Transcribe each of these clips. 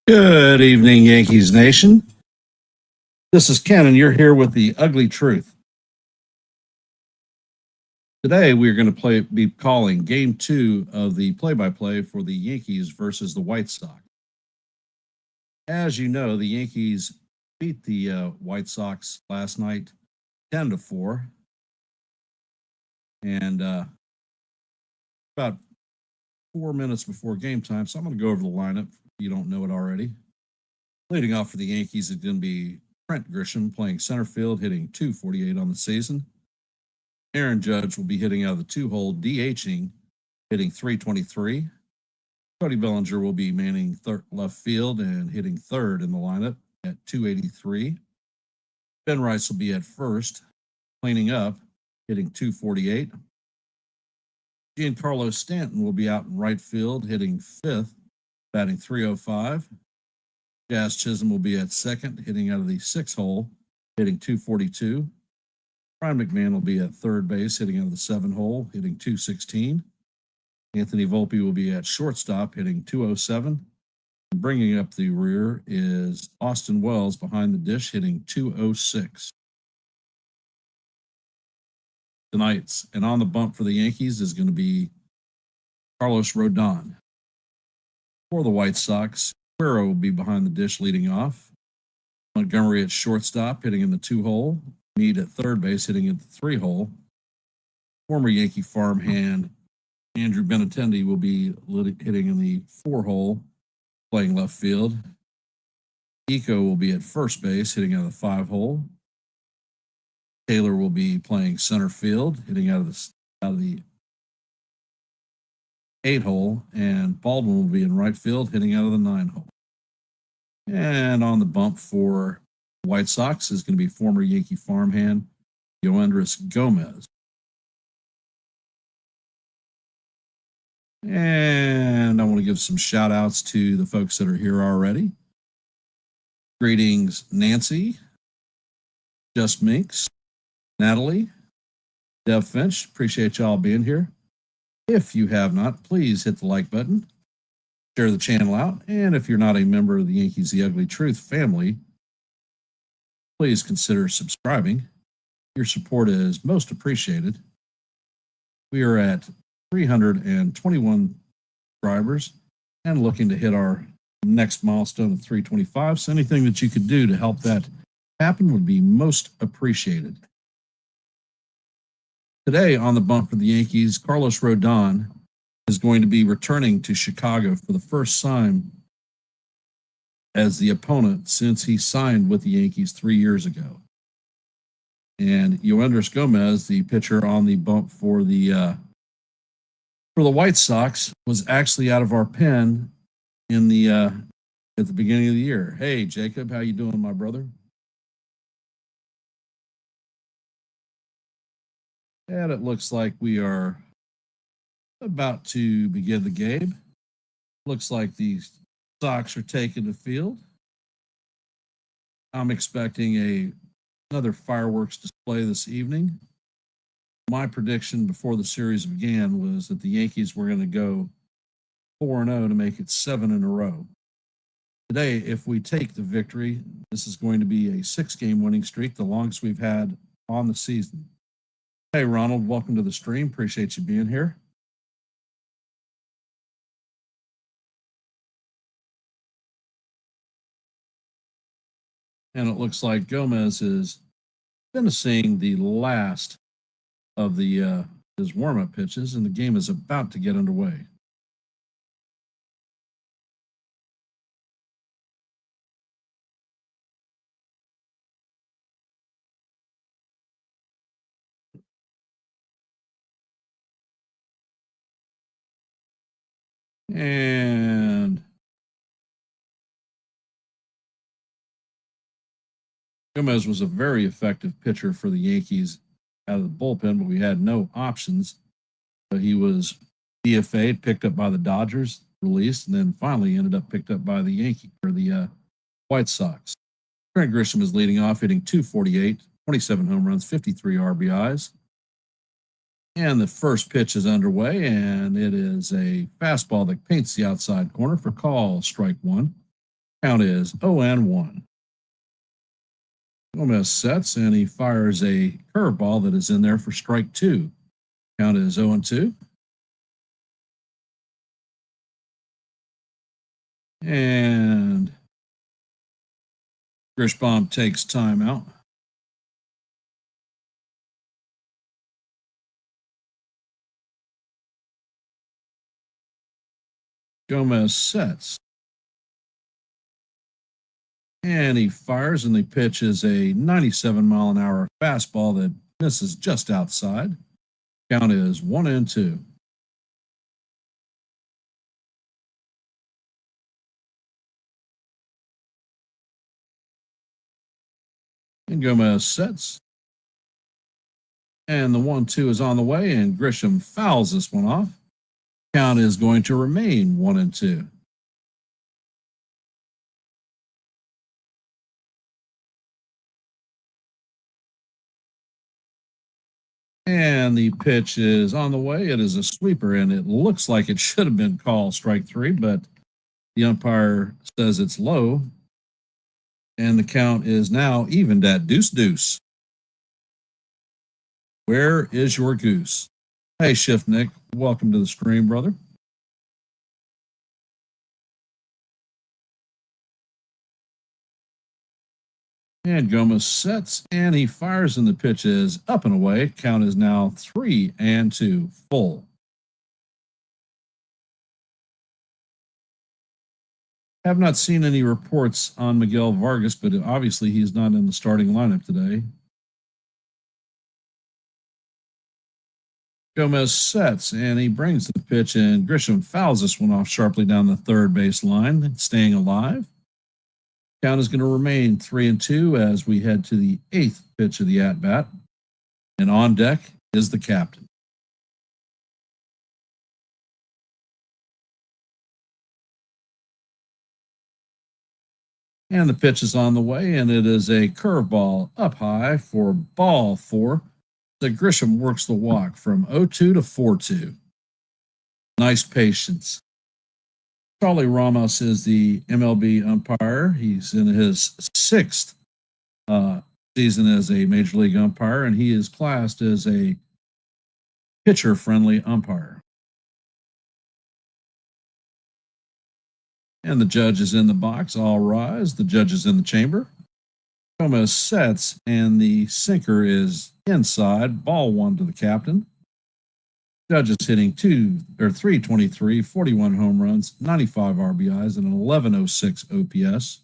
Good evening, Yankees Nation. This is Ken, and you're here with the ugly truth. Today, we're going to be calling Game 2 of the play-by-play for the Yankees versus the White Sox. As you know, the Yankees beat the White Sox last night 10-4. And about 4 minutes before game time, so I'm going to go over the lineup if you don't know it already. Leading off for the Yankees is going to be Trent Grisham playing center field, hitting .248 on the season. Aaron Judge will be hitting out of the two-hole, DHing, hitting .323. Cody Bellinger will be manning left field and hitting third in the lineup at .283. Ben Rice will be at first, cleaning up, hitting .248. Giancarlo Stanton will be out in right field, hitting fifth, batting .305. Jazz Chisholm will be at second, hitting out of the six-hole, hitting .242. Brian McMahon will be at third base, hitting out of the seven-hole, hitting .216. Anthony Volpe will be at shortstop, hitting .207. And bringing up the rear is Austin Wells behind the dish, hitting .206. Tonight's and on the bump for the Yankees is going to be Carlos Rodón. For the White Sox, Guerrero will be behind the dish leading off. Montgomery at shortstop, hitting in the two-hole. Meade at third base, hitting in the three-hole. Former Yankee farmhand Andrew Benintendi will be hitting in the four-hole, playing left field. Eco will be at first base, hitting out of the five-hole. Taylor will be playing center field, hitting out of the eight-hole, and Baldwin will be in right field, hitting out of the nine-hole. And on the bump for White Sox is going to be former Yankee farmhand Yoendrys Gómez. And I want to give some shout outs to the folks that are here already. Greetings, Nancy, Just Minx, Natalie, Dev Finch. Appreciate y'all being here. If you have not, please hit the like button, share the channel out, and if you're not a member of the Yankees The Ugly Truth family, please consider subscribing. Your support is most appreciated. We are at 321 subscribers and looking to hit our next milestone of 325. So anything that you could do to help that happen would be most appreciated. Today on the bump for the Yankees, Carlos Rodón is going to be returning to Chicago for the first time as the opponent since he signed with the Yankees 3 years ago. And Yoendrys Gómez, the pitcher on the bump for the White Sox, was actually out of our pen in the at the beginning of the year. Hey, Jacob, how you doing, my brother? And it looks like we are about to begin the game. Looks like the Sox are taking the field. I'm expecting another fireworks display this evening. My prediction before the series began was that the Yankees were going to go 4-0 to make it 7 in a row. Today, if we take the victory, this is going to be a 6-game winning streak, the longest we've had on the season. Hey, Ronald, welcome to the stream. Appreciate you being here. And it looks like Gómez is finishing the last of his warm-up pitches, and the game is about to get underway. And Gómez was a very effective pitcher for the Yankees out of the bullpen, but we had no options. So he was DFA'd, picked up by the Dodgers, released, and then finally ended up picked up by the White Sox. Trent Grisham is leading off, hitting .248, 27 home runs, 53 RBIs. And the first pitch is underway, and it is a fastball that paints the outside corner for call, strike one. Count is 0-1. Gómez sets and he fires a curveball that is in there for strike 2. Count is 0-2. And Grishbaum takes time out. Gómez sets. And he fires, and the pitch is a 97-mile-an-hour fastball that misses just outside. Count is 1-2. And Gómez sets. And the 1-2 is on the way, and Grisham fouls this one off. Count is going to remain 1-2. And the pitch is on the way. It is a sweeper, and it looks like it should have been called strike 3, but the umpire says it's low. And the count is now evened at deuce. Where is your goose? Hey, Shift Nick, welcome to the stream, brother. And Gómez sets, and he fires, and the pitch is up and away. Count is now 3-2, full. Have not seen any reports on Miguel Vargas, but obviously he's not in the starting lineup today. Gómez sets, and he brings the pitch in. Grisham fouls this one off sharply down the third base line, staying alive. Count is going to remain 3-2 as we head to the 8th pitch of the at-bat. And on deck is the captain. And the pitch is on the way, and it is a curveball up high for ball 4. The Grisham works the walk from 0-2 to 4-2. Nice patience. Charlie Ramos is the MLB umpire. He's in his 6th season as a Major League umpire, and he is classed as a pitcher-friendly umpire. And the judge is in the box. All rise. The judge is in the chamber. Gómez sets, and the sinker is inside. Ball 1 to the captain. Judge is hitting 323, 41 home runs, 95 RBIs, and an 1106 OPS.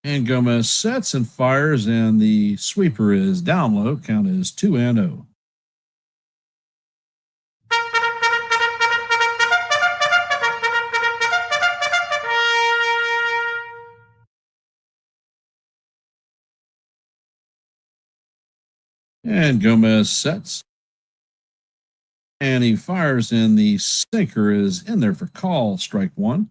And Gómez sets and fires, and the sweeper is down low. Count is 2-0. And Gómez sets. And he fires, and the sinker is in there for call, strike 1.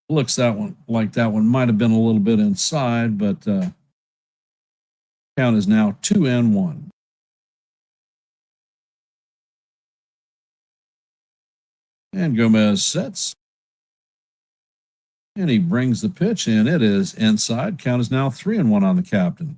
Looks that one might have been a little bit inside, but count is now 2-1. And Gómez sets. And he brings the pitch, and it is inside. Count is now 3-1 on the captain.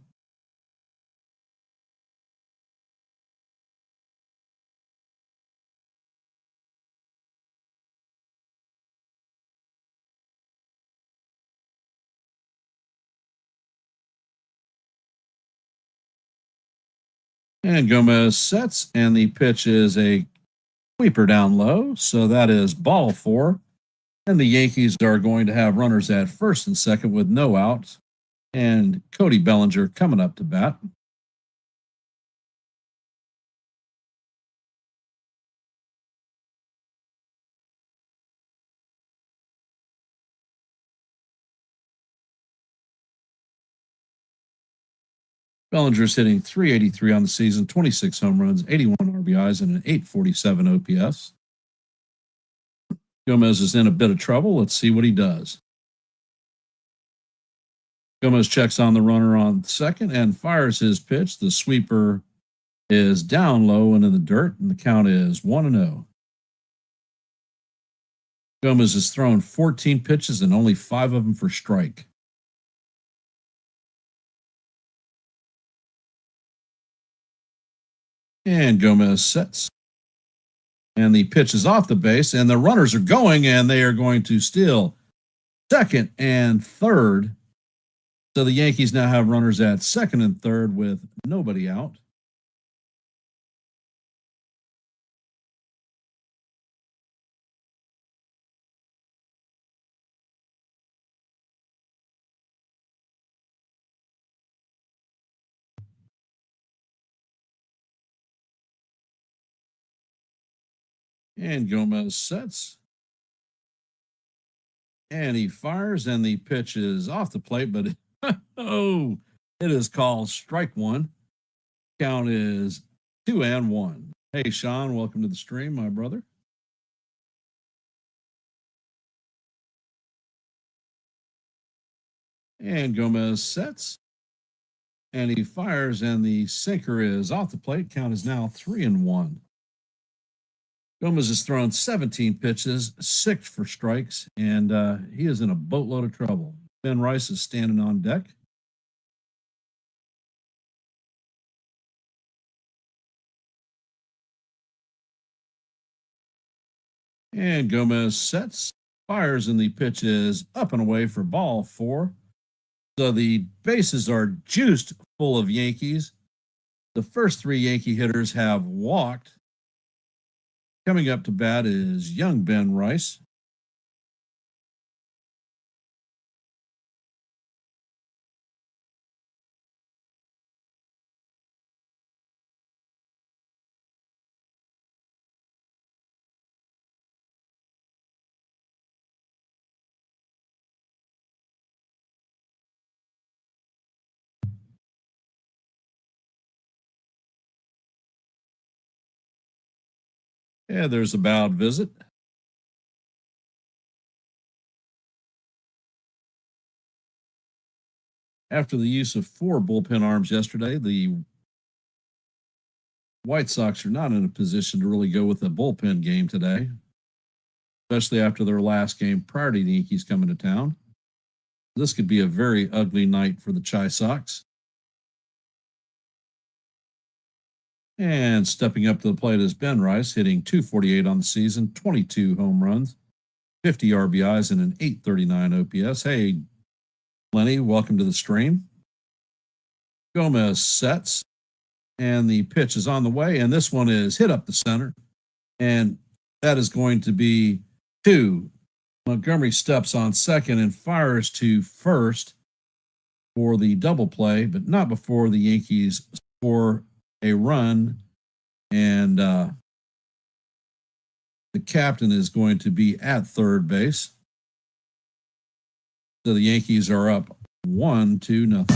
And Gómez sets, and the pitch is a sweeper down low. So that is ball 4. And the Yankees are going to have runners at first and second with no outs. And Cody Bellinger coming up to bat. Bellinger's hitting 383 on the season, 26 home runs, 81 RBIs, and an 847 OPS. Gómez is in a bit of trouble. Let's see what he does. Gómez checks on the runner on second and fires his pitch. The sweeper is down low and in the dirt, and the count is 1-0. Gómez has thrown 14 pitches and only 5 of them for strike. And Gómez sets. And the pitch is off the base, and the runners are going, and they are going to steal second and third. So the Yankees now have runners at second and third with nobody out. And Gómez sets. And he fires, and the pitch is off the plate, but it is called strike one. Count is 2-1. Hey, Sean, welcome to the stream, my brother. And Gómez sets. And he fires, and the sinker is off the plate. Count is now 3-1. Gómez has thrown 17 pitches, 6 for strikes, and he is in a boatload of trouble. Ben Rice is standing on deck. And Gómez sets, fires, and the pitch is up and away for ball 4. So the bases are juiced full of Yankees. The first 3 Yankee hitters have walked. Coming up to bat is young Ben Rice. Yeah, there's a bowed visit. After the use of 4 bullpen arms yesterday, the White Sox are not in a position to really go with a bullpen game today, especially after their last game prior to the Yankees coming to town. This could be a very ugly night for the Chi Sox. And stepping up to the plate is Ben Rice, hitting .248 on the season, 22 home runs, 50 RBIs, and an .839 OPS. Hey, Lenny, welcome to the stream. Gómez sets, and the pitch is on the way, and this one is hit up the center, and that is going to be 2. Montgomery steps on second and fires to first for the double play, but not before the Yankees score a run, and the captain is going to be at third base. So the Yankees are up 1-0.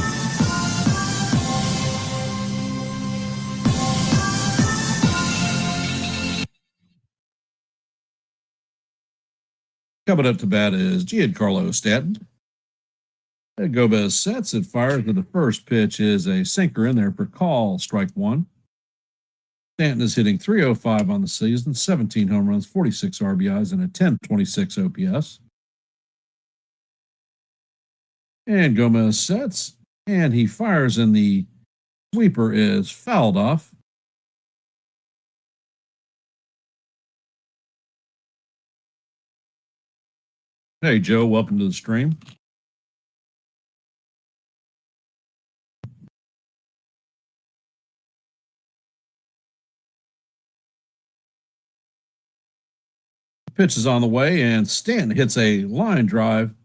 Coming up to bat is Giancarlo Stanton. Gómez sets and fires, but the first pitch is a sinker in there for call, strike 1. Stanton is hitting .305 on the season, 17 home runs, 46 RBIs, and a .1026 OPS. And Gómez sets, and he fires, and the sweeper is fouled off. Hey, Joe, welcome to the stream. Pitch is on the way, and Stanton hits a line drive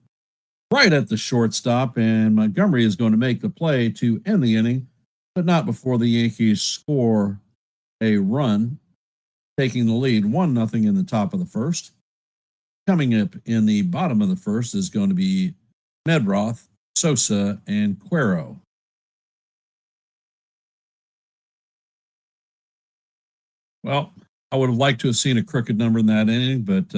right at the shortstop, and Montgomery is going to make the play to end the inning, but not before the Yankees score a run, taking the lead 1-0 in the top of the first. Coming up in the bottom of the first is going to be Medroth, Sosa, and Cuero. Well, I would have liked to have seen a crooked number in that inning, but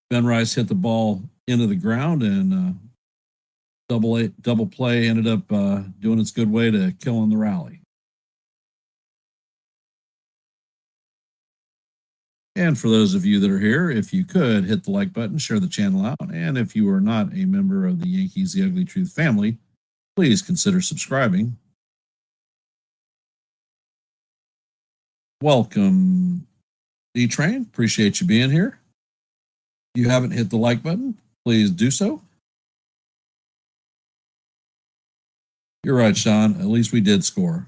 Ben Rice hit the ball into the ground, and double play ended up doing its good way to killing the rally. And for those of you that are here, if you could hit the like button, share the channel out. And if you are not a member of the Yankees The Ugly Truth family, please consider subscribing. Welcome, D-Train. Appreciate you being here. If you haven't hit the like button, please do so. You're right, Sean. At least we did score.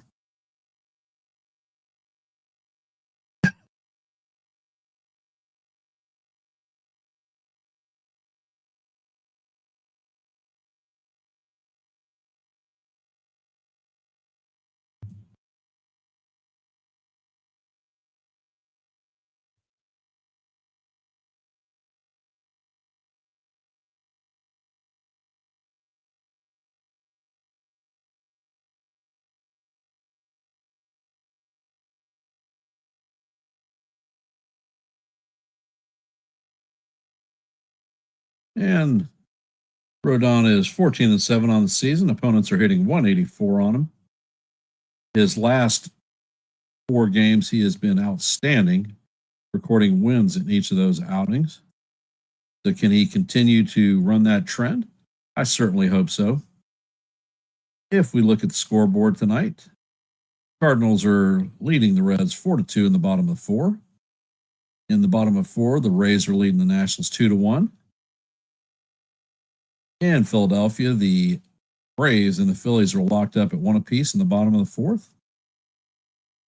And Rodón is 14-7 on the season. Opponents are hitting 184 on him. His last 4 games, he has been outstanding, recording wins in each of those outings. So can he continue to run that trend? I certainly hope so. If we look at the scoreboard tonight, Cardinals are leading the Reds 4-2 in the bottom of 4. In the bottom of 4, the Rays are leading the Nationals 2-1. In Philadelphia, the Braves and the Phillies are locked up at 1 apiece in the bottom of the 4th.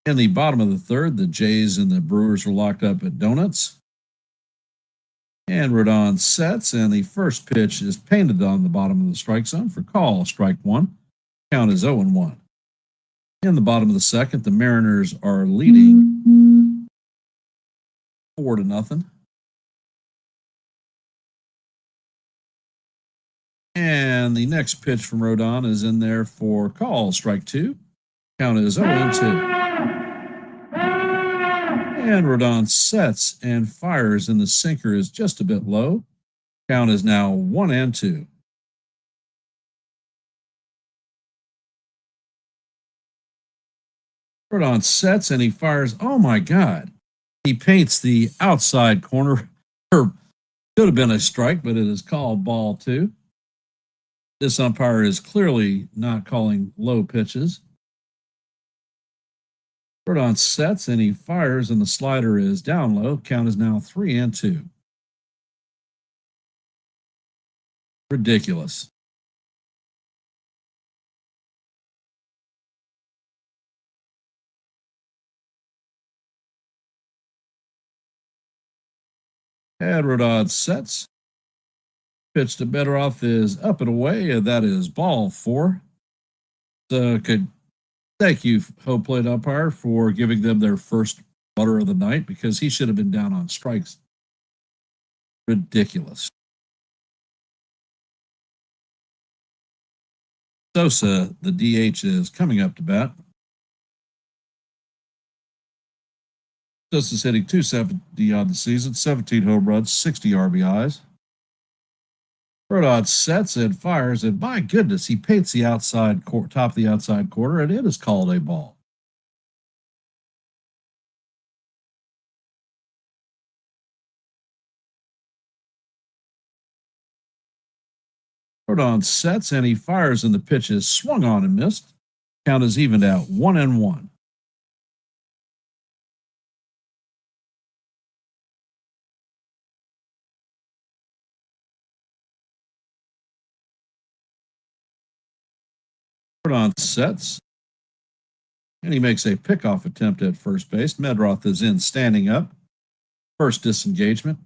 In the bottom of the 3rd, the Jays and the Brewers are locked up at donuts. And Rodón sets, and the first pitch is painted on the bottom of the strike zone for call, strike 1. Count is 0-1. In the bottom of the 2nd, the Mariners are leading 4-0. And the next pitch from Rodón is in there for call, strike 2. Count is 0-2. And Rodón sets and fires, and the sinker is just a bit low. Count is now 1-2. Rodón sets and he fires. Oh my God. He paints the outside corner. Or could have been a strike, but it is called ball 2. This umpire is clearly not calling low pitches. Rodón sets and he fires, and the slider is down low. Count is now 3-2. Ridiculous. And Rodón sets. Pitch to Bedroth is up and away, and that is ball 4. So thank you, home plate umpire, for giving them their first butter of the night, because he should have been down on strikes. Ridiculous. Sosa, the DH, is coming up to bat. Sosa's hitting .270 on the season, 17 home runs, 60 RBIs. Rodón sets and fires, and my goodness, he paints the top of the outside corner, and it is called a ball. Rodón sets and he fires, and the pitch is swung on and missed. Count is evened out 1-1. Rodón sets, and he makes a pickoff attempt at first base. Bedroth is in standing up. First disengagement.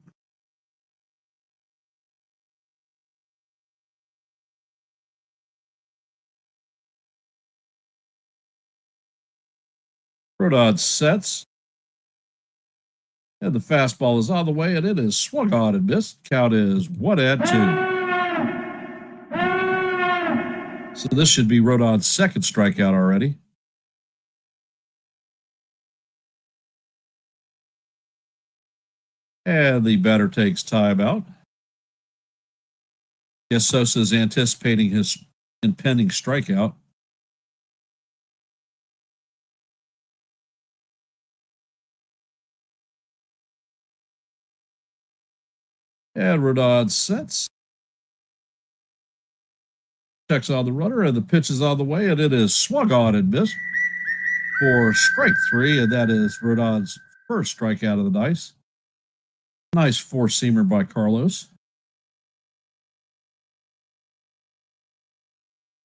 Rodón sets, and the fastball is on the way, and it is swung on and missed. Count is 1-2. So this should be Rodon's second strikeout already. And the batter takes timeout. Guess Sosa is anticipating his impending strikeout. And Rodón sets. Checks on the runner, and the pitch is on the way, and it is swung on and missed for strike 3, and that is Rodon's first strikeout of the night. Nice four-seamer by Carlos.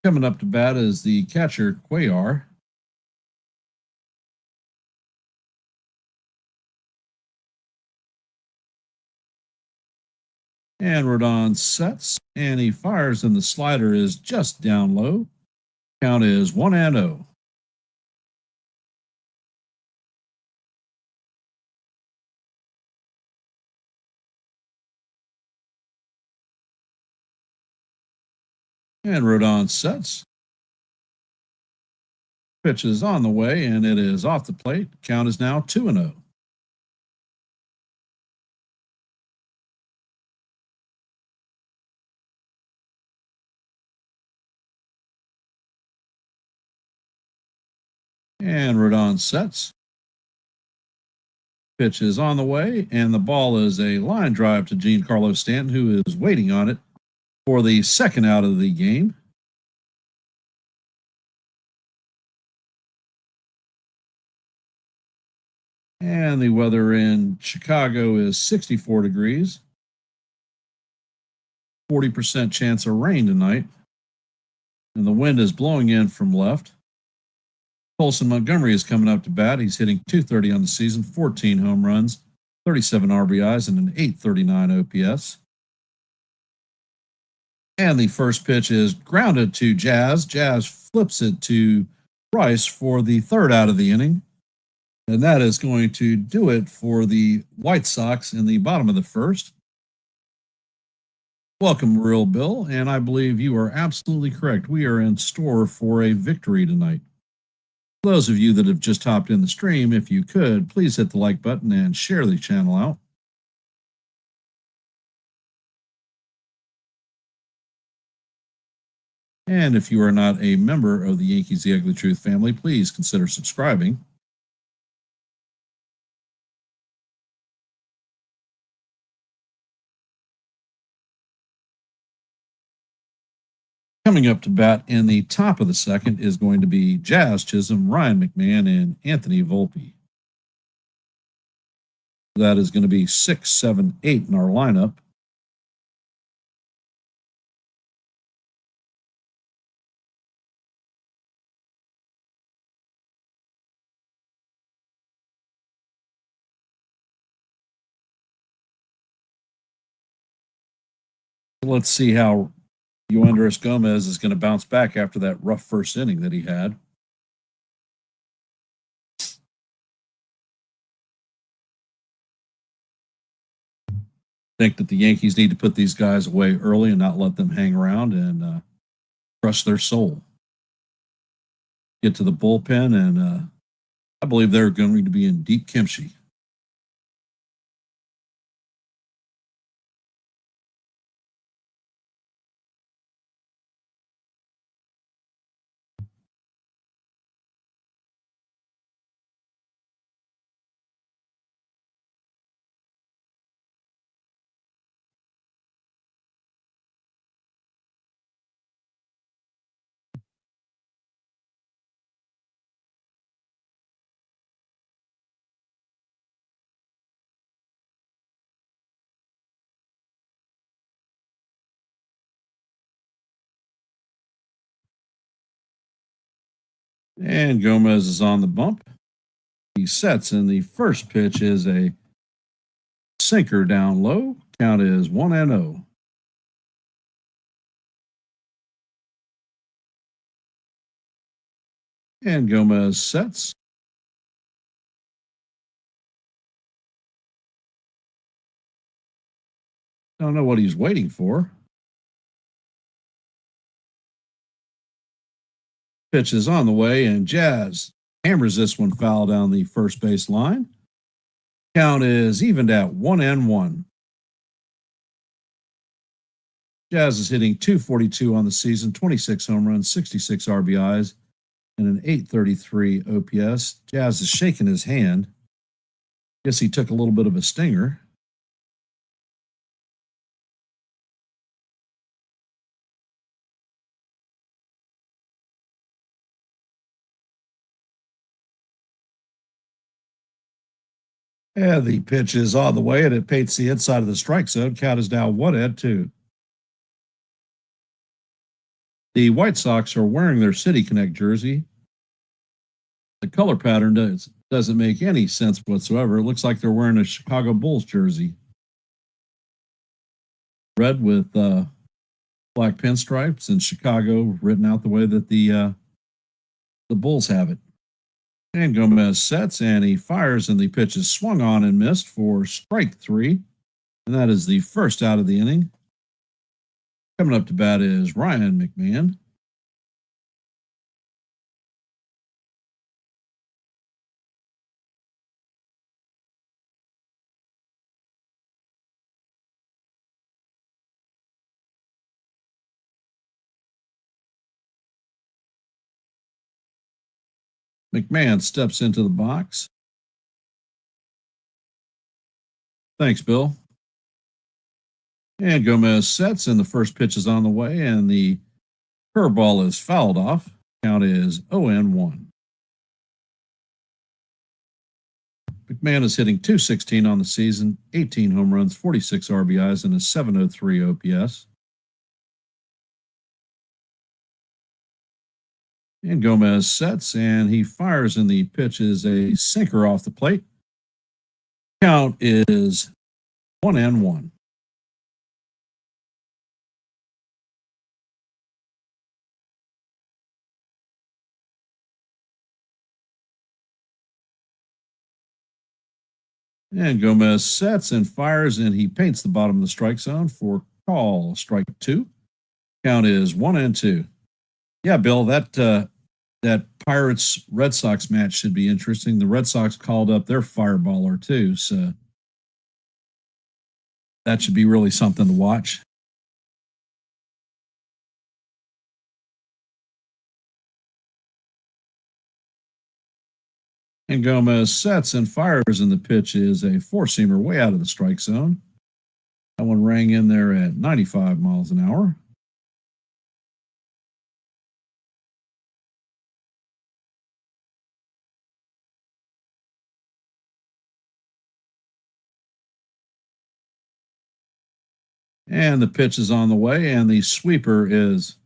Coming up to bat is the catcher, Cuellar. And Rodón sets, and he fires, and the slider is just down low. Count is 1-0. And Rodón sets. Pitch is on the way, and it is off the plate. Count is now 2-0. And Rodón sets. Pitch is on the way, and the ball is a line drive to Giancarlo Stanton, who is waiting on it for the second out of the game. And the weather in Chicago is 64 degrees. 40% chance of rain tonight. And the wind is blowing in from left. Colson Montgomery is coming up to bat. He's hitting .230 on the season, 14 home runs, 37 RBIs, and an .839 OPS. And the first pitch is grounded to Jazz. Jazz flips it to Bryce for the third out of the inning. And that is going to do it for the White Sox in the bottom of the first. Welcome, Real Bill, and I believe you are absolutely correct. We are in store for a victory tonight. For those of you that have just hopped in the stream, if you could, please hit the like button and share the channel out. And if you are not a member of the Yankees The Ugly Truth family, please consider subscribing. Coming up to bat in the top of the second is going to be Jazz Chisholm, Ryan McMahon, and Anthony Volpe. That is going to be 6, 7, 8 in our lineup. Let's see how Yoendrys Gómez is going to bounce back after that rough first inning that he had. Think that the Yankees need to put these guys away early and not let them hang around and crush their soul. Get to the bullpen, and I believe they're going to be in deep kimchi. And Gómez is on the bump. He sets, and the first pitch is a sinker down low. Count is 1-0. And Gómez sets. Don't know what he's waiting for. Pitch is on the way, and Jazz hammers this one foul down the first base line. Count is evened at 1-1. Jazz is hitting .242 on the season, 26 home runs, 66 RBIs, and an .833 OPS. Jazz is shaking his hand. Guess he took a little bit of a stinger. And the pitch is on the way, and it paints the inside of the strike zone. Count is now 1-2. The White Sox are wearing their City Connect jersey. The color pattern doesn't make any sense whatsoever. It looks like they're wearing a Chicago Bulls jersey. Red with black pinstripes and Chicago written out the way that the Bulls have it. And Gómez sets, and he fires, and the pitch is swung on and missed for strike 3. And that is the first out of the inning. Coming up to bat is Ryan McMahon. McMahon steps into the box. Thanks, Bill. And Gómez sets, and the first pitch is on the way, and the curveball is fouled off. Count is 0-1. McMahon is hitting .216 on the season, 18 home runs, 46 RBIs, and a .703 OPS. And Gómez sets, and he fires, and the pitch is a sinker off the plate. Count is 1-1. And Gómez sets and fires, and he paints the bottom of the strike zone for call, strike 2. Count is 1-2. Yeah, Bill, that Pirates Red Sox match should be interesting. The Red Sox called up their fireballer too, so that should be really something to watch. And Gómez sets and fires, and the pitch is a four-seamer way out of the strike zone. That one rang in there at 95 miles an hour. And the pitch is on the way, and the sweeper is,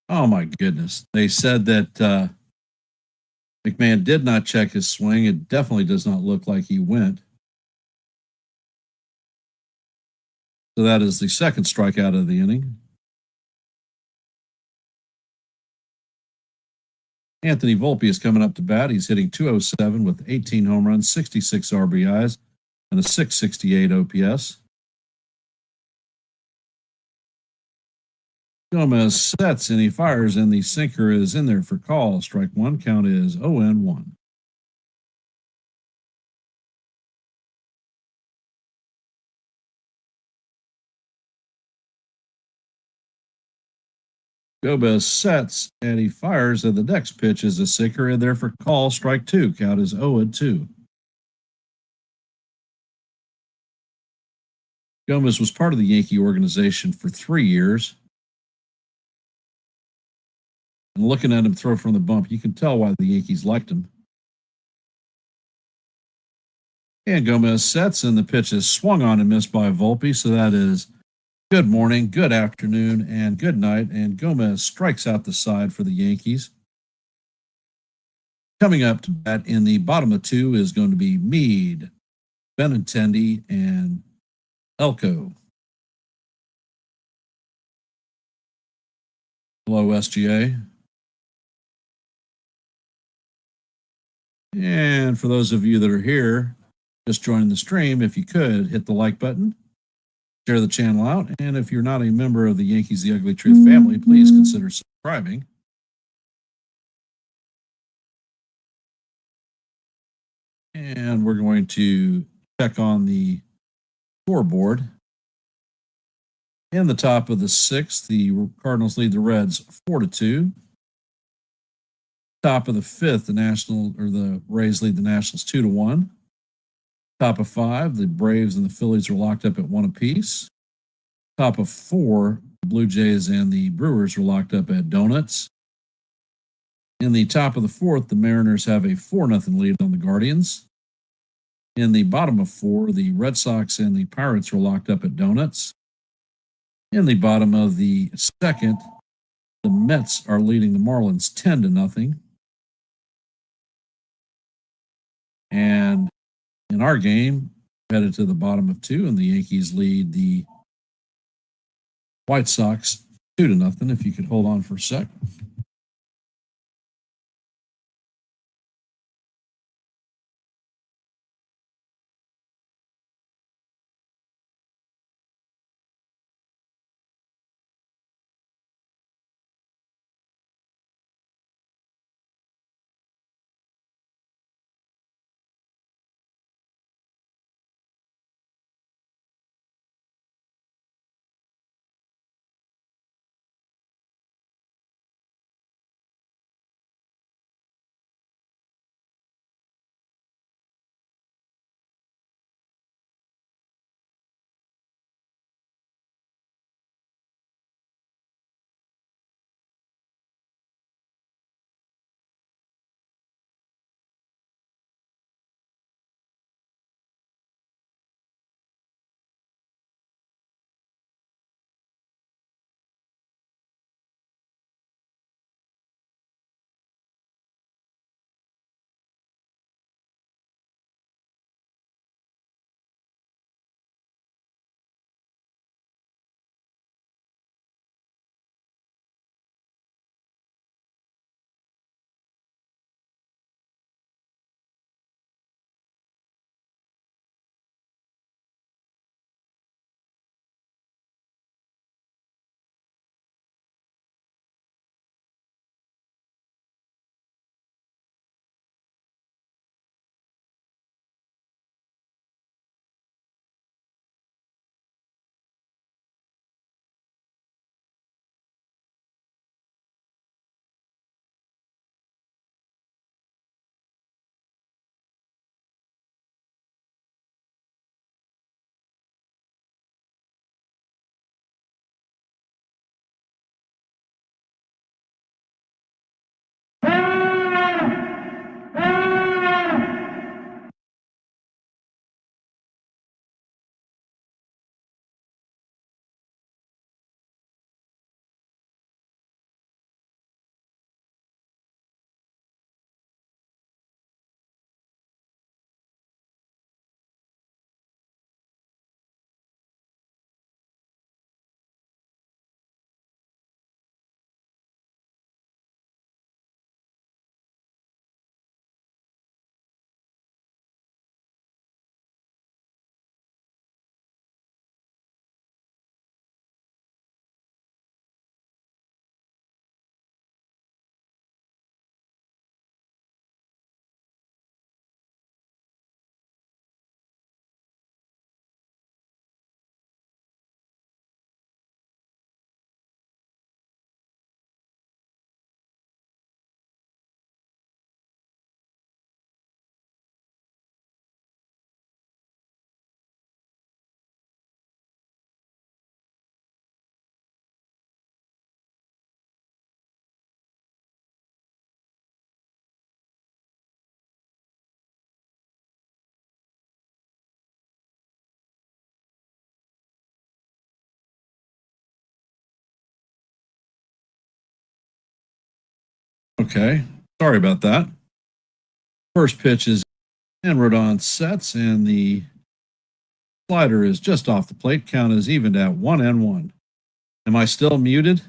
oh my goodness. They said that McMahon did not check his swing. It definitely does not look like he went. So that is the second strikeout of the inning. Anthony Volpe is coming up to bat. He's hitting .207 with 18 home runs, 66 RBIs, and a .668 OPS. Gómez sets, and he fires, and the sinker is in there for call. Strike 1. Count is 0-1. Gómez sets, and he fires, and the next pitch is a sinker in there for call. Strike 2. Count is 0-2. Gómez was part of the Yankee organization for 3 years. And looking at him throw from the bump, you can tell why the Yankees liked him. And Gómez sets, and the pitch is swung on and missed by Volpe. So that is good morning, good afternoon, and good night. And Gómez strikes out the side for the Yankees. Coming up to bat in the bottom of 2 is going to be Meade, Benintendi, and Elko. Hello, SGA. And for those of you that are here, just joining the stream, if you could, hit the like button, share the channel out, and if you're not a member of the Yankees The Ugly Truth family, please consider subscribing. And we're going to check on the scoreboard. In the top of the 6th, the Cardinals lead the Reds 4-2. Top of the 5th, the Rays lead the Nationals 2-1. Top of 5, the Braves and the Phillies are locked up at 1 apiece. Top of 4, the Blue Jays and the Brewers are locked up at donuts. In the top of the 4th, the Mariners have a 4-0 lead on the Guardians. In the bottom of 4, the Red Sox and the Pirates are locked up at donuts. In the bottom of the second, the Mets are leading the Marlins 10-0. And in our game, headed to the bottom of 2, and the Yankees lead the White Sox 2-0. If you could hold on for a sec. Okay, sorry about that. First pitch is and Rodón sets, and the slider is just off the plate. Count is evened at 1-1. Am I still muted?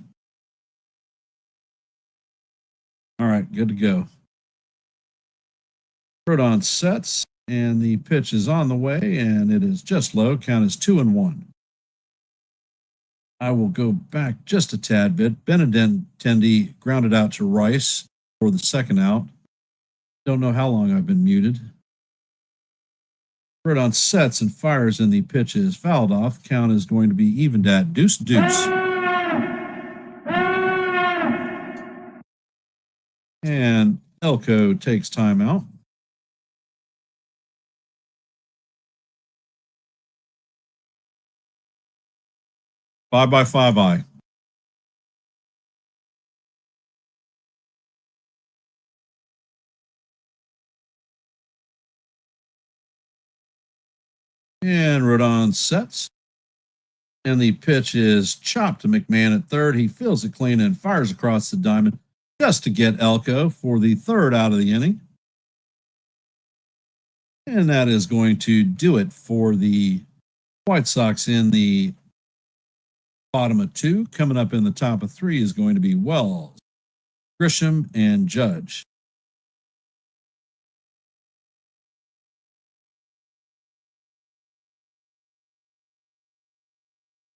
All right, good to go. Rodón sets, and the pitch is on the way, and it is just low. Count is 2-1. I will go back just a tad bit. Benintendi grounded out to Rice for the second out. Don't know how long I've been muted. Rodón sets and fires, and the pitch is fouled off. Count is going to be evened at 2-2. And Elko takes timeout. Five by five eye. And Rodón sets. And the pitch is chopped to McMahon at third. He feels it clean and fires across the diamond just to get Elko for the third out of the inning. And that is going to do it for the White Sox in the bottom of two. Coming up in the top of three is going to be Wells, Grisham, and Judge.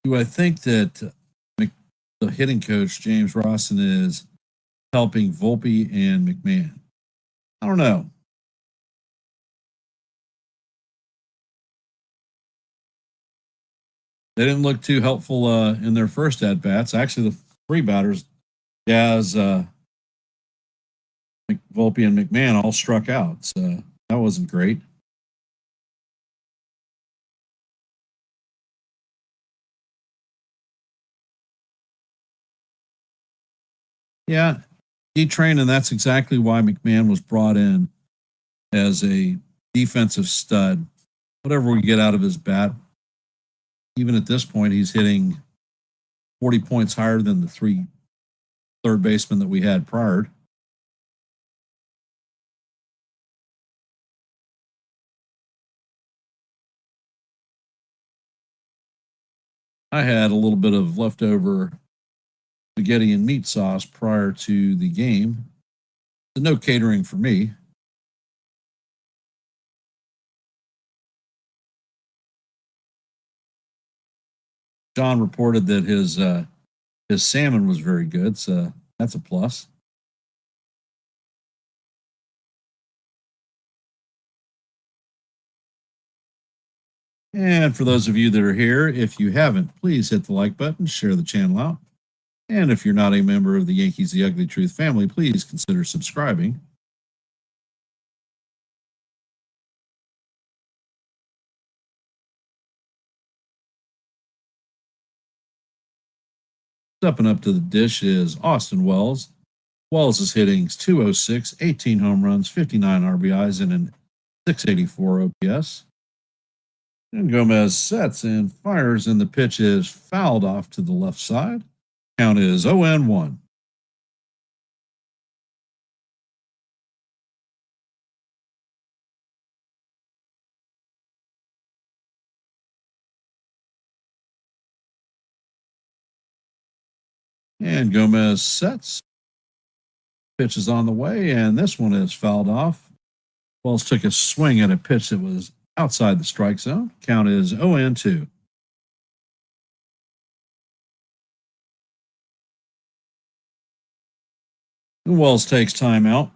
Do I think that the hitting coach, James Rawson, is helping Volpe and McMahon? I don't know. They didn't look too helpful in their first at-bats. Actually, the three batters, Gaz, Volpe, and McMahon all struck out. So that wasn't great. Yeah, D-Train, and that's exactly why McMahon was brought in as a defensive stud. Whatever we get out of his bat, even at this point, he's hitting 40 points higher than the three third basemen that we had prior. I had a little bit of leftover spaghetti and meat sauce prior to the game. So no catering for me. John reported that his salmon was very good, so that's a plus. And for those of you that are here, if you haven't, please hit the like button, share the channel out. And if you're not a member of the Yankees The Ugly Truth family, please consider subscribing. Stepping up to the dish is Austin Wells. Wells is hitting 206, 18 home runs, 59 RBIs, and an 684 OPS. And Gomez sets and fires, and the pitch is fouled off to the left side. Count is 0-1. And Gomez sets. Pitch is on the way, and this one is fouled off. Wells took a swing at a pitch that was outside the strike zone. Count is 0-2. And Wells takes time out.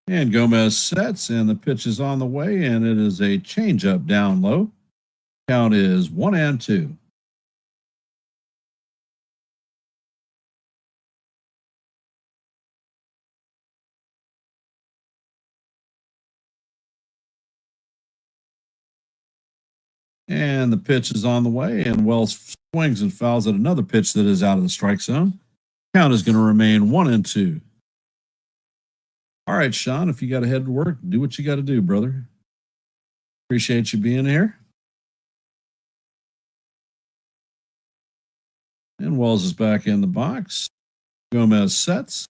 And Gomez sets, and the pitch is on the way, and it is a changeup down low. Count is 1-2. And the pitch is on the way, and Wells swings and fouls at another pitch that is out of the strike zone. Count is going to remain 1-2. All right, Sean, if you got to head to work, do what you got to do, brother. Appreciate you being here. And Wells is back in the box. Gomez sets.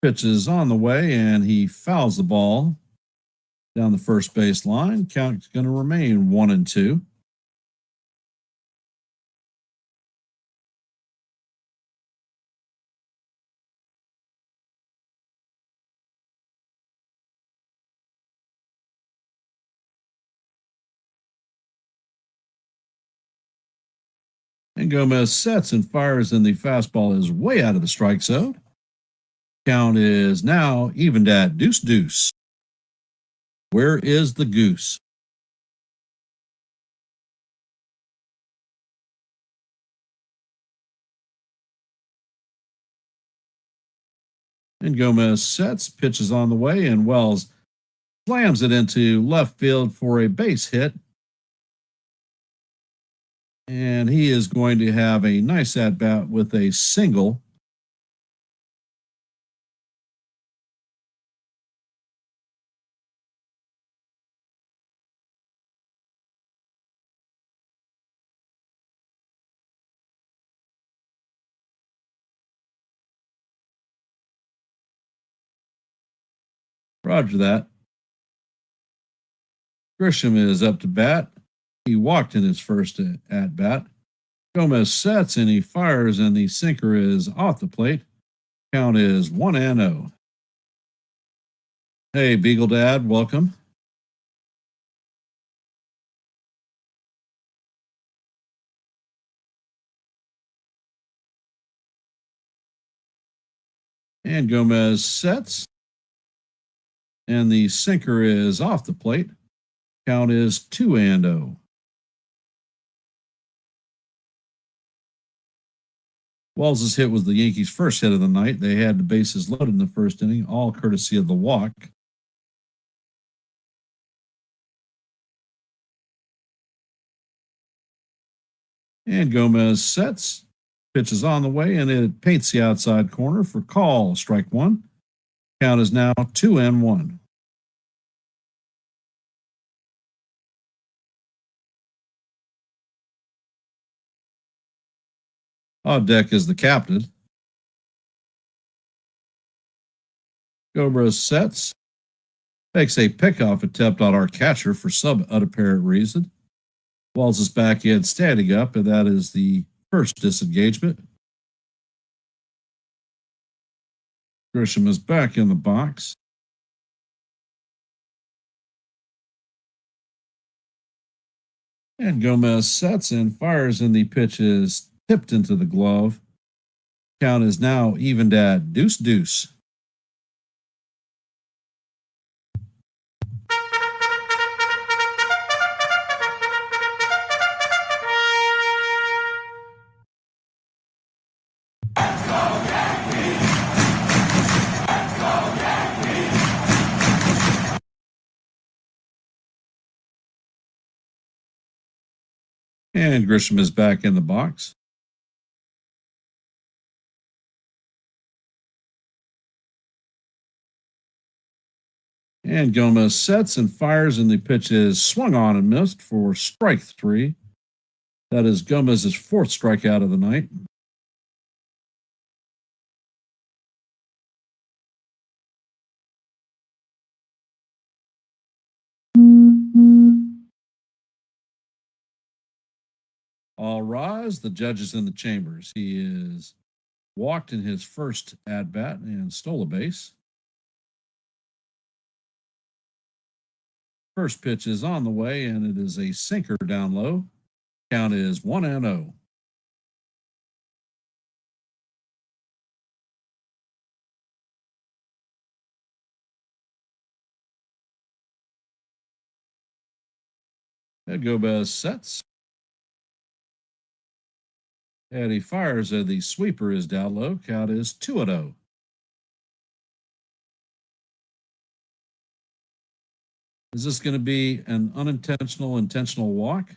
Pitch is on the way, and he fouls the ball down the first base line. Count is going to remain 1-2. And Gomez sets and fires, and the fastball is way out of the strike zone. Count is now evened at 2-2. Where is the goose? And Gomez sets, pitches on the way, and Wells slams it into left field for a base hit. And he is going to have a nice at bat with a single. Roger that. Grisham is up to bat. He walked in his first at bat. Gómez sets and he fires, and the sinker is off the plate. Count is 1-0. Hey, Beagle Dad, welcome. And Gómez sets, and the sinker is off the plate. Count is 2-0. Walls' hit was the Yankees' first hit of the night. They had the bases loaded in the first inning, all courtesy of the walk. And Gómez sets, pitch is on the way, and it paints the outside corner for call. Strike one. Count is now 2-1. On deck is the captain. Gómez sets, makes a pickoff attempt on our catcher for some unapparent reason. Walls is back in standing up, and that is the first disengagement. Grisham is back in the box. And Gómez sets and fires, and the pitch is tipped into the glove. Count is now evened at 2-2. And Grisham is back in the box. And Gómez sets and fires, and the pitch is swung on and missed for strike three. That is Gómez's fourth strikeout of the night. All rise. The judge is in the chambers. He is walked in his first at bat and stole a base. First pitch is on the way, and it is a sinker down low. Count is 1-0. And Gómez sets. And he fires, and the sweeper is down low. Count is 2-0. Is this going to be an unintentional, intentional walk?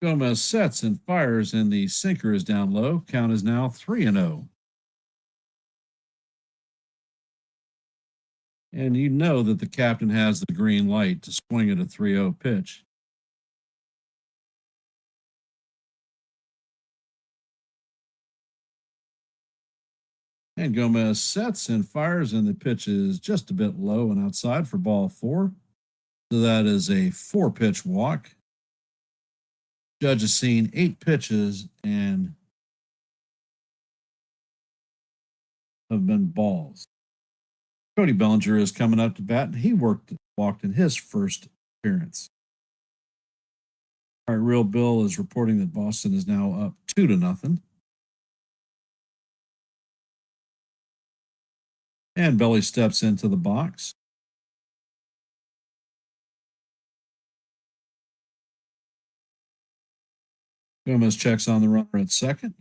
Gómez sets and fires, and the sinker is down low. Count is now 3-0. And you know that the captain has the green light to swing at a 3-0 pitch. And Gómez sets and fires, and the pitch is just a bit low and outside for ball four. So that is a 4-pitch walk. Judge has seen 8 pitches and have been balls. Cody Bellinger is coming up to bat, and he walked in his first appearance. All right, Real Bill is reporting that Boston is now up 2-0. And Belly steps into the box. Gómez checks on the runner at second.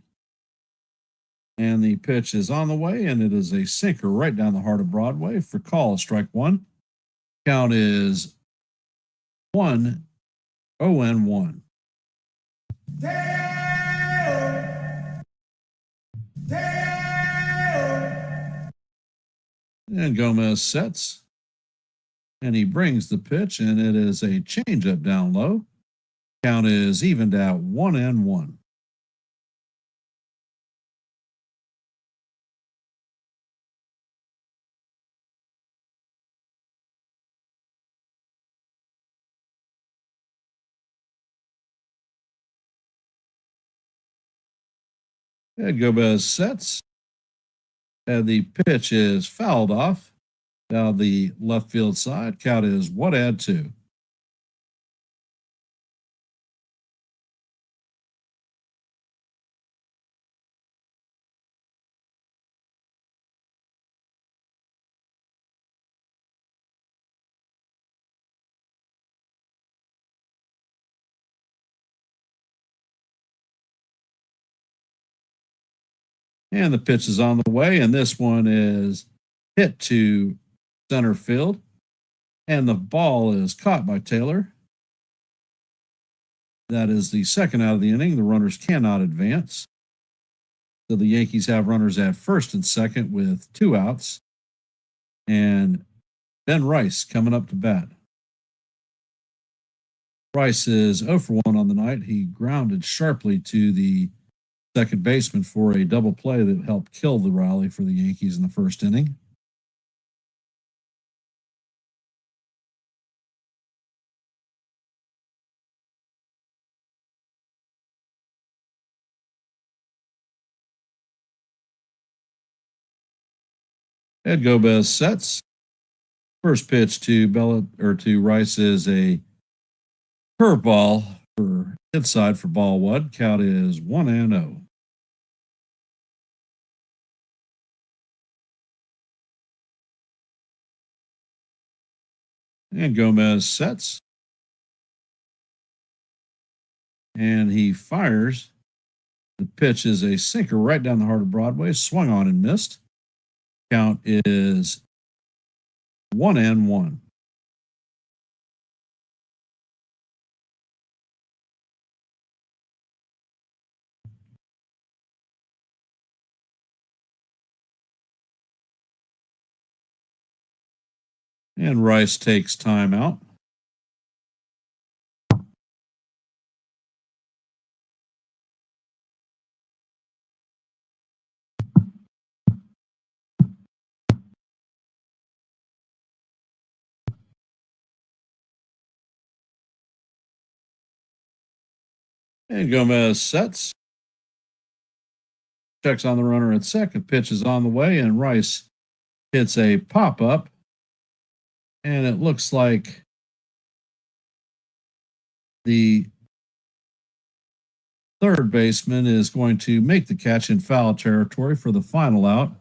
And the pitch is on the way, and it is a sinker right down the heart of Broadway for call, strike one. Count is 1-0-1. And Gomez sets, and he brings the pitch, and it is a changeup down low. Count is evened at 1-1. And Gomez sets, and the pitch is fouled off down the left field side. Count is 1-2. And the pitch is on the way, and this one is hit to center field, and the ball is caught by Taylor. That is the second out of the inning. The runners cannot advance. So the Yankees have runners at first and second with 2 outs. And Ben Rice coming up to bat. Rice is 0 for 1 on the night. He grounded sharply to the second baseman for a double play that helped kill the rally for the Yankees in the first inning. Ed Gomez sets. First pitch to Rice is a curveball for inside for ball one. Count is 1-0. And Gomez sets. And he fires. The pitch is a sinker right down the heart of Broadway, swung on and missed. Count is 1-1. And Rice takes time out. And Gomez sets. Checks on the runner at second. Pitch is on the way, and Rice hits a pop-up. And it looks like the third baseman is going to make the catch in foul territory for the final out.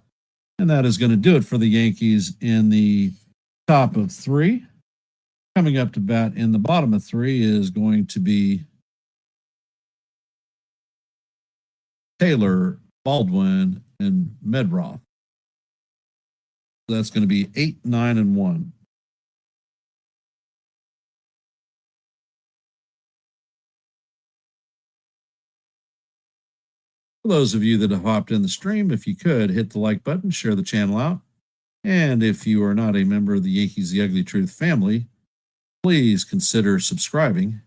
And that is going to do it for the Yankees in the top of 3. Coming up to bat in the bottom of 3 is going to be Taylor, Baldwin, and Medroth. So that's going to be 8, 9, and 1. For those of you that have hopped in the stream, if you could hit the like button, share the channel out. And if you are not a member of the Yankees The Ugly Truth family, please consider subscribing.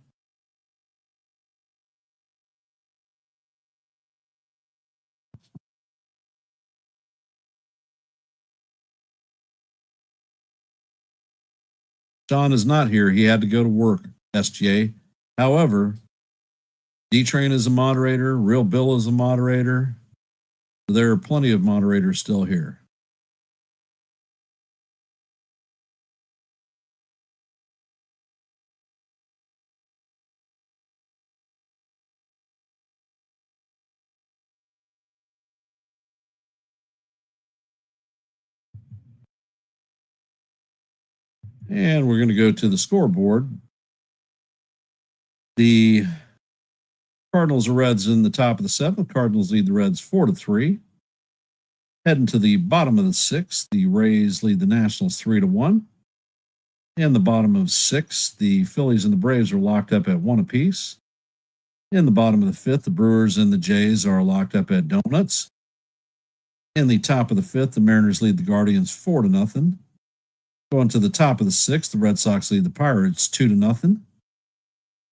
Sean is not here. He had to go to work, SJ. However, D-Train is a moderator. Real Bill is a moderator. There are plenty of moderators still here. And we're going to go to the scoreboard. The Cardinals are Reds in the top of the 7th. Cardinals lead the Reds 4-3. Heading to the bottom of the sixth, the Rays lead the Nationals 3-1. In the bottom of sixth, the Phillies and the Braves are locked up at 1 apiece. In the bottom of the fifth, the Brewers and the Jays are locked up at donuts. In the top of the fifth, the Mariners lead the Guardians 4-0. Going to the top of the sixth, the Red Sox lead the Pirates 2-0.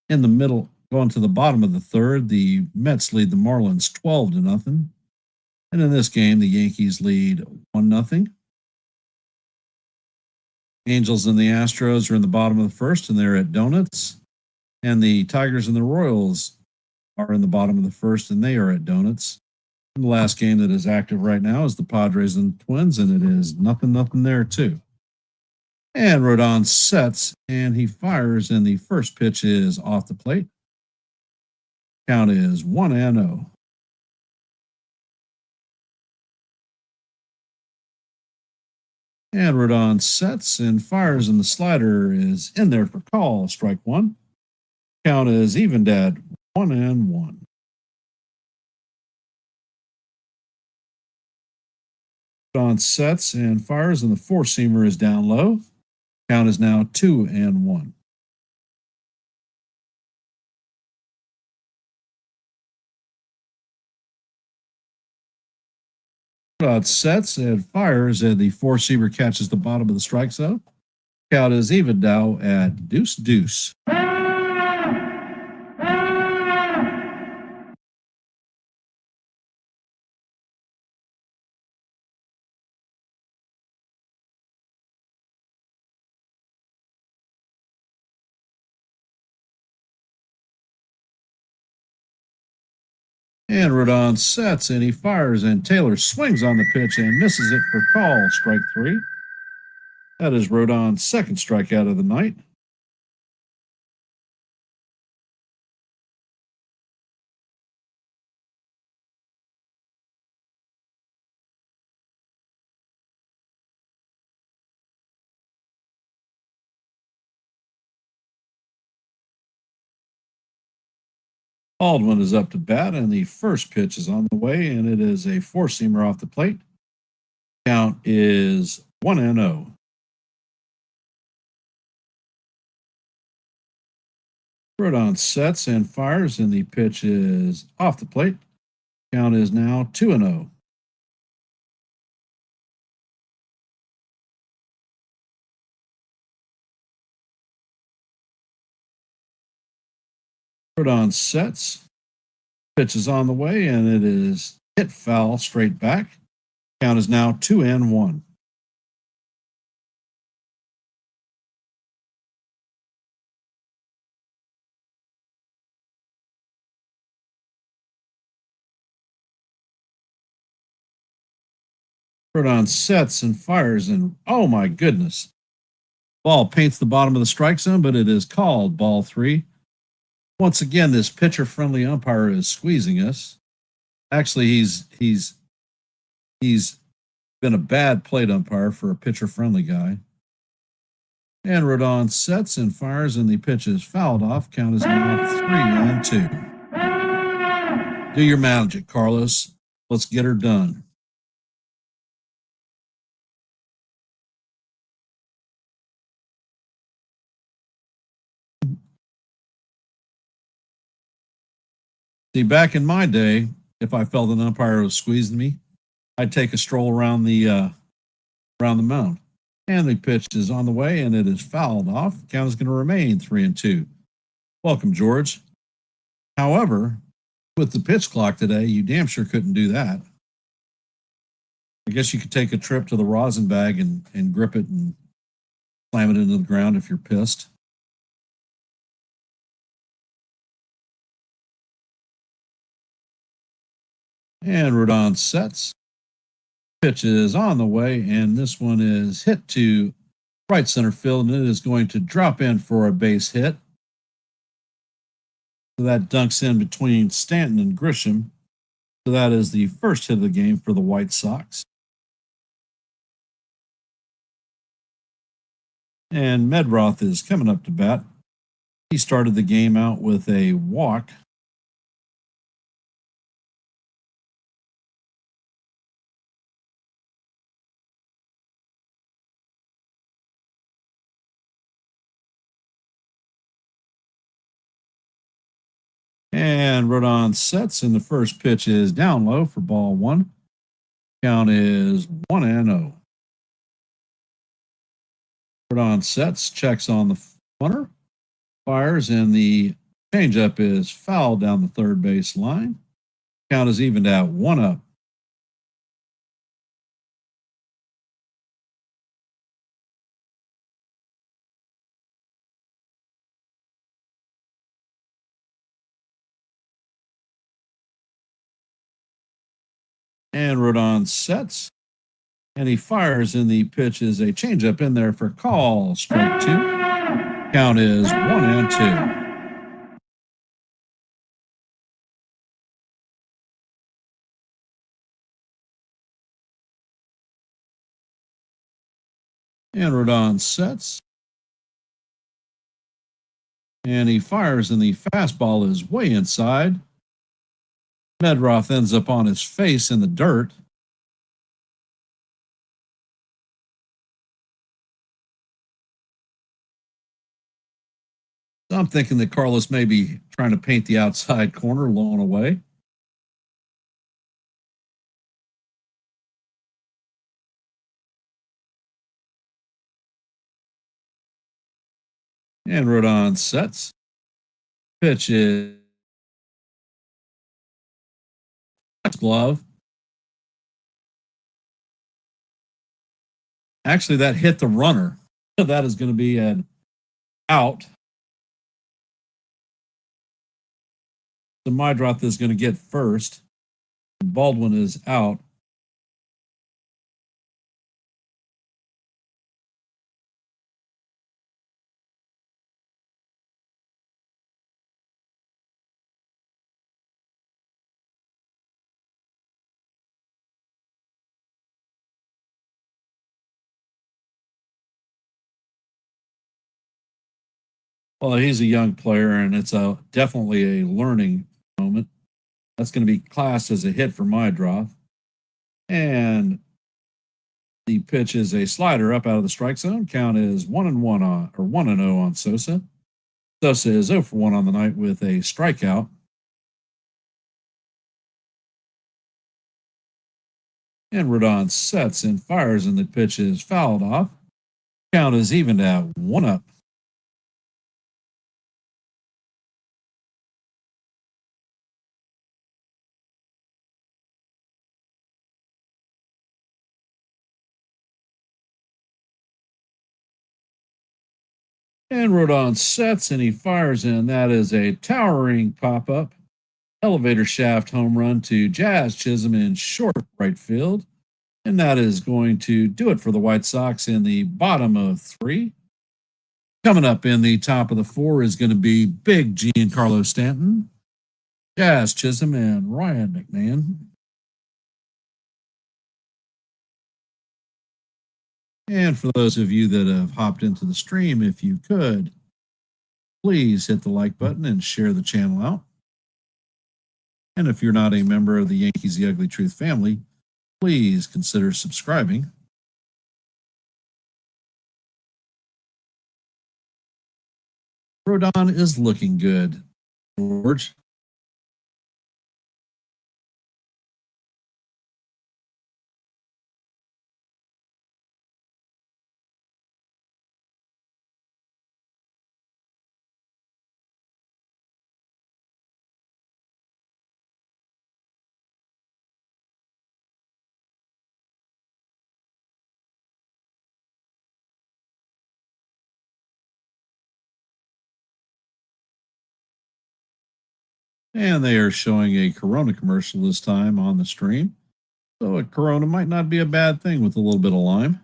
In the middle, going to the bottom of the third, the Mets lead the Marlins 12-0. And in this game, the Yankees lead 1-0. Angels and the Astros are in the bottom of the first, and they're at donuts. And the Tigers and the Royals are in the bottom of the first, and they are at donuts. And the last game that is active right now is the Padres and the Twins, and it is 0-0 there too. And Rodón sets, and he fires, and the first pitch is off the plate. Count is 1-0. And Rodón sets and fires, and the slider is in there for call, strike one. Count is evened at 1-1. Rodón sets and fires, and the four-seamer is down low. Count is now 2-1. Rodón sets and fires, and the four-seamer catches the bottom of the strike zone. Count is even now at deuce. And Rodón sets, and he fires, and Taylor swings on the pitch and misses it for call, strike three. That is Rodón's second strikeout of the night. Baldwin is up to bat, and the first pitch is on the way, and it is a four-seamer off the plate. Count is 1-0. Rodón sets and fires, and the pitch is off the plate. Count is now 2-0. Rodón sets. Pitch is on the way, and it is hit foul straight back. Count is now 2-1. Rodón sets and fires, and oh my goodness. Ball paints the bottom of the strike zone, but it is called ball three. Once again, this pitcher-friendly umpire is squeezing us. Actually, he's been a bad plate umpire for a pitcher-friendly guy. And Rodón sets and fires, and the pitch is fouled off. Count is now 3-2. Do your magic, Carlos. Let's get her done. See, back in my day, if I felt an umpire was squeezing me, I'd take a stroll around the mound. And the pitch is on the way, and it is fouled off. Count is going to remain 3-2. Welcome, George. However, with the pitch clock today, you damn sure couldn't do that. I guess you could take a trip to the rosin bag and grip it and slam it into the ground if you're pissed. And Rodón sets. Pitch is on the way, and this one is hit to right center field, and it is going to drop in for a base hit. So that dunks in between Stanton and Grisham. So that is the first hit of the game for the White Sox. And Medroth is coming up to bat. He started the game out with a walk. And Rodón sets, and the first pitch is down low for ball one. Count is 1-0. Rodón sets, checks on the runner, fires, and the changeup is fouled down the third base line. Count is evened at 1-up. And Rodón sets, and he fires, and the pitch is a changeup in there for call. Strike two. Count is 1-2. And Rodón sets, and he fires, and the fastball is way inside. Medroth ends up on his face in the dirt. So I'm thinking that Carlos may be trying to paint the outside corner low and away. And Rodón sets. Pitch is glove. Actually, that hit the runner. That is going to be an out. So Medroth is going to get first. Baldwin is out. Well, he's a young player, and it's definitely a learning moment. That's going to be classed as a hit for Medroth. And the pitch is a slider up out of the strike zone. Count is 1-1 on, or 1-0 on Sosa. Sosa is 0 for 1 on the night with a strikeout. And Rodón sets and fires, and the pitch is fouled off. Count is evened at 1-up. And Rodón sets, and he fires, and that is a towering pop-up elevator shaft home run to Jazz Chisholm in short right field. And that is going to do it for the White Sox in the bottom of three. Coming up in the top of the four is going to be Big Giancarlo Stanton, Jazz Chisholm, and Ryan McMahon. And for those of you that have hopped into the stream, if you could, please hit the like button and share the channel out. And if you're not a member of the Yankees The Ugly Truth family, please consider subscribing. Rodón is looking good, George. And they are showing a Corona commercial this time on the stream. So a Corona might not be a bad thing with a little bit of lime.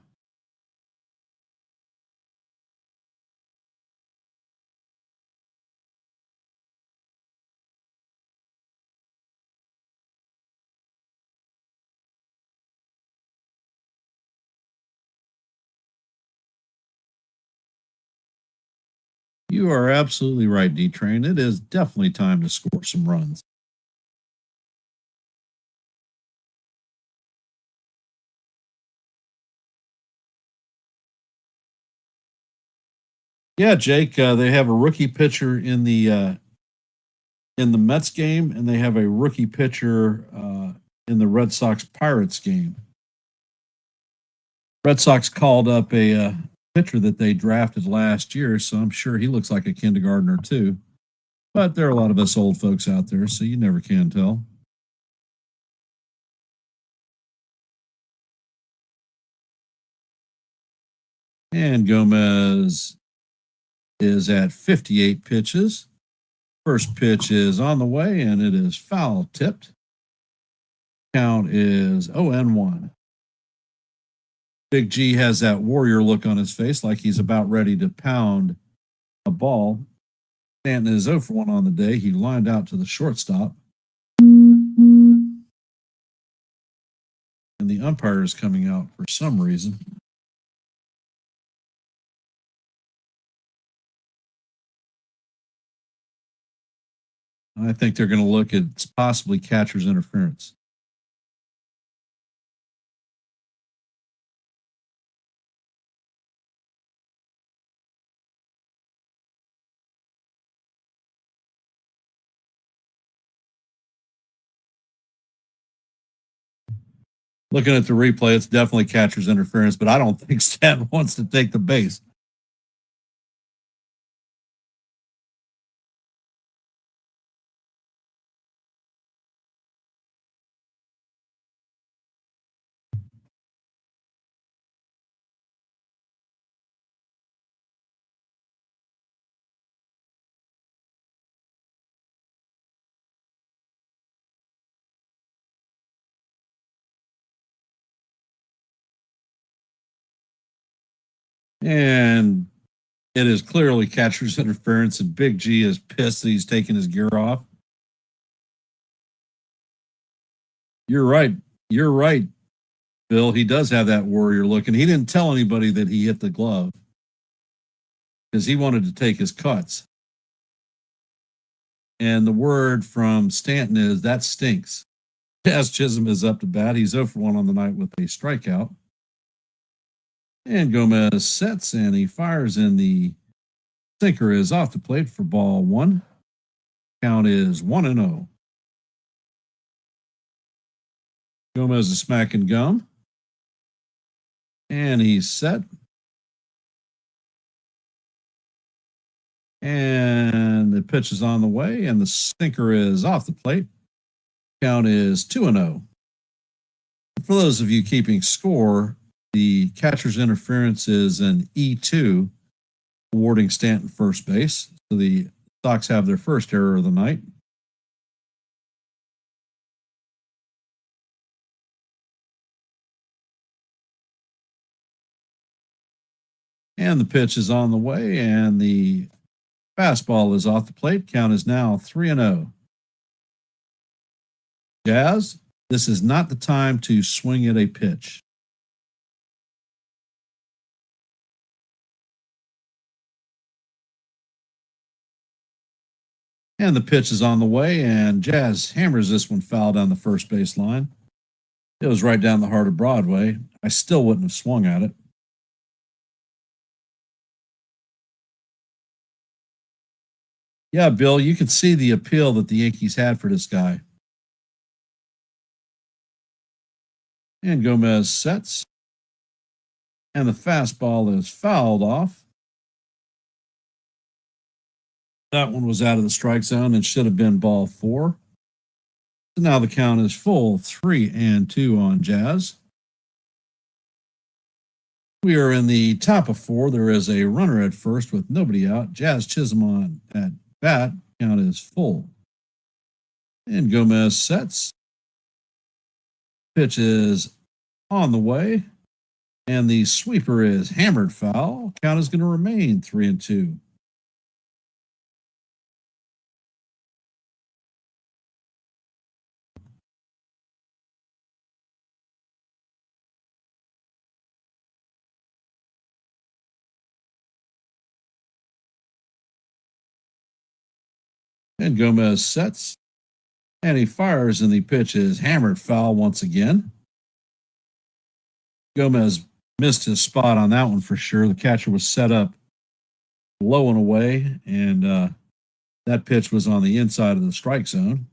You are absolutely right, D-Train. It is definitely time to score some runs. Yeah, Jake, they have a rookie pitcher in the in the Mets game, and they have a rookie pitcher in the Red Sox Pirates game. Red Sox called up a pitcher that they drafted last year, so I'm sure he looks like a kindergartner too. But there are a lot of us old folks out there, so you never can tell. And Gómez is at 58 pitches. First pitch is on the way, and it is foul tipped. Count is 0-1. Big G has that warrior look on his face, like he's about ready to pound a ball. Stanton is 0-1 on the day. He lined out to the shortstop. And the umpire is coming out for some reason. I think they're going to look at possibly catcher's interference. Looking at the replay, it's definitely catcher's interference, but I don't think Stanton wants to take the base. And it is clearly catcher's interference, and Big G is pissed that he's taking his gear off. You're right. You're right, Bill. He does have that warrior look, and he didn't tell anybody that he hit the glove because he wanted to take his cuts. And the word from Stanton is that stinks. Jazz Chisholm is up to bat. He's 0-1 on the night with a strikeout. And Gómez sets and he fires, and the sinker is off the plate for ball one. Count is 1-0. Gómez is smacking gum. And he's set. And the pitch is on the way, and the sinker is off the plate. Count is 2-0. For those of you keeping score, the catcher's interference is an E2, awarding Stanton first base. So the Sox have their first error of the night. And the pitch is on the way, and the fastball is off the plate. Count is now 3-0. Jazz, this is not the time to swing at a pitch. And the pitch is on the way, and Jazz hammers this one foul down the first base line. It was right down the heart of Broadway. I still wouldn't have swung at it. Yeah, Bill, you could see the appeal that the Yankees had for this guy. And Gómez sets. And the fastball is fouled off. That one was out of the strike zone and should have been ball four. So now the count is full, 3-2 on Jazz. We are in the top of four. There is a runner at first with nobody out. Jazz Chisholm on at bat. Count is full. And Gómez sets. Pitch is on the way. And the sweeper is hammered foul. Count is going to remain 3-2. And Gómez sets. And he fires, and the pitch is hammered foul once again. Gómez missed his spot on that one for sure. The catcher was set up low and away, and That pitch was on the inside of the strike zone.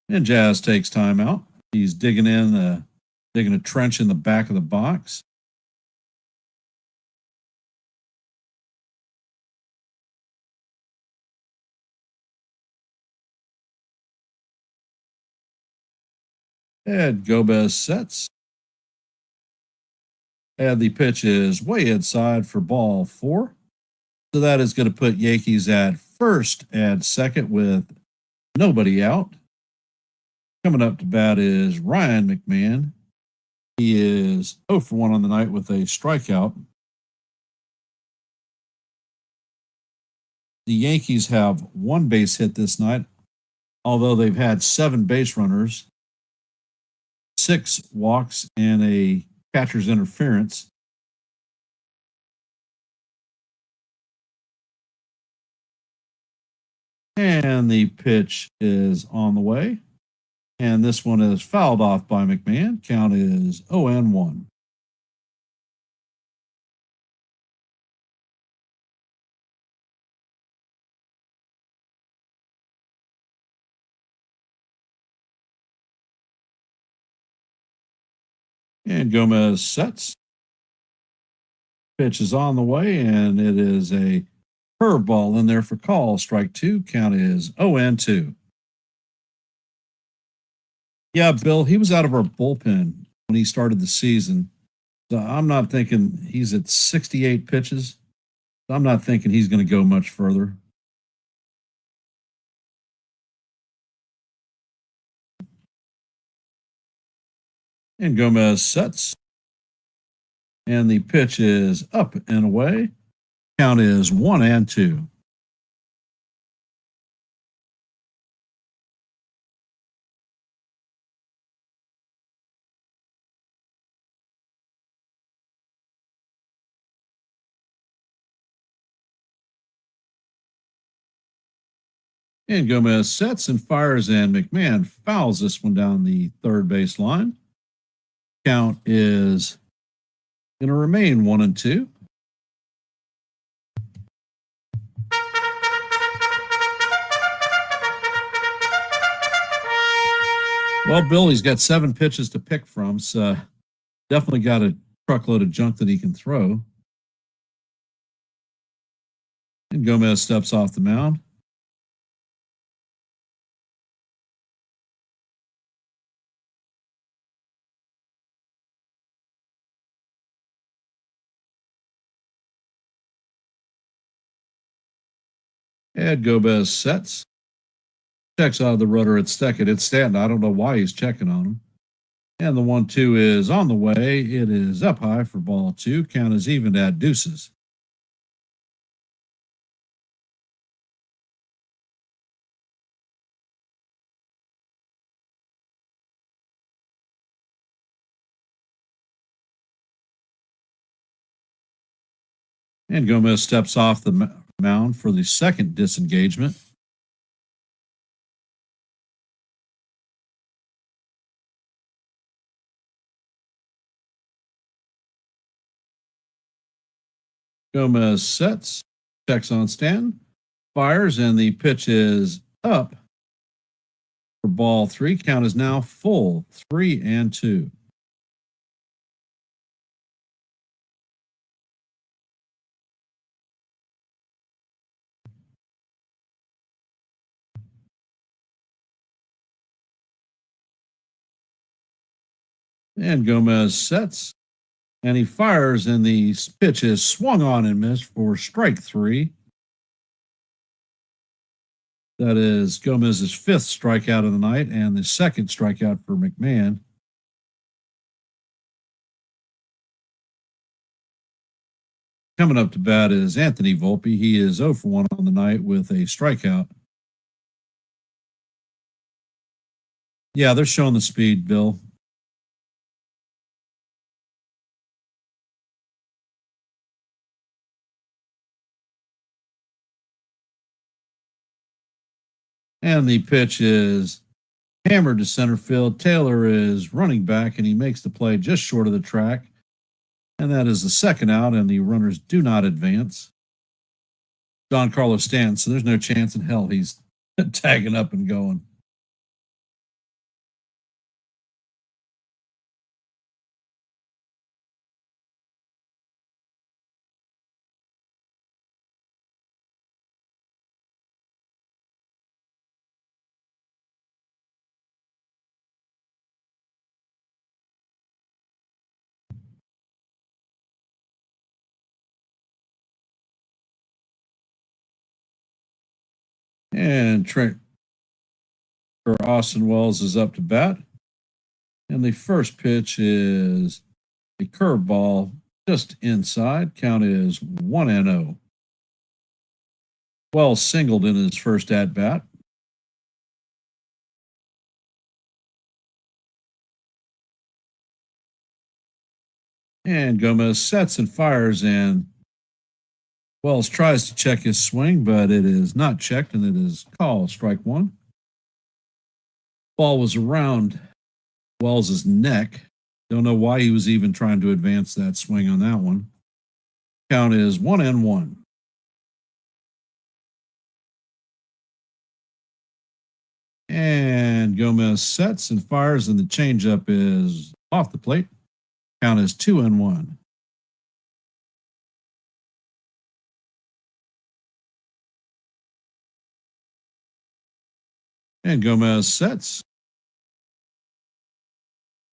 And Jazz takes time out. He's digging a trench in the back of the box. And Gomez sets. And the pitch is way inside for ball 4. So that is going to put Yankees at first and second with nobody out. Coming up to bat is Ryan McMahon. He is 0 for 1 on the night with a strikeout. The Yankees have 1 base hit this night, although they've had 7 base runners, 6 walks, and a catcher's interference. And the pitch is on the way. And this one is fouled off by McMahon. Count is 0-1. And Gomez sets. Pitch is on the way, and it is a curveball in there for call. Strike 2. Count is 0-2. Yeah, Bill, he was out of our bullpen when he started the season. So I'm not thinking he's at 68 pitches. So I'm not thinking he's going to go much further. And Gomez sets. And the pitch is up and away. Count is 1-2. And Gomez sets and fires, and McMahon fouls this one down the third base line. Count is going to remain 1-2. Well, Bill, he's got 7 pitches to pick from, so definitely got a truckload of junk that he can throw. And Gomez steps off the mound. And Gomez sets. Checks out of the rudder at second. It's Stanton. I don't know why he's checking on him. And the 1-2 is on the way. It is up high for ball 2. Count is even at deuces. And Gomez steps off the mound for the second disengagement. Gomez sets, checks on Stanton, fires, and the pitch is up for ball 3. Count is now full, 3-2. And Gomez sets, and he fires, and the pitch is swung on and missed for strike 3. That is Gomez's 5th strikeout of the night and the 2nd strikeout for McMahon. Coming up to bat is Anthony Volpe. He is 0 for 1 on the night with a strikeout. Yeah, they're showing the speed, Bill. And the pitch is hammered to center field. Taylor is running back, and he makes the play just short of the track. And that is the second out, and the runners do not advance. Don Carlos stands, so there's no chance in hell he's tagging up and going. And Trent for Austin Wells is up to bat. And the first pitch is a curveball just inside. Count is 1-0. Wells singled in his first at bat. And Gomez sets and fires, and Wells tries to check his swing, but it is not checked, and it is called strike one. Ball was around Wells's neck. Don't know why he was even trying to advance that swing on that one. Count is 1-1. And Gomez sets and fires, and the changeup is off the plate. Count is 2-1. And Gomez sets.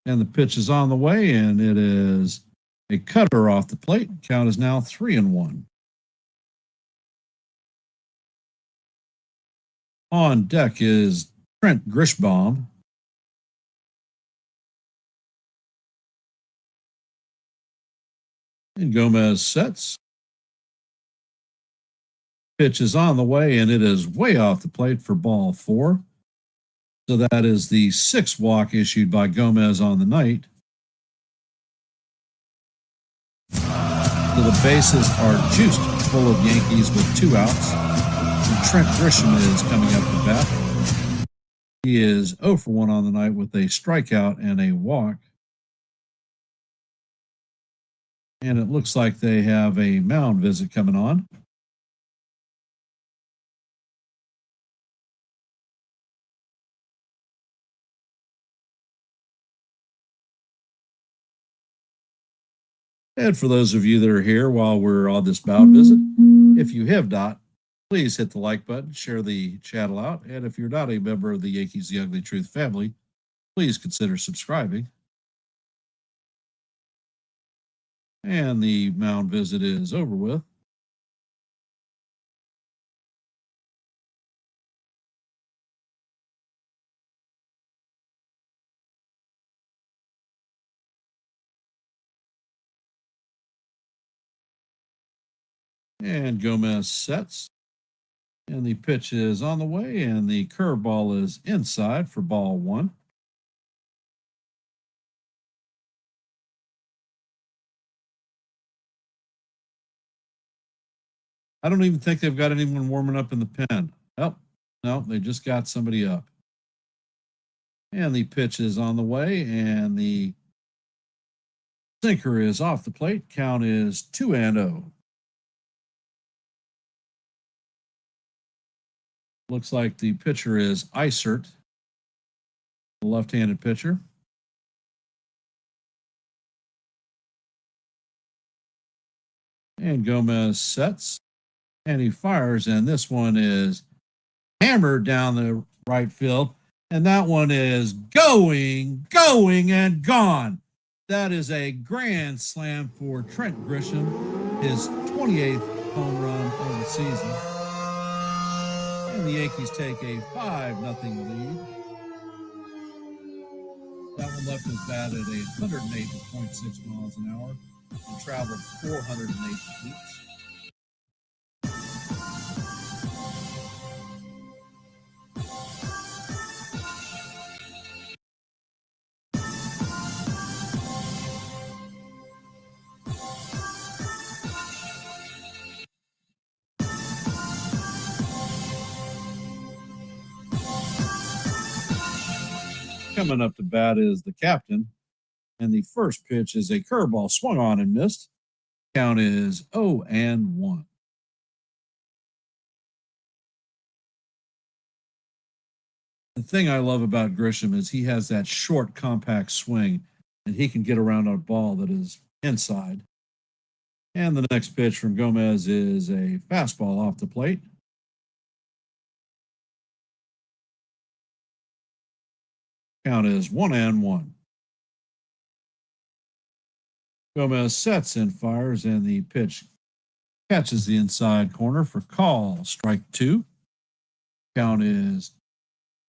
And the pitch is on the way, and it is a cutter off the plate. Count is now 3-1. On deck is Trent Grishbaum. And Gomez sets. Pitch is on the way, and it is way off the plate for ball 4. So that is the 6th walk issued by Gomez on the night. So the bases are juiced full of Yankees with 2 outs. And Trent Grisham is coming up to bat. He is 0 for 1 on the night with a strikeout and a walk. And it looks like they have a mound visit coming on. And for those of you that are here while we're on this mound visit, if you have not, please hit the like button, share the channel out, and if you're not a member of the Yankees The Ugly Truth family, please consider subscribing. And the mound visit is over with. And Gomez sets. And the pitch is on the way, and the curveball is inside for ball 1. I don't even think they've got anyone warming up in the pen. Oh, no, they just got somebody up. And the pitch is on the way, and the sinker is off the plate. Count is 2-0. Looks like the pitcher is Isert, the left-handed pitcher. And Gomez sets, and he fires, and this one is hammered down the right field, and that one is going, and gone. That is a grand slam for Trent Grisham, his 28th home run of the season. And the Yankees take a 5-0 lead. That one left his bat at 108.6 miles an hour and traveled 408 feet. Coming up to bat is the captain, And the first pitch is a curveball swung on and missed. Count is 0-1. The thing I love about Grisham is he has that short, compact swing, and he can get around a ball that is inside. And the next pitch from Gómez is a fastball off the plate. Count is 1-1. Gómez sets and fires, and the pitch catches the inside corner for call. Strike 2. Count is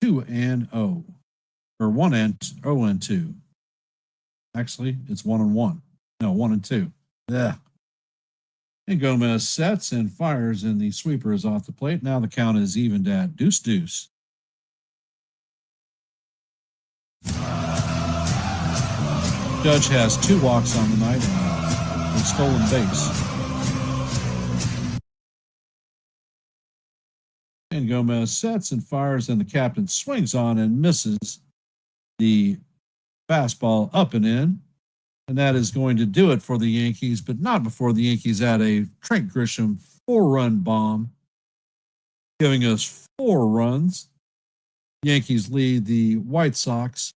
2-0, or 1-0-2. Actually, it's 1-1. No, 1-2. Yeah. And Gómez sets and fires, and the sweeper is off the plate. Now the count is evened at 2-2. Judge has 2 walks on the night and a stolen base. And Gómez sets and fires, and the captain swings on and misses the fastball up and in. And that is going to do it for the Yankees, but not before the Yankees add a Trent Grisham 4-run bomb, giving us 4 runs. Yankees lead the White Sox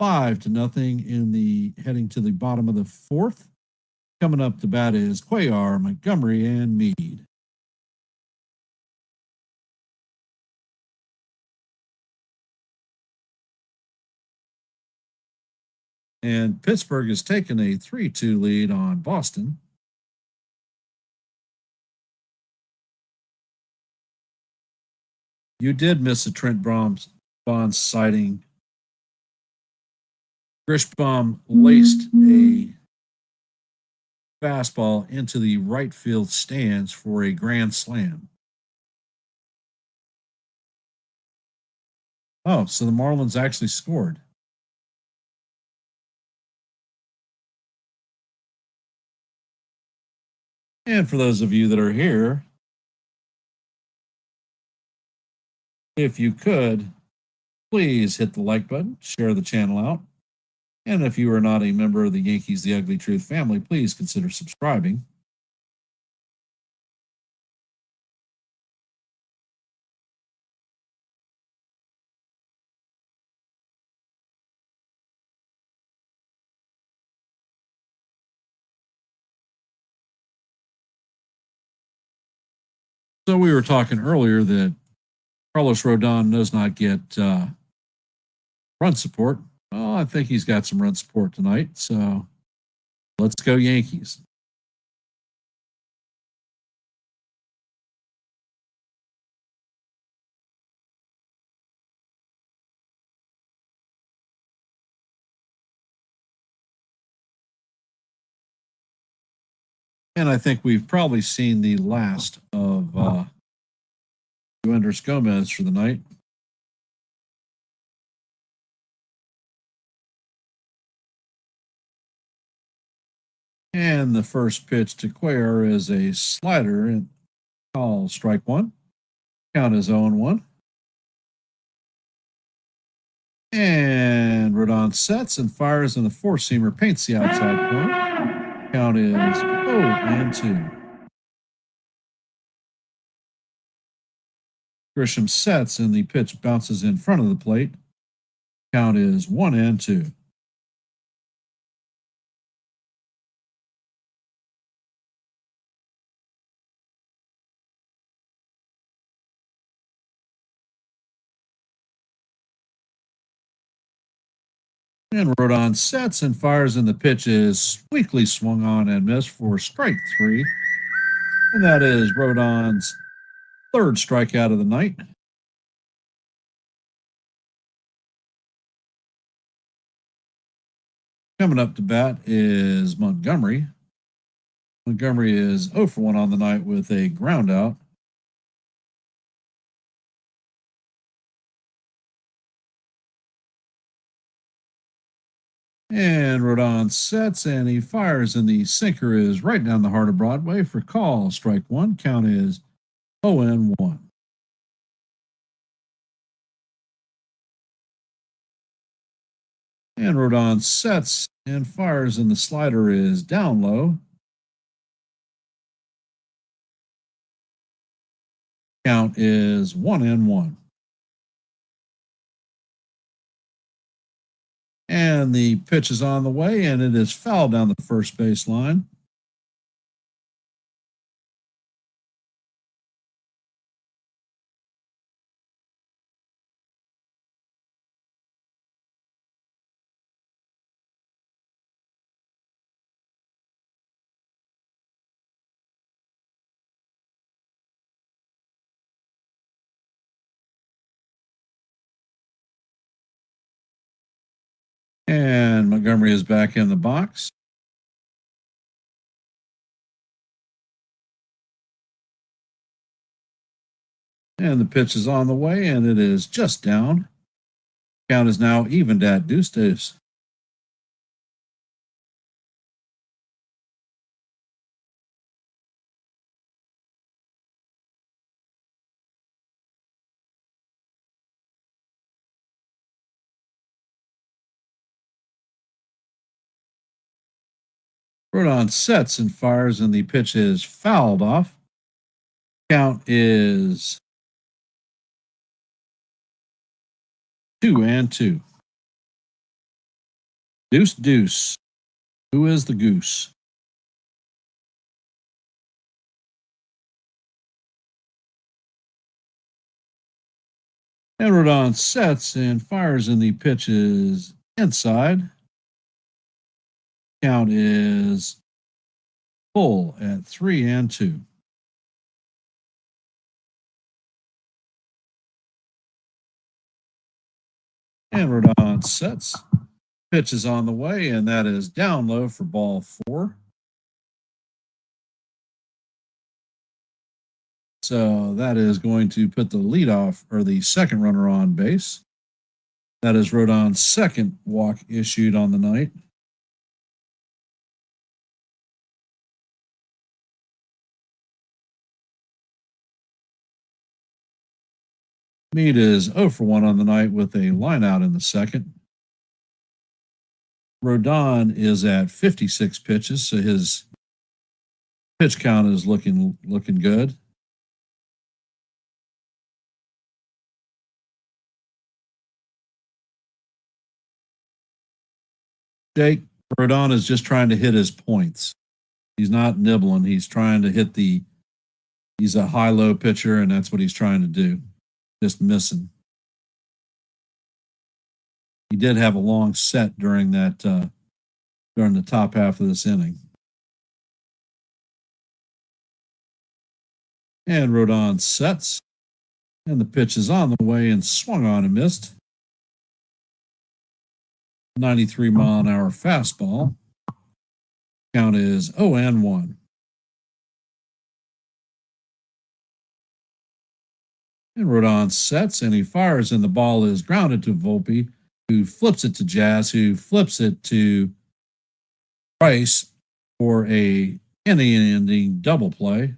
5-0 in the heading to the bottom of the 4th. Coming up to bat is Cuellar, Montgomery, and Meade. And Pittsburgh has taken a 3-2 lead on Boston. You did miss a Trent Bond sighting. Grisham laced a fastball into the right field stands for a grand slam. Oh, so the Marlins actually scored. And for those of you that are here, if you could, please hit the like button, share the channel out. And if you are not a member of the Yankees The Ugly Truth family, please consider subscribing. So we were talking earlier that Carlos Rodón does not get run support. Well, I think he's got some run support tonight. So let's go Yankees. And I think we've probably seen the last of Yoendrys Gómez for the night. And the first pitch to Cuellar is a slider and call strike 1. Count is 0-1. And Rodón sets and fires, and the 4-seamer paints the outside corner. Count is 0-2. Grisham sets, and the pitch bounces in front of the plate. Count is 1-2. And Rodón sets and fires, and the pitch is weakly swung on and missed for strike 3. And that is Rodon's 3rd strikeout of the night. Coming up to bat is Montgomery. Montgomery is 0-1 on the night with a ground out. And Rodón sets, and he fires, and the sinker is right down the heart of Broadway for call. Strike 1. Count is 0-1. And Rodón sets and fires, and the slider is down low. Count is 1-1. And the pitch is on the way, and it is fouled down the first base line. And Montgomery is back in the box. And the pitch is on the way, and it is just down. Count is now evened at 2-2. Rodón sets and fires, and the pitch is fouled off. Count is 2-2. Deuce. Who is the goose? And Rodón sets and fires, and the pitch is inside. Count is full at 3-2. And Rodón sets. Pitch is on the way, and that is down low for ball 4. So that is going to put the leadoff or the second runner on base. That is Rodon's second walk issued on the night. Meade is 0 for 1 on the night with a line out in the second. Rodón is at 56 pitches, so his pitch count is looking good. Jake, Rodón is just trying to hit his points. He's not nibbling. He's trying to hit he's a high-low pitcher, and that's what he's trying to do. Just missing. He did have a long set during the top half of this inning. And Rodón sets, and the pitch is on the way and swung on and missed. 93-mile-an-hour fastball. Count is 0-1. And Rodón sets, and he fires, and the ball is grounded to Volpe, who flips it to Jazz, who flips it to Price for a inning-ending double play.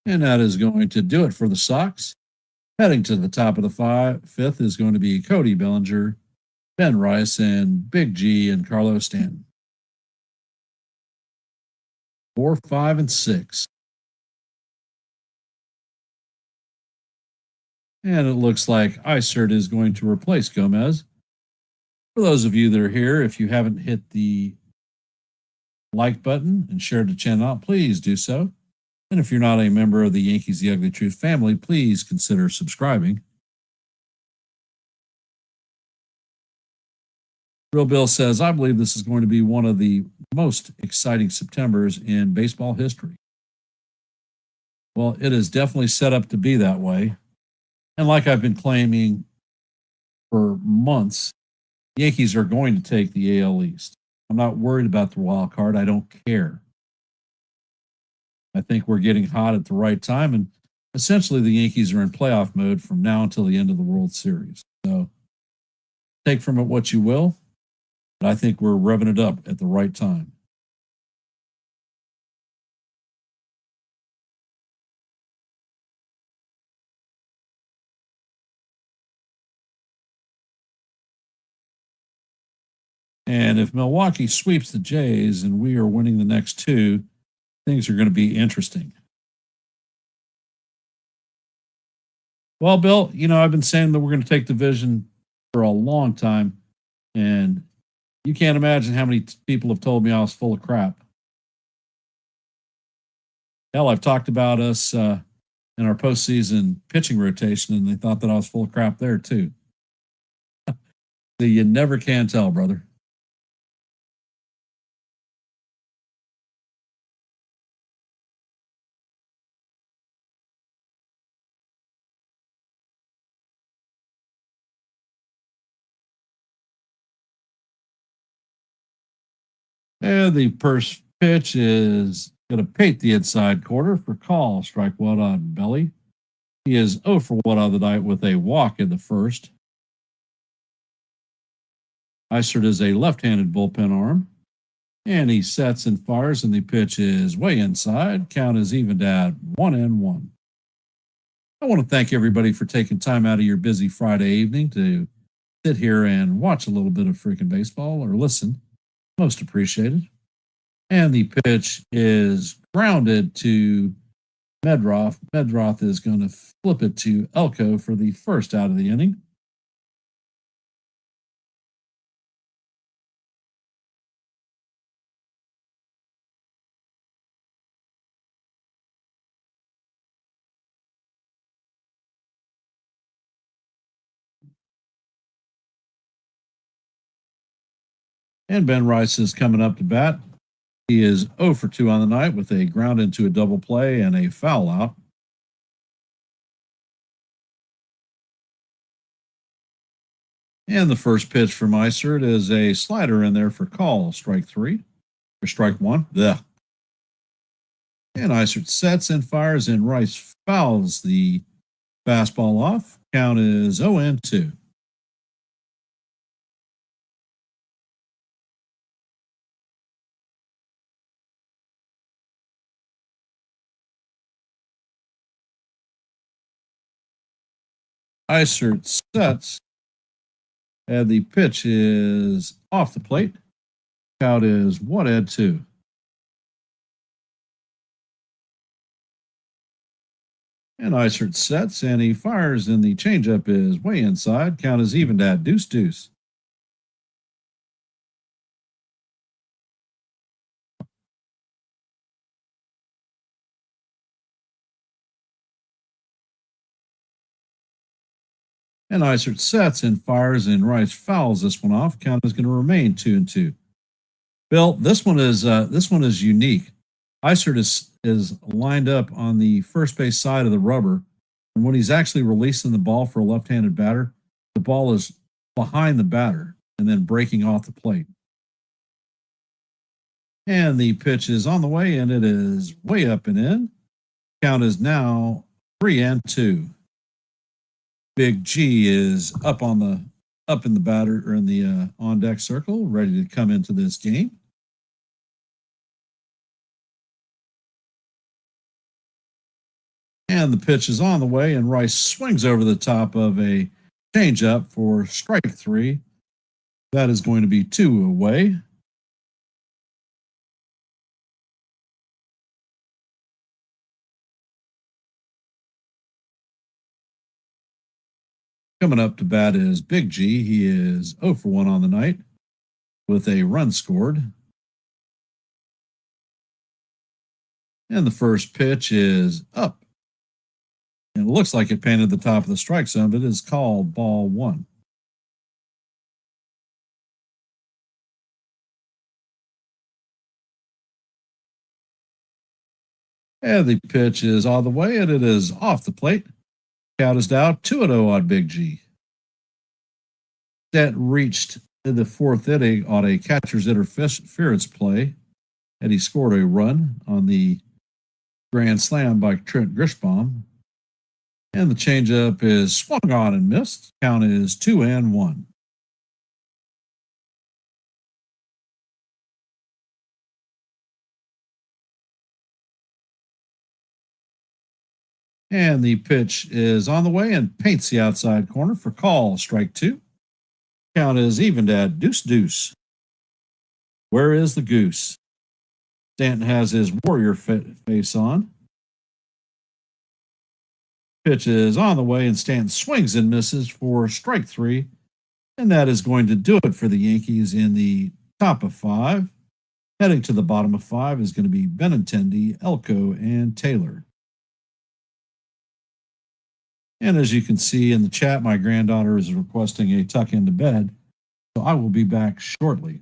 And that is going to do it for the Sox. Heading to the top of the fifth is going to be Cody Bellinger, Ben Rice, and Big G and Carlos Stanton. 4, 5, and 6. And it looks like Isert is going to replace Gomez. For those of you that are here, if you haven't hit the like button and shared the channel out, please do so. And if you're not a member of the Yankees The Ugly Truth family, please consider subscribing. Real Bill says, I believe this is going to be one of the most exciting Septembers in baseball history. Well, it is definitely set up to be that way. And like I've been claiming for months, Yankees are going to take the AL East. I'm not worried about the wild card. I don't care. I think we're getting hot at the right time, and essentially the Yankees are in playoff mode from now until the end of the World Series. So take from it what you will. But I think we're revving it up at the right time. And if Milwaukee sweeps the Jays and we are winning the next two, things are going to be interesting. Well, Bill, I've been saying that we're going to take the division for a long time, and you can't imagine how many people have told me I was full of crap. Hell, I've talked about us in our postseason pitching rotation, and they thought that I was full of crap there too. So you never can tell, brother. And the first pitch is going to paint the inside corner for call. Strike one on Belly. He is 0 for 1 on the night with a walk in the first. Isert is a left-handed bullpen arm. And he sets and fires, and the pitch is way inside. Count is evened at 1-1. I want to thank everybody for taking time out of your busy Friday evening to sit here and watch a little bit of freaking baseball or listen. Most appreciated. And the pitch is grounded to Medroth. Medroth is going to flip it to Elko for the first out of the inning. And Ben Rice is coming up to bat. He is 0 for 2 on the night with a ground into a double play and a foul out. And the first pitch from Isert is a slider in there for call, strike 3, or strike 1. Ugh. And Isert sets and fires, and Rice fouls the fastball off. Count is 0-2. Isert sets, and the pitch is off the plate. Count is 1-2. And Isert sets, and he fires, and the changeup is way inside. Count is evened at 2-2. And Isert sets and fires, and Rice fouls this one off. Count is going to remain 2-2. Bill, this one is unique. Isert is lined up on the first base side of the rubber, and when he's actually releasing the ball for a left-handed batter, the ball is behind the batter and then breaking off the plate. And the pitch is on the way, and it is way up and in. Count is now 3-2. Big G is up in the batter or in the on deck circle, ready to come into this game. And the pitch is on the way, and Rice swings over the top of a changeup for strike 3. That is going to be 2 away. Coming up to bat is Big G. He is 0 for 1 on the night with a run scored. And the first pitch is up. And it looks like it painted the top of the strike zone, but it is called ball 1. And the pitch is all the way, and it is off the plate. Count is now 2-0 on Big G. That reached in the 4th inning on a catcher's interference play, and he scored a run on the grand slam by Trent Grishbaum. And the changeup is swung on and missed. Count is 2-1. And the pitch is on the way and paints the outside corner for call, strike two. Count is evened at deuce deuce. Where is the goose? Stanton has his warrior face on. Pitch is on the way, and Stanton swings and misses for strike three. And that is going to do it for the Yankees in the top of five. Heading to the bottom of five is going to be Benintendi, Elko, and Taylor. And as you can see in the chat, my granddaughter is requesting a tuck into bed. So I will be back shortly.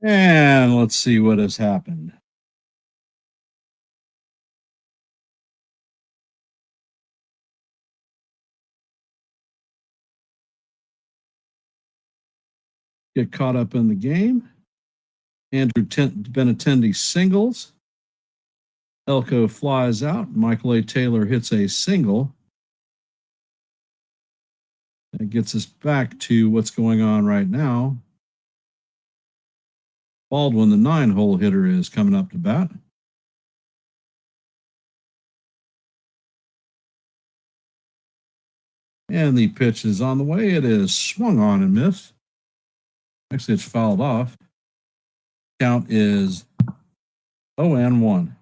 And let's see what has happened. get caught up in the game. Andrew Benintendi singles. Elko flies out. Michael A. Taylor hits a single. That gets us back to what's going on right now. Baldwin, the 9-hole hitter, is coming up to bat. And the pitch is on the way. It is swung on and missed. Actually, it's fouled off. Count is 0-1.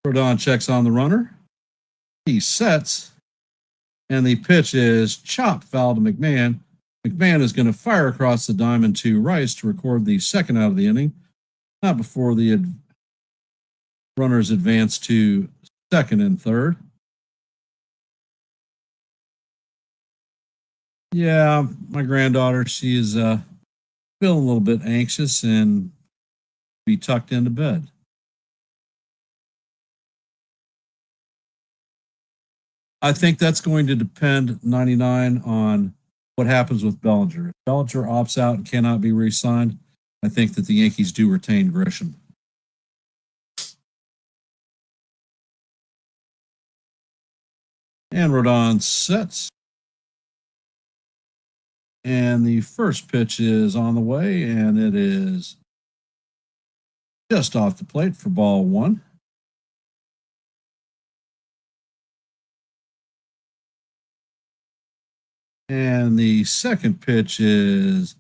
Rodón checks on the runner. He sets, and the pitch is chopped foul to McMahon. McMahon is going to fire across the diamond to Rice to record the second out of the inning, not before the runners advance to second and third. Yeah, my granddaughter, she is feeling a little bit anxious and be tucked into bed. I think that's going to depend 99 on what happens with Bellinger. If Bellinger opts out and cannot be re-signed, I think that the Yankees do retain Grisham. And Rodón sets. And the first pitch is on the way, and it is just off the plate for ball one. And the second pitch is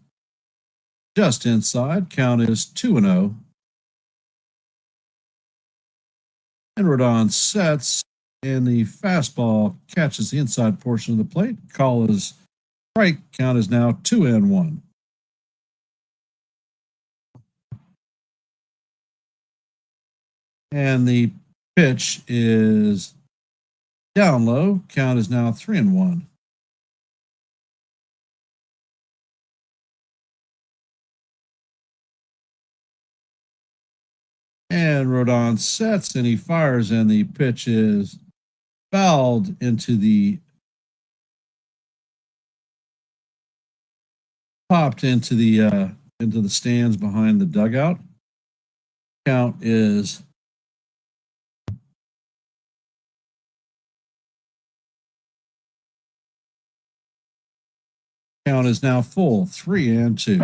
just inside. Count is 2-0. And Rodón sets, and the fastball catches the inside portion of the plate. Call is strike. Count is now 2-1. And the pitch is down low. Count is now 3-1. And Rodón sets, and he fires, and the pitch is fouled into the popped into the stands behind the dugout. Count is now full, 3-2.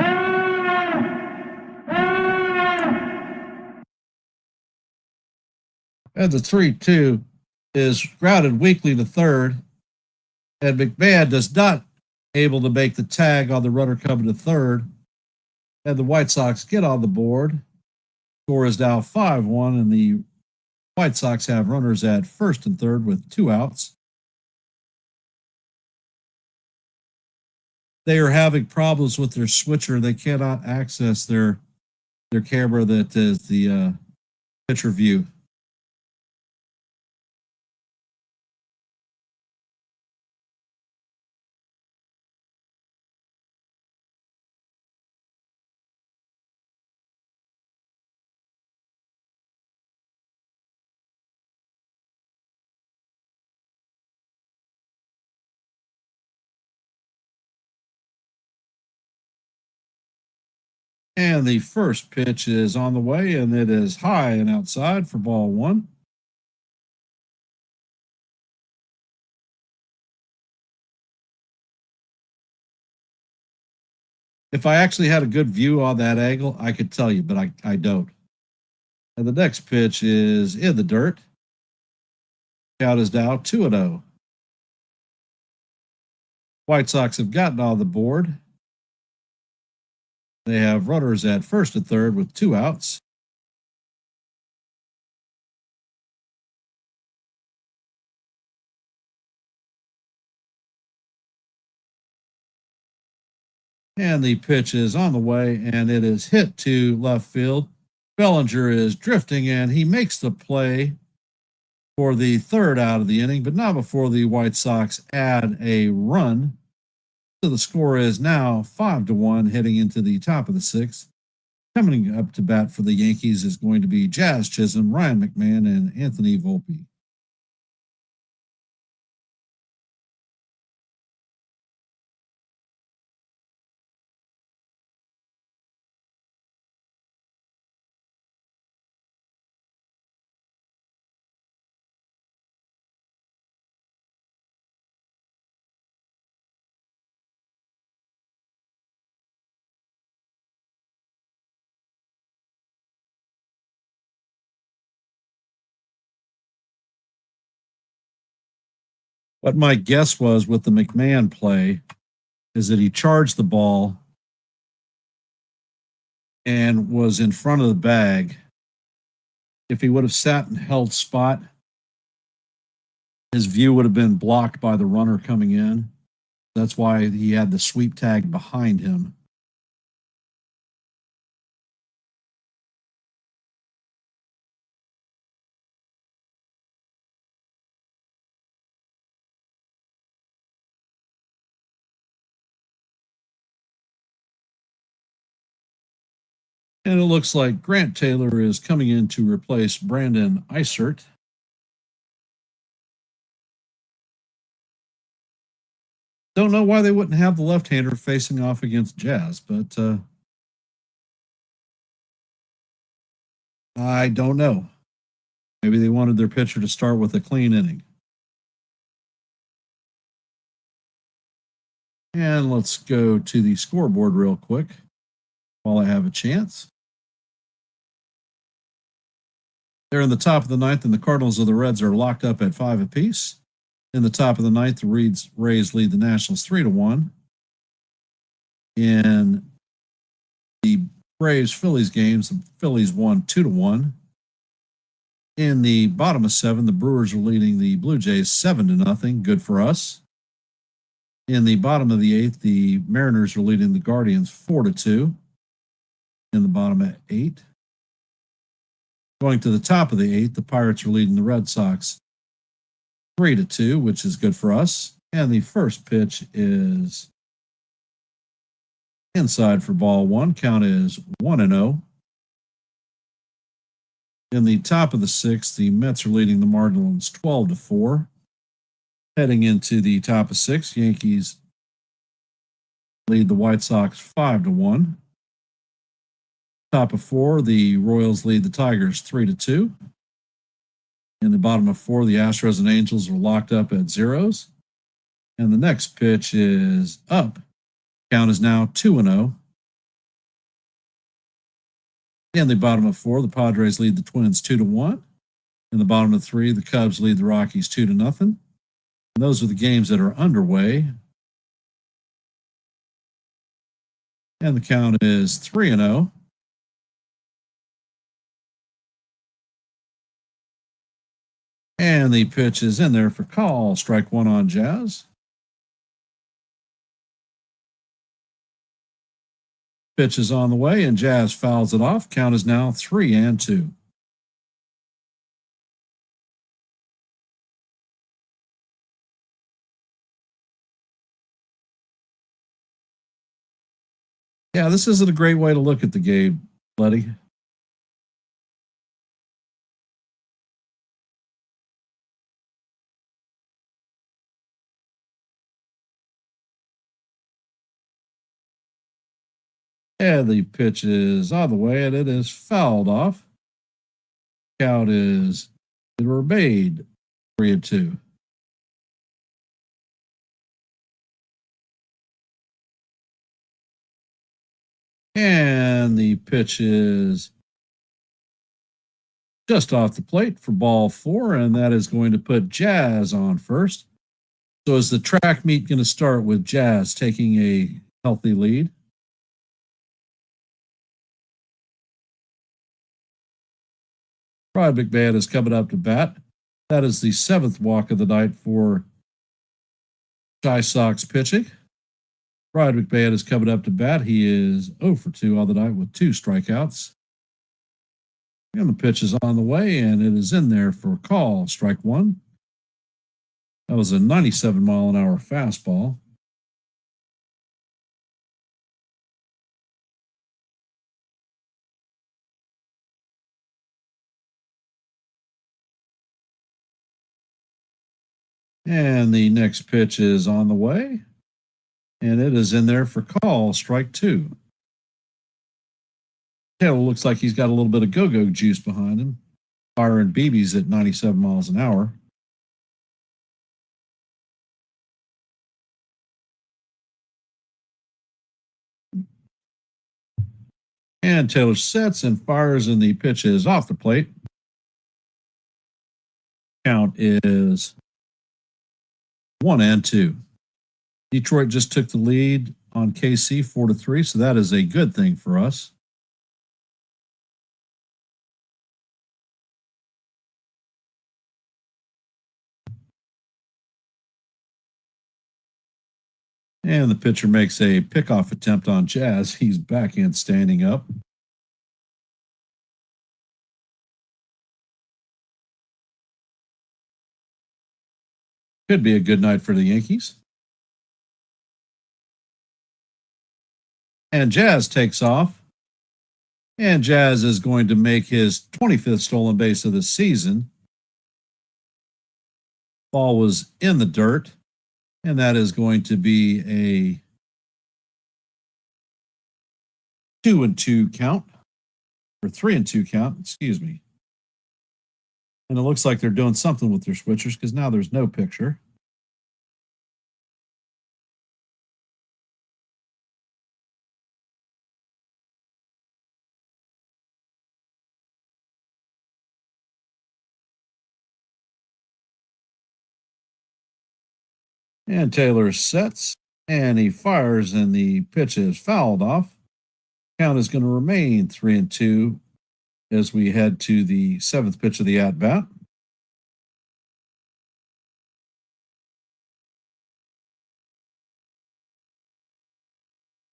And the 3-2 is grounded weakly to third, and McMahon does not able to make the tag on the runner coming to third, and the White Sox get on the board. Score is now 5-1, and the White Sox have runners at first and third with 2 outs. They are having problems with their switcher. They cannot access their camera that is the pitcher view. And the first pitch is on the way, and it is high and outside for ball one. If I actually had a good view on that angle, I could tell you, but I don't. And the next pitch is in the dirt. Count is now 2-0. White Sox have gotten on the board. They have runners at first and third with 2 outs. And the pitch is on the way, and it is hit to left field. Bellinger is drifting, and he makes the play for the third out of the inning, but not before the White Sox add a run. So the score is now 5-1 heading into the top of the sixth. Coming up to bat for the Yankees is going to be Jazz Chisholm, Ryan McMahon, and Anthony Volpe. What my guess was with the McMahon play is that he charged the ball and was in front of the bag. If he would have sat and held spot, his view would have been blocked by the runner coming in. That's why he had the sweep tag behind him. And it looks like Grant Taylor is coming in to replace Brandon Isert. Don't know why they wouldn't have the left-hander facing off against Jazz, but I don't know. Maybe they wanted their pitcher to start with a clean inning. And let's go to the scoreboard real quick while I have a chance. They're in the top of the ninth, and the Cardinals of the Reds are locked up at 5 apiece. In the top of the ninth, the Rays lead the Nationals 3-1. In the Braves-Phillies games, the Phillies won 2-1. In the bottom of 7, the Brewers are leading the Blue Jays 7-0. Good for us. In the bottom of the 8th, the Mariners are leading the Guardians 4-2. In the bottom of 8. Going to the top of the 8th, the Pirates are leading the Red Sox 3-2, which is good for us. And the first pitch is inside for ball 1. Count is 1-0. In the top of the 6th, the Mets are leading the Marlins 12-4. Heading into the top of 6, Yankees lead the White Sox 5-1. Top of 4, the Royals lead the Tigers 3-2. In the bottom of 4, the Astros and Angels are locked up at zeros. And the next pitch is up. Count is now 2-0. In the bottom of 4, the Padres lead the Twins 2-1. In the bottom of 3, the Cubs lead the Rockies 2-0. And those are the games that are underway. And the count is 3-0. And the pitch is in there for call. Strike 1 on Jazz. Pitch is on the way, and Jazz fouls it off. Count is now 3-2. Yeah, this isn't a great way to look at the game, Letty. And the pitch is on the way, and it is fouled off. Count is, it remained 3-2. And the pitch is just off the plate for ball 4, and that is going to put Jazz on first. So is the track meet going to start with Jazz taking a healthy lead? Rod McMahon is coming up to bat. That is the 7th walk of the night for White Sox pitching. Rod McMahon is coming up to bat. He is 0 for 2 on the night with 2 strikeouts. And the pitch is on the way, and it is in there for a call. Strike 1. That was a 97-mile-an-hour fastball. And the next pitch is on the way, and it is in there for call. Strike 2. Taylor looks like he's got a little bit of go-go juice behind him, firing BBs at 97 miles an hour. And Taylor sets and fires, and the pitch is off the plate. Count is 1-2. Detroit just took the lead on KC 4-3, so that is a good thing for us. And the pitcher makes a pickoff attempt on Jazz. He's backhand standing up. Could be a good night for the Yankees. And Jazz takes off. And Jazz is going to make his 25th stolen base of the season. Ball was in the dirt. And that is going to be a 2-2 count. Or 3-2 count, excuse me. And it looks like they're doing something with their switchers because now there's no picture. And Taylor sets and he fires and the pitch is fouled off. Count is going to remain 3-2 as we head to the 7th pitch of the at-bat.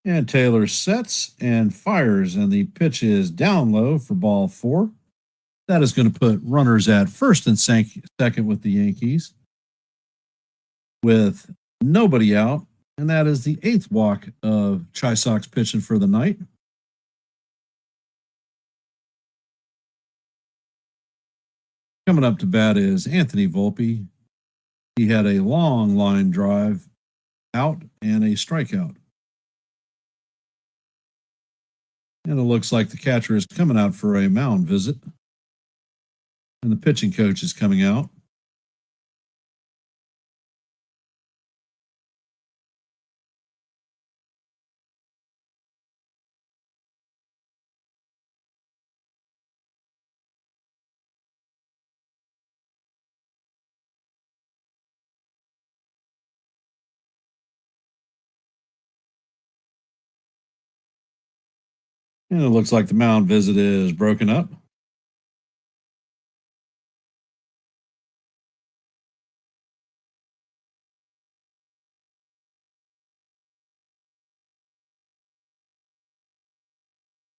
And Taylor sets and fires, and the pitch is down low for ball 4. That is going to put runners at first and second with the Yankees with nobody out, and that is the 8th walk of White Sox pitching for the night. Coming up to bat is Anthony Volpe. He had a long line drive out and a strikeout. And it looks like the catcher is coming out for a mound visit. And the pitching coach is coming out. And it looks like the mound visit is broken up.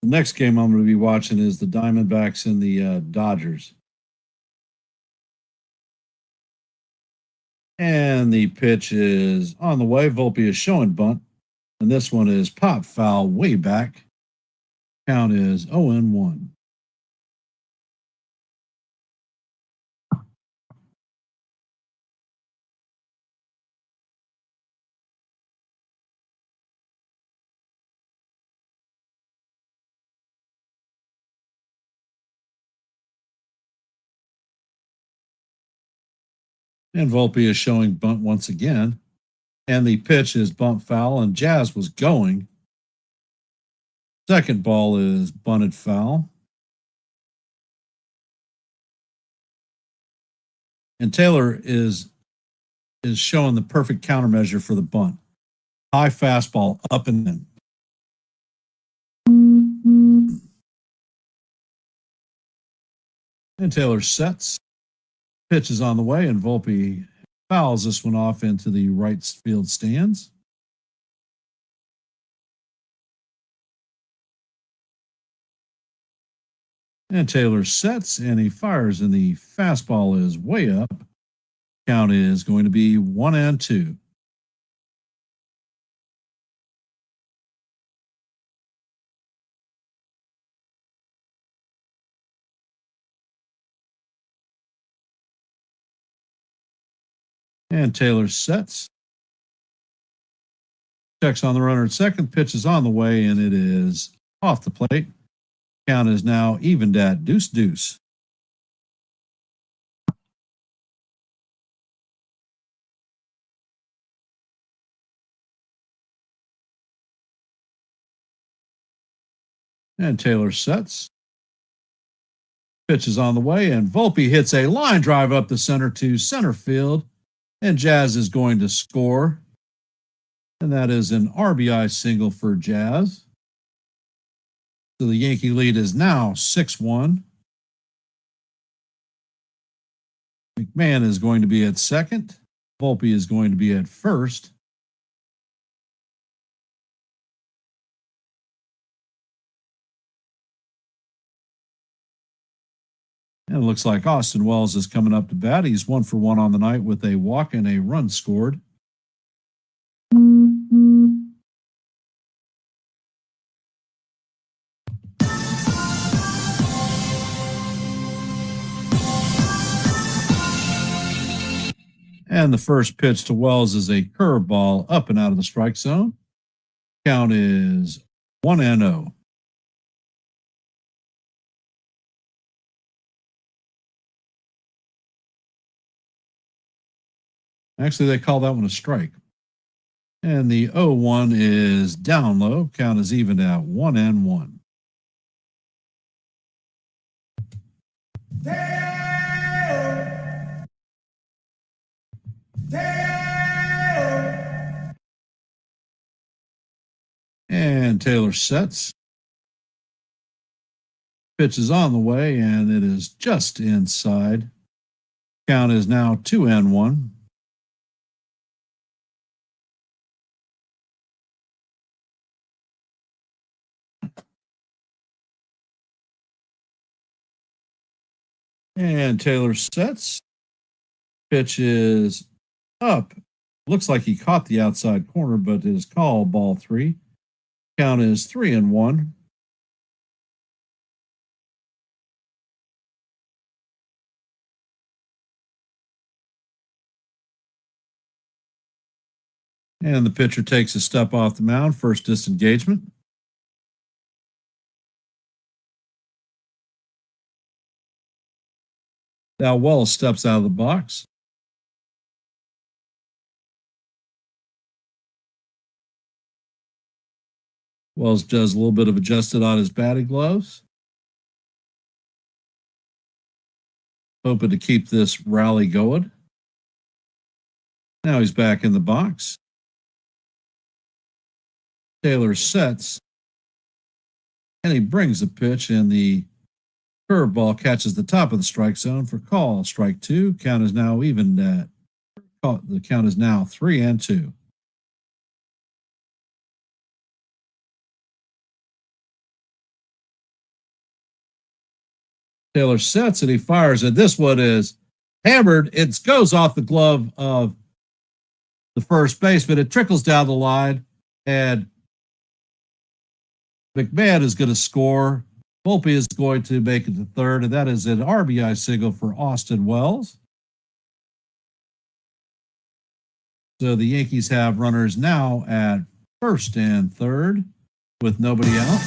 The next game I'm going to be watching is the Diamondbacks and the Dodgers. And the pitch is on the way. Volpe is showing bunt. And this one is pop foul way back. Count is 0-1. And Volpe is showing bunt once again. And the pitch is bunt foul, and Jazz was going. Second ball is bunted foul. And Taylor is showing the perfect countermeasure for the bunt. High fastball up and in. And Taylor sets. Pitch is on the way, and Volpe fouls this one off into the right field stands. And Taylor sets, and he fires, and the fastball is way up. Count is going to be 1-2. And Taylor sets. Checks on the runner at second. Pitch is on the way, and it is off the plate. Count is now evened at 2-2. And Taylor sets. Pitch is on the way, and Volpe hits a line drive up the center to center field. And Jazz is going to score. And that is an RBI single for Jazz. So the Yankee lead is now 6-1. McMahon is going to be at second. Volpe is going to be at first. And it looks like Austin Wells is coming up to bat. He's 1 for 1 on the night with a walk and a run scored. And the first pitch to Wells is a curveball up and out of the strike zone. Count is 1-0. Actually, they call that one a strike. And the 0-1 is down low. Count is even at 1-1. And Taylor sets. Pitch is on the way, and it is just inside. Count is now 2-1. And Taylor sets. Pitch is up. Looks like he caught the outside corner, but it is called ball 3. Count is 3-1. And the pitcher takes a step off the mound, first disengagement. Now Wells steps out of the box. Wells does a little bit of adjusted on his batting gloves. Hoping to keep this rally going. Now he's back in the box. Taylor sets. And he brings the pitch, and the curveball catches the top of the strike zone for call. Strike 2. Count is now even at. The count is now 3-2. Taylor sets and he fires, and this one is hammered. It goes off the glove of the first baseman. It trickles down the line, and McMahon is going to score. Volpe is going to make it to third, and that is an RBI single for Austin Wells. So the Yankees have runners now at first and third with nobody out.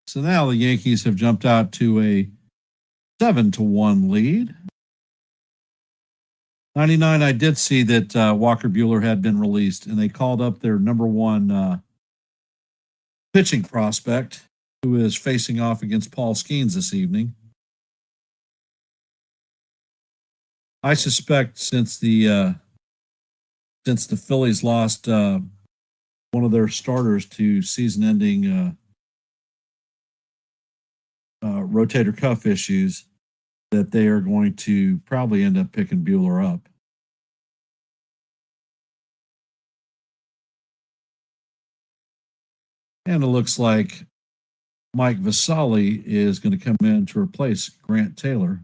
So now the Yankees have jumped out to a 7-1 lead. 99, I did see that Walker Buehler had been released, and they called up their number one pitching prospect, who is facing off against Paul Skeens this evening. I suspect since the Phillies lost one of their starters to season-ending rotator cuff issues, that they are going to probably end up picking Buehler up. And it looks like Mike Vasali is going to come in to replace Grant Taylor.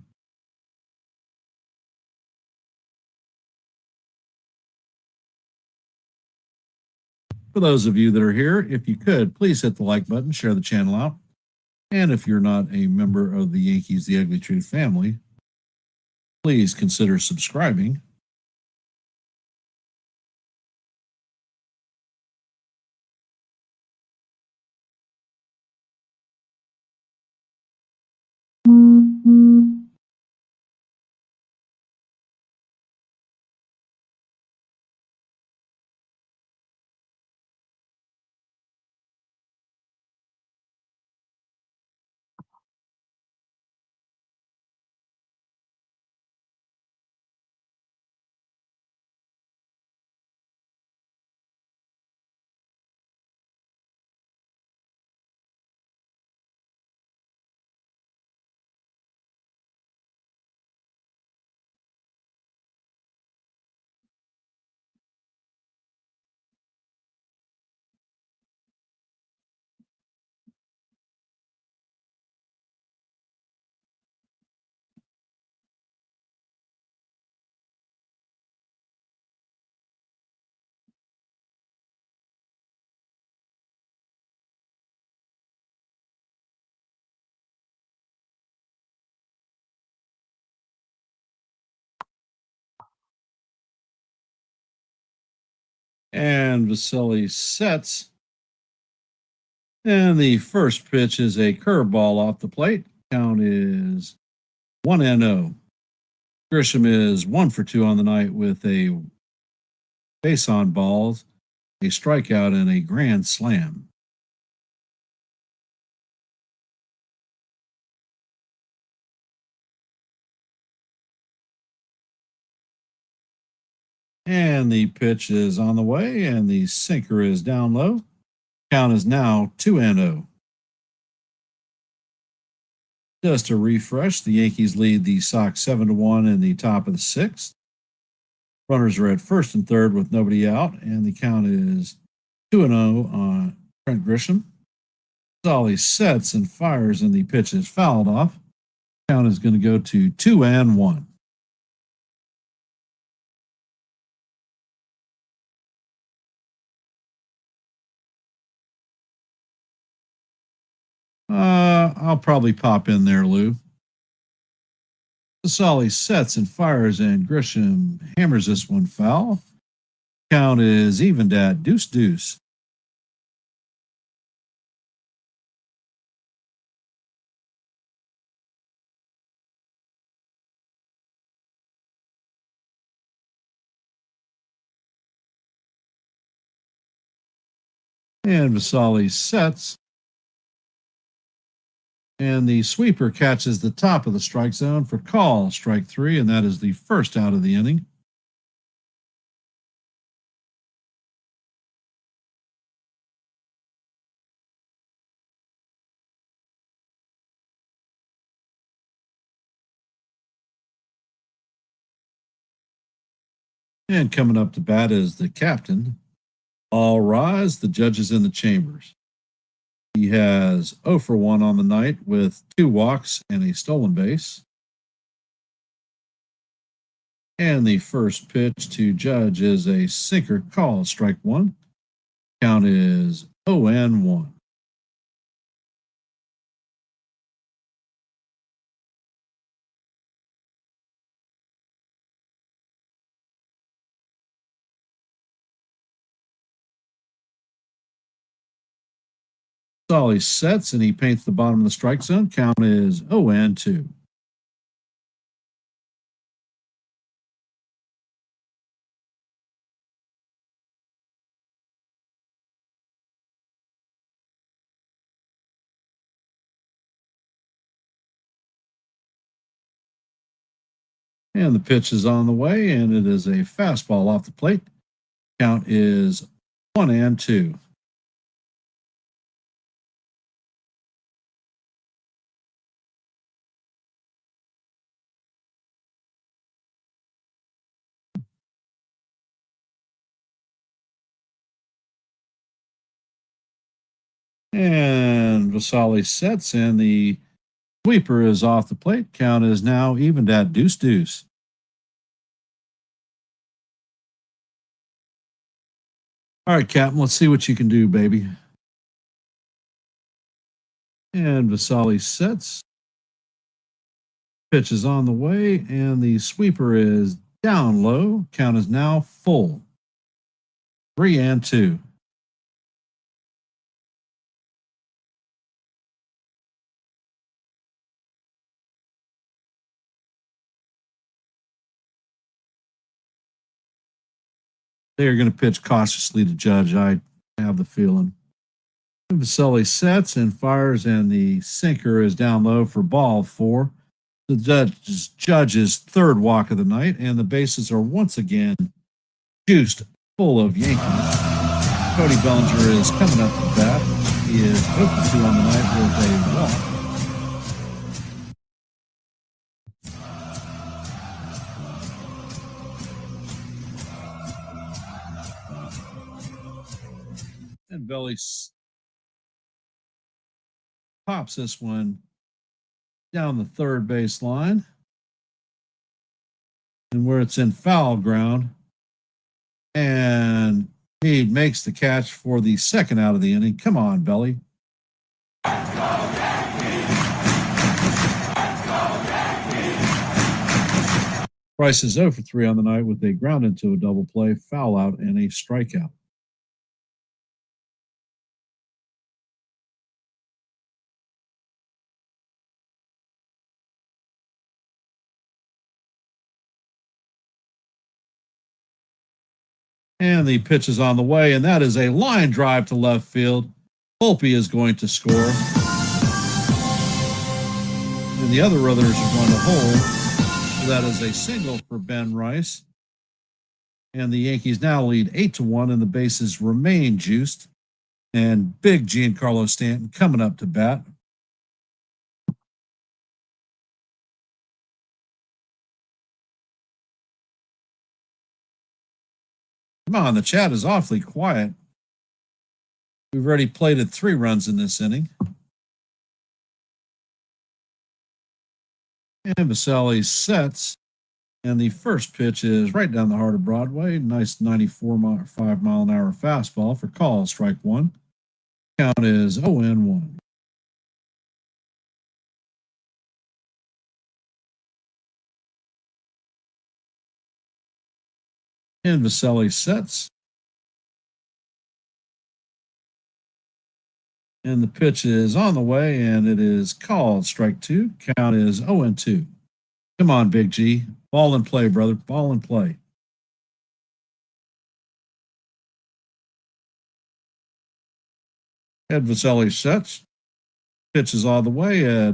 For those of you that are here, if you could, please hit the like button, share the channel out. And if you're not a member of the Yankees, the Ugly Truth family, please consider subscribing. And Vasily sets. And the first pitch is a curveball off the plate. Count is 1-0. Grisham is 1 for 2 on the night with a base on balls, a strikeout, and a grand slam. And the pitch is on the way, and the sinker is down low. Count is now 2-0. Just to refresh, the Yankees lead the Sox 7-1 in the top of the sixth. Runners are at first and third with nobody out, and the count is 2-0 on Trent Grisham. Solly sets and fires, and the pitch is fouled off. Count is going to go to 2-1. I'll probably pop in there, Lou. Solly sets and fires, and Grisham hammers this one foul. Count is evened at 2-2. And Vasily sets. And the sweeper catches the top of the strike zone for call, strike 3, and that is the first out of the inning. And coming up to bat is the captain. All rise, the judges in the chambers. He has 0 for 1 on the night with 2 walks and a stolen base. And the first pitch to Judge is a sinker call, strike 1. Count is 0-1. Solly sets and he paints the bottom of the strike zone. Count is 0-2. And the pitch is on the way, and it is a fastball off the plate. Count is 1-2. And Vasily sets, and the sweeper is off the plate. Count is now evened at 2-2. All right, Captain, let's see what you can do, baby. And Vasily sets. Pitch is on the way, and the sweeper is down low. Count is now full. 3-2. They're going to pitch cautiously to Judge. I have the feeling. Vasily sets and fires, and the sinker is down low for ball 4. The judge's third walk of the night, and the bases are once again juiced full of Yankees. Cody Bellinger is coming up to bat. He is 0 for 2 on the night with a walk. And Belly pops this one down the third base line. And where it's in foul ground. And he makes the catch for the second out of the inning. Come on, Belly. Price is 0 for 3 on the night with a ground into a double play, foul out, and a strikeout. And the pitch is on the way, and that is a line drive to left field. Volpe is going to score. And the other runners are going to hold. So that is a single for Ben Rice. And the Yankees now lead 8-1, and the bases remain juiced. And big Giancarlo Stanton coming up to bat. Come on, the chat is awfully quiet. We've already plated 3 runs in this inning. And Vasselli sets. And the first pitch is right down the heart of Broadway. Nice 94.5 mile an hour fastball for call, strike 1. Count is 0-1. And Vasselli sets. And the pitch is on the way, and it is called strike 2. Count is 0-2. Come on, Big G. Ball and play, brother. Ball and play. Ed Vasselli sets. Pitch is all the way.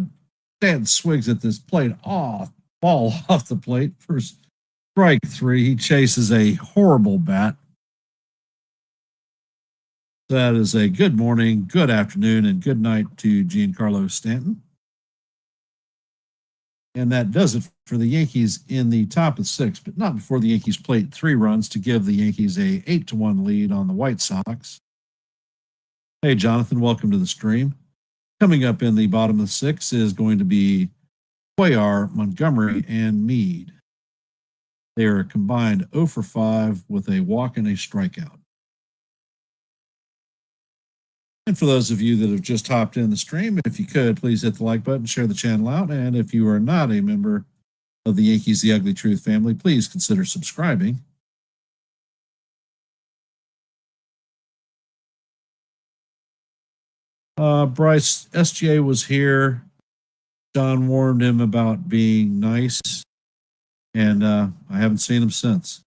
Stanton swigs at this plate. Ball off the plate for strike 3. He chases a horrible bat. That is a good morning, good afternoon, and good night to Giancarlo Stanton. And that does it for the Yankees in the top of 6, but not before the Yankees played 3 runs to give the Yankees a 8-1 lead on the White Sox. Hey, Jonathan, welcome to the stream. Coming up in the bottom of the 6 is going to be Cuellar, Montgomery, and Meade. They are combined 0 for 5 with a walk and a strikeout. And for those of you that have just hopped in the stream, if you could, please hit the like button, share the channel out. And if you are not a member of the Yankees The Ugly Truth family, please consider subscribing. Bryce, SGA was here. John warned him about being nice, and I haven't seen him since.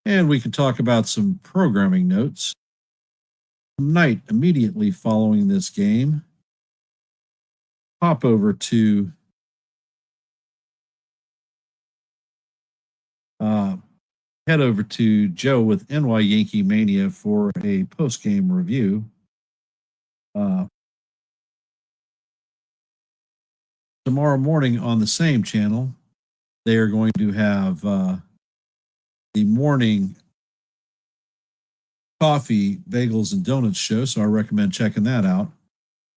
And we can talk about some programming notes. Tonight, immediately following this game, hop over to head over to Joe with NY Yankee Mania for a post-game review. Tomorrow morning on the same channel, they are going to have the morning coffee, bagels, and donuts show, so I recommend checking that out.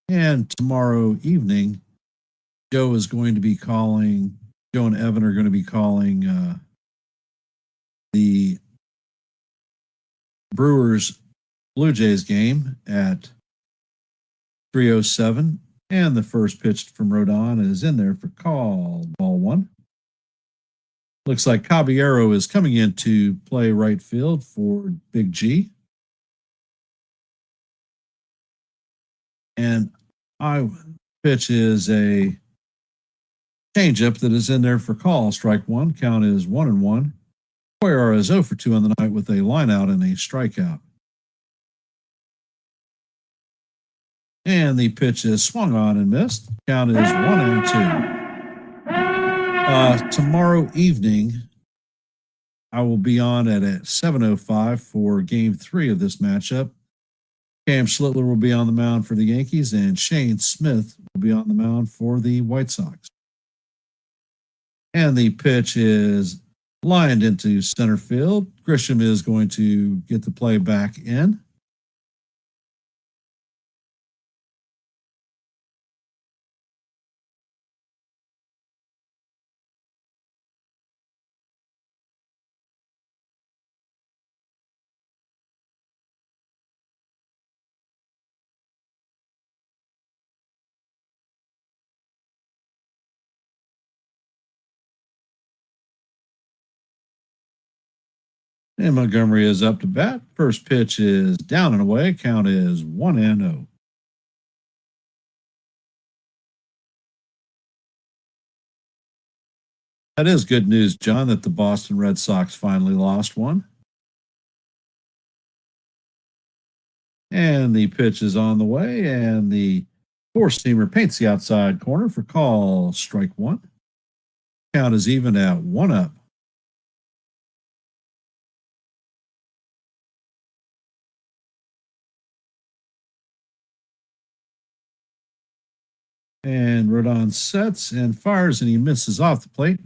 And tomorrow evening, Joe and Evan are going to be calling the Brewers Blue Jays game at 3:07. And the first pitch from Rodón is in there for call, ball 1. Looks like Caballero is coming in to play right field for Big G. And pitch is a changeup that is in there for call, strike 1. Count is 1-1. Cuellar is 0 for 2 on the night with a line out and a strikeout. And the pitch is swung on and missed. Count is 1-2. Tomorrow evening, I will be on at 7:05 for Game 3 of this matchup. Cam Schlittler will be on the mound for the Yankees, and Shane Smith will be on the mound for the White Sox. And the pitch is lined into center field. Grisham is going to get the play back in. And Montgomery is up to bat. First pitch is down and away. Count is 1-0. That is good news, John, that the Boston Red Sox finally lost one. And the pitch is on the way, and the four-seamer paints the outside corner for call, strike one. Count is even at 1-up. And Rodón sets and fires, and he misses off the plate.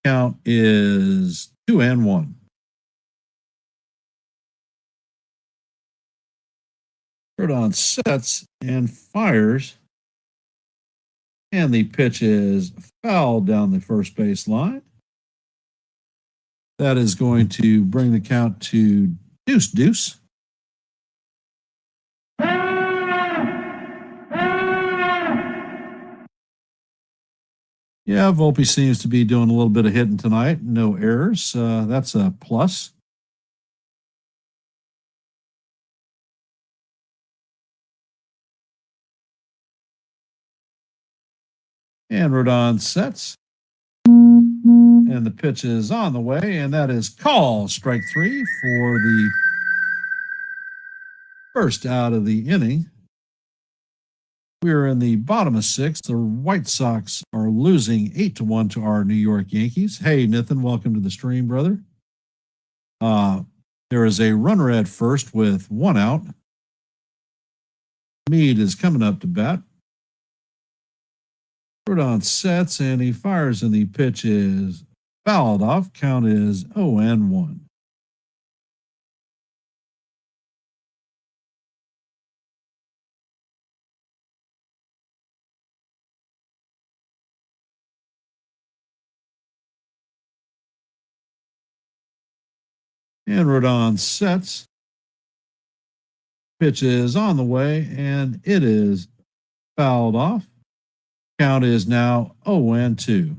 Count is 2-1. Rodón sets and fires, and the pitch is fouled down the first base line. That is going to bring the count to 2-2. Yeah, Volpe seems to be doing a little bit of hitting tonight. No errors. That's a plus. And Rodón sets. And the pitch is on the way, and that is call, strike three for the first out of the inning. We're in the bottom of six. The White Sox are losing 8-1 to our New York Yankees. Hey, Nathan, welcome to the stream, brother. There is a runner at first with one out. Meade is coming up to bat. Rodón sets and he fires, and the pitch is fouled off. Count is 0-1. And Rodón sets. Pitch is on the way, and it is fouled off. Count is now 0-2.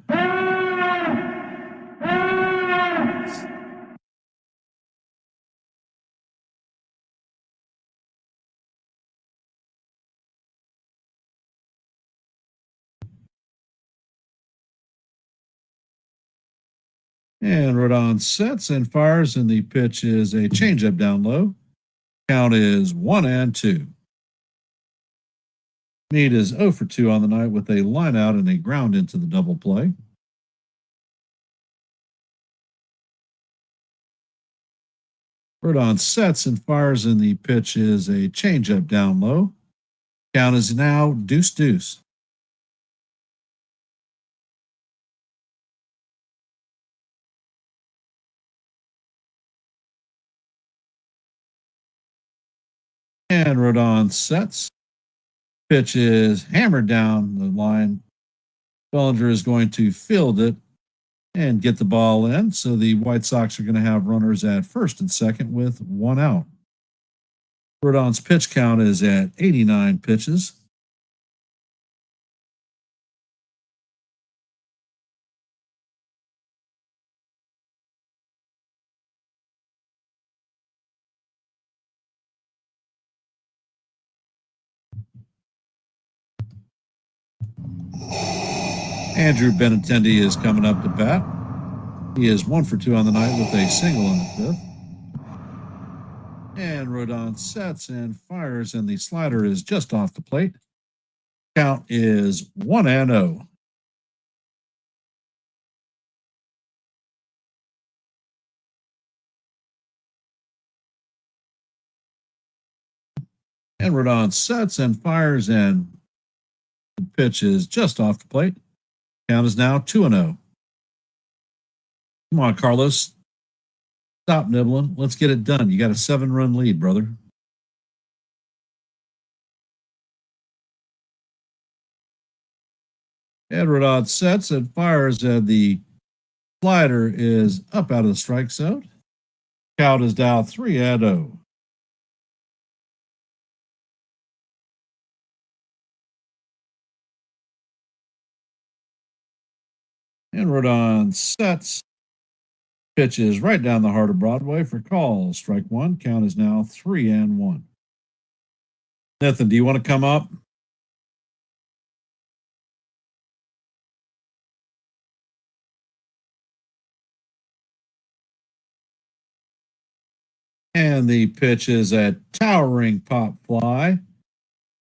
And Rodón sets and fires, and the pitch is a changeup down low. Count is 1-2. Meade is 0 for 2 on the night with a line out and a ground into the double play. Rodón sets and fires, and the pitch is a changeup down low. Count is now 2-2. And Rodón sets. Pitch is hammered down the line. Bellinger is going to field it and get the ball in. So the White Sox are going to have runners at first and second with one out. Rodon's pitch count is at 89 pitches. Andrew Benintendi is coming up to bat. He is 1 for 2 on the night with a single in the fifth. And Rodón sets and fires, and the slider is just off the plate. Count is 1-0. And Rodón sets and fires, and the pitch is just off the plate. Count is now 2-0. Come on, Carlos. Stop nibbling. Let's get it done. You got a 7-run lead, brother. And Rodón sets and fires, and the slider is up out of the strike zone. Count is now 3-0. And Rodón sets Pitch is right down the heart of Broadway for call. Strike one. Count is now 3-1. Nathan, do you want to come up? And the pitch is a towering pop fly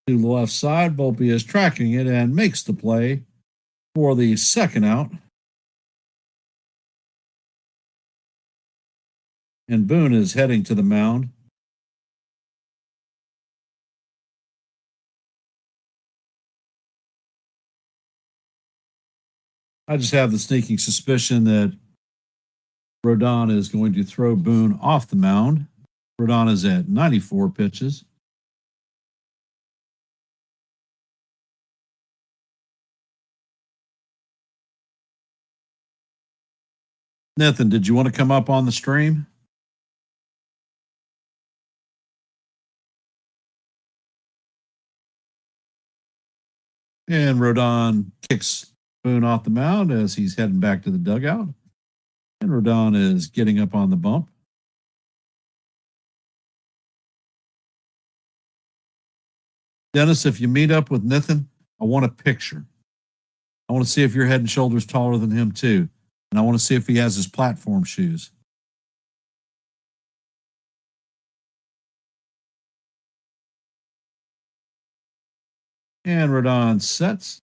to the left side. Volpe is tracking it and makes the play for the second out. And Boone is heading to the mound. I just have the sneaking suspicion that Rodón is going to throw Boone off the mound. Rodón is at 94 pitches. Nathan, did you want to come up on the stream? And Rodón kicks Boone off the mound as he's heading back to the dugout. And Rodón is getting up on the bump. Dennis, if you meet up with Nathan, I want a picture. I want to see if you're head and shoulders taller than him, too. And I want to see if he has his platform shoes. And Rodón sets.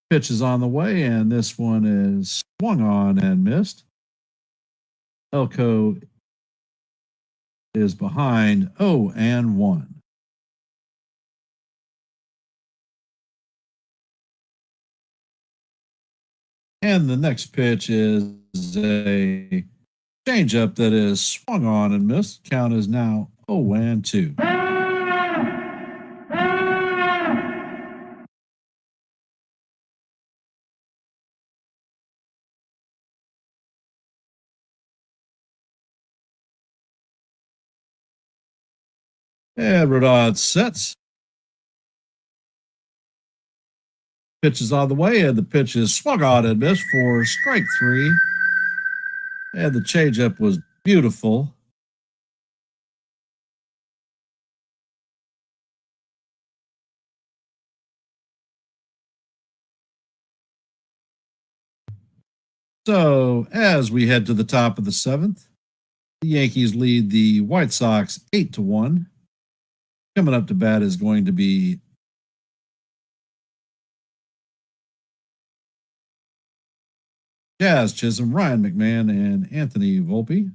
Pitch is on the way, and this one is swung on and missed. Elko is behind 0-1. And the next pitch is a changeup that is swung on and missed. Count is now 0-2. And Rodón sets. Pitch is on the way, and the pitch is swung on and missed for strike three. And the changeup was beautiful. So, as we head to the top of the seventh, the Yankees lead the White Sox 8-1. Coming up to bat is going to be Jazz Chisholm, Ryan McMahon, and Anthony Volpe.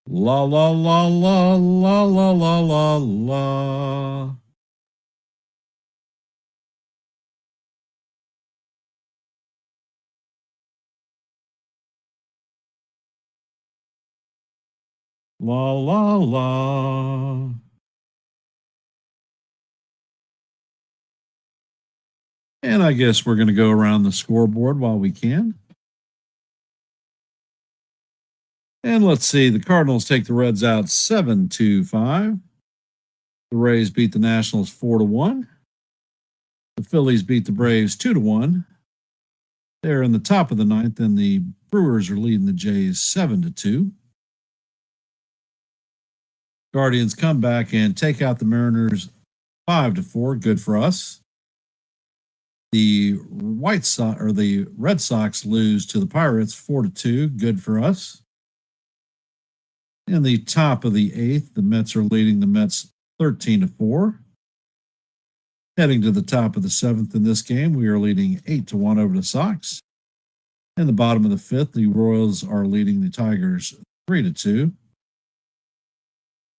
La la la la la la la la la. La la la. And I guess we're going to go around the scoreboard while we can. And let's see, the Cardinals take the Reds out 7-5. The Rays beat the Nationals 4-1. The Phillies beat the Braves 2-1. They're in the top of the ninth, and the Brewers are leading the Jays 7-2. Guardians come back and take out the Mariners 5-4. Good for us. The Red Sox lose to the Pirates 4-2. Good for us. In the top of the eighth, the Mets are leading the Mets 13-4. Heading to the top of the seventh in this game, we are leading 8-1 over the Sox. In the bottom of the fifth, the Royals are leading the Tigers 3-2.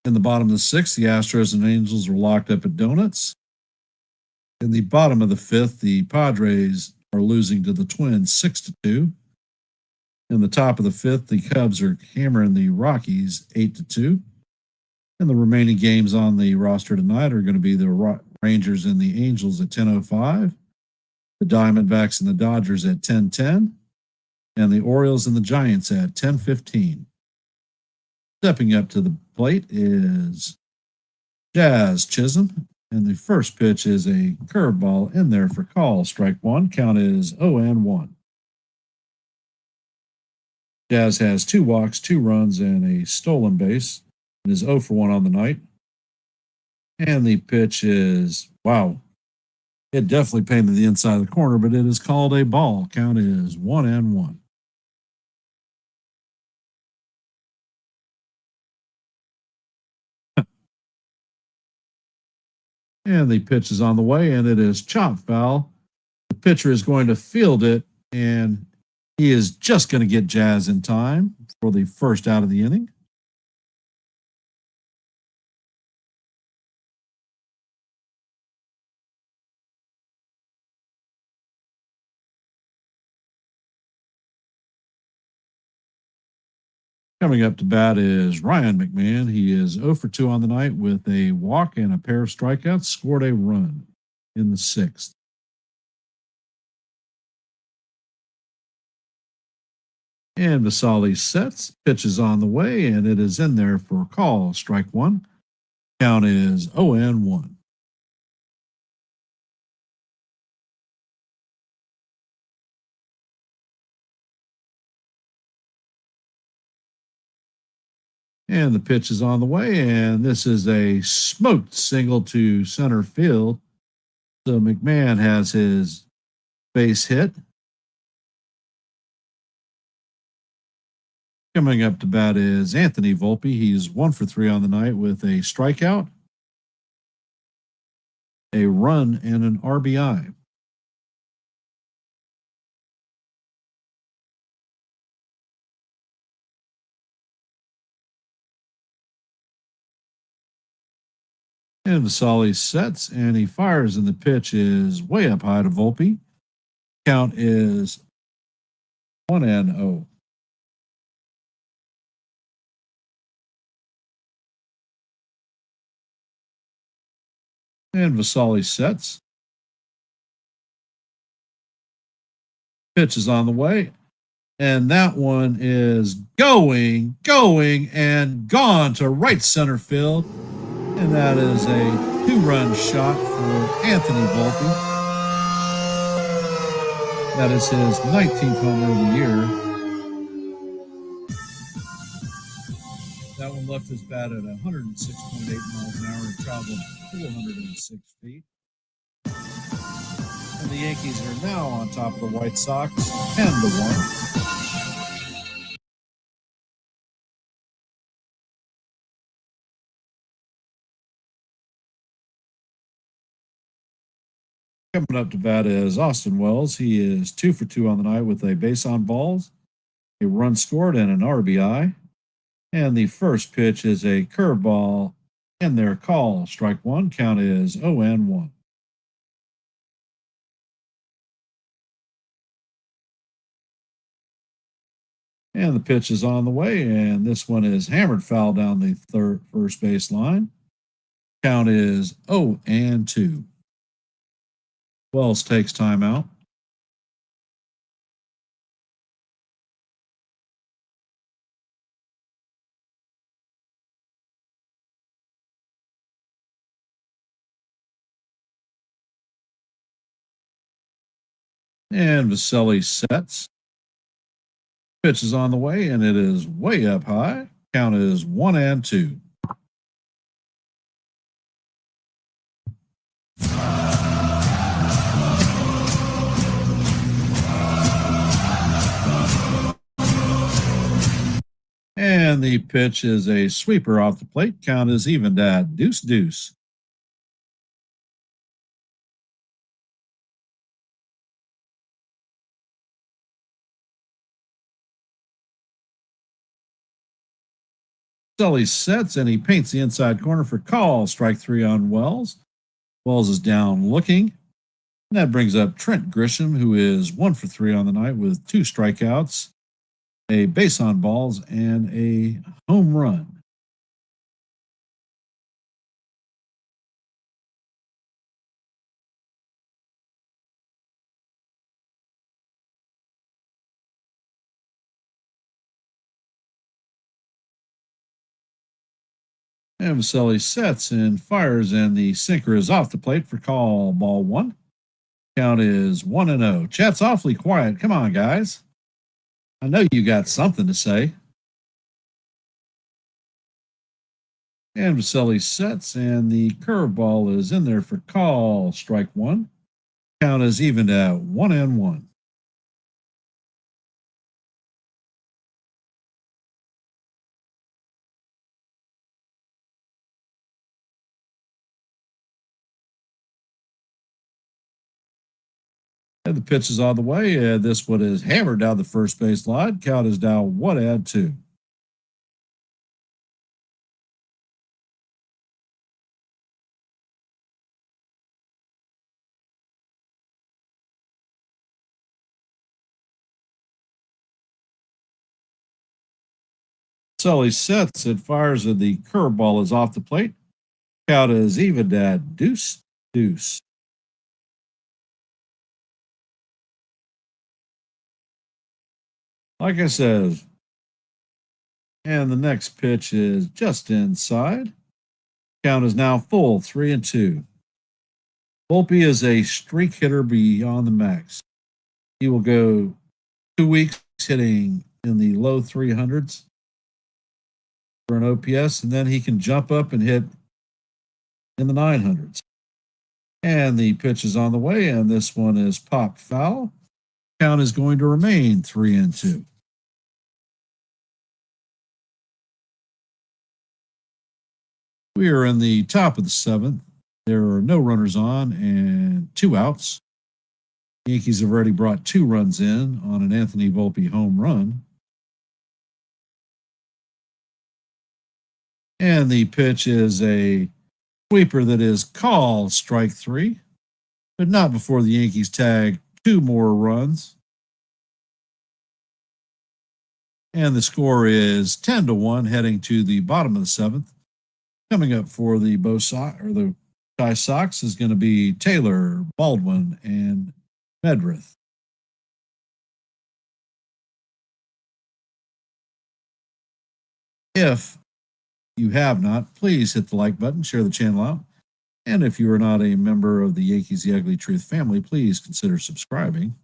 In the bottom of the sixth, the Astros and Angels are locked up at donuts. In the bottom of the fifth, the Padres are losing to the Twins 6-2. In the top of the fifth, the Cubs are hammering the Rockies 8-2. And the remaining games on the roster tonight are going to be the Rangers and the Angels at 10:05. The Diamondbacks and the Dodgers at 10:10, and the Orioles and the Giants at 10:15. Stepping up to the plate is Jazz Chisholm, and the first pitch is a curveball in there for call. Strike one. Count is 0-1. Jazz has 2 walks, 2 runs, and a stolen base. It is 0 for 1 on the night. And the pitch is, wow, it definitely painted the inside of the corner, but it is called a ball. Count is 1-1. And the pitch is on the way, and it is chop foul. The pitcher is going to field it, and he is just going to get Jazz in time for the first out of the inning. Coming up to bat is Ryan McMahon. He is 0 for 2 on the night with a walk and a pair of strikeouts, scored a run in the 6th. And Vasali sets, pitches on the way, and it is in there for a call. Strike one. Count is 0-1. And the pitch is on the way, and this is a smoked single to center field. So McMahon has his base hit. Coming up to bat is Anthony Volpe. He's 1 for 3 on the night with a strikeout, a run, and an RBI. And Vasali sets, and he fires, and the pitch is way up high to Volpe. Count is 1-0. And Vasali sets. Pitch is on the way. And that one is going, and gone to right center field. And that is a 2-run shot for Anthony Volpe. That is his 19th home run of the year. That one left his bat at 106.8 miles an hour and traveled 406 feet. And the Yankees are now on top of the White Sox, 10-1. Coming up to bat is Austin Wells. He is 2 for 2 on the night with a base on balls, a run scored, and an RBI. And the first pitch is a curveball in their call. Strike one. Count is 0-1. And the pitch is on the way, and this one is hammered foul down the first base line. Count is 0-2. Wells takes timeout. And Vasili sets. Pitch is on the way, and it is way up high. Count is 1-2. And the pitch is a sweeper off the plate. Count is even at 2-2. Sully sets, and he paints the inside corner for call. Strike 3 on Wells. Wells is down looking. And that brings up Trent Grisham, who is 1 for 3 on the night with 2 strikeouts, a base on balls, and a home run. And Vaselli sets and fires, and the sinker is off the plate for call ball one. Count is 1-0. Chat's awfully quiet. Come on, guys. I know you got something to say. And Vaselli sets, and the curveball is in there for call. Strike one. Count is evened at 1-1. And the pitch is on the way. And this one is hammered down the first base line. Count is now 1-2. Sully sets and fires, and the curveball is off the plate. Count is evened at 2-2. Like I said, and the next pitch is just inside. Count is now full, 3-2. Volpe is a streak hitter beyond the max. He will go 2 weeks hitting in the low 300s for an OPS, and then he can jump up and hit in the 900s. And the pitch is on the way, and this one is popped foul. Count is going to remain 3-2. We are in the top of the seventh. There are no runners on and 2 outs. The Yankees have already brought 2 runs in on an Anthony Volpe home run. And the pitch is a sweeper that is called strike 3, but not before the Yankees tag 2 more runs. And the score is 10-1 heading to the bottom of the 7th. Coming up for the Chi Sox is going to be Taylor, Baldwin, and Medrith. If you have not, please hit the like button, share the channel out. And if you are not a member of the Yankees The Ugly Truth family, please consider subscribing.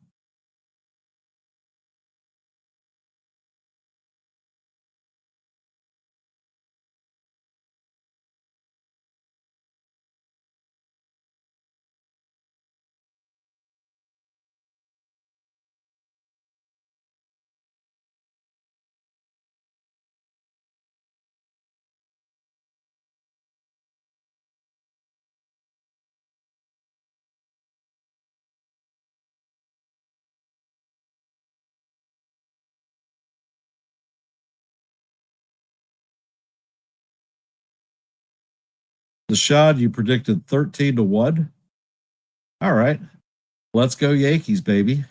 The shot, you predicted 13-1. All right. Let's go Yankees, baby.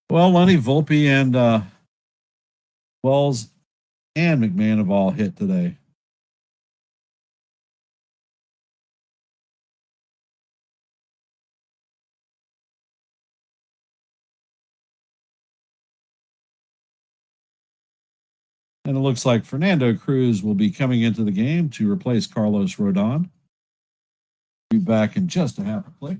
Well, Lenny, Volpe, and Wells and McMahon have all hit today. And it looks like Fernando Cruz will be coming into the game to replace Carlos Rodón. Be back in just a half a click.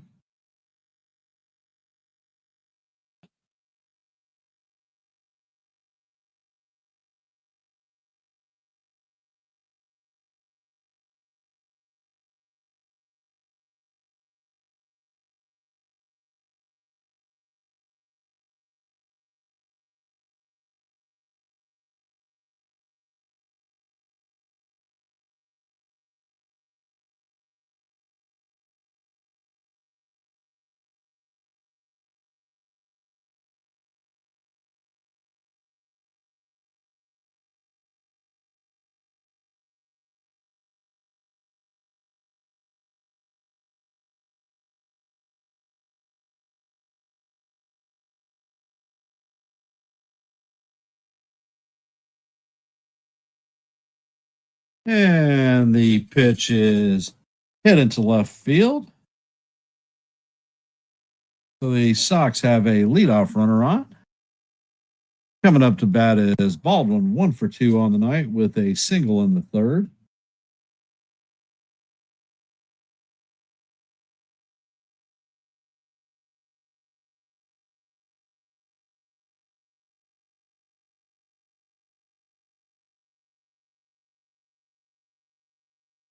And the pitch is hit into left field. So the Sox have a leadoff runner on. Coming up to bat is Baldwin, 1 for 2 on the night with a single in the third.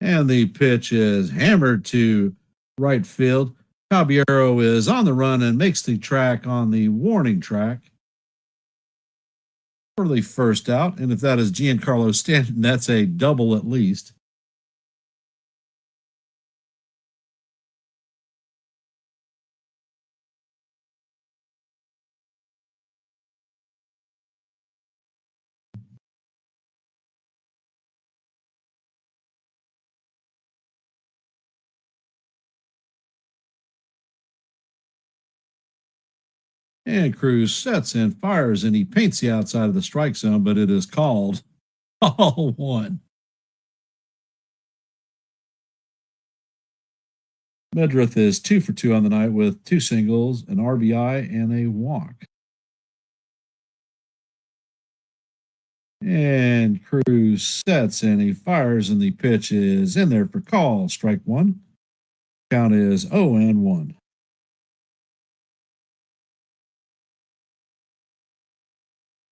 And the pitch is hammered to right field. Caballero is on the run and makes the track on the warning track for the first out. And if that is Giancarlo Stanton, that's a double at least. And Cruz sets and fires, and he paints the outside of the strike zone, but it is called ball one. Medrith is 2 for 2 on the night with 2 singles, an RBI, and a walk. And Cruz sets and he fires, and the pitch is in there for call. Strike one. Count is 0-1.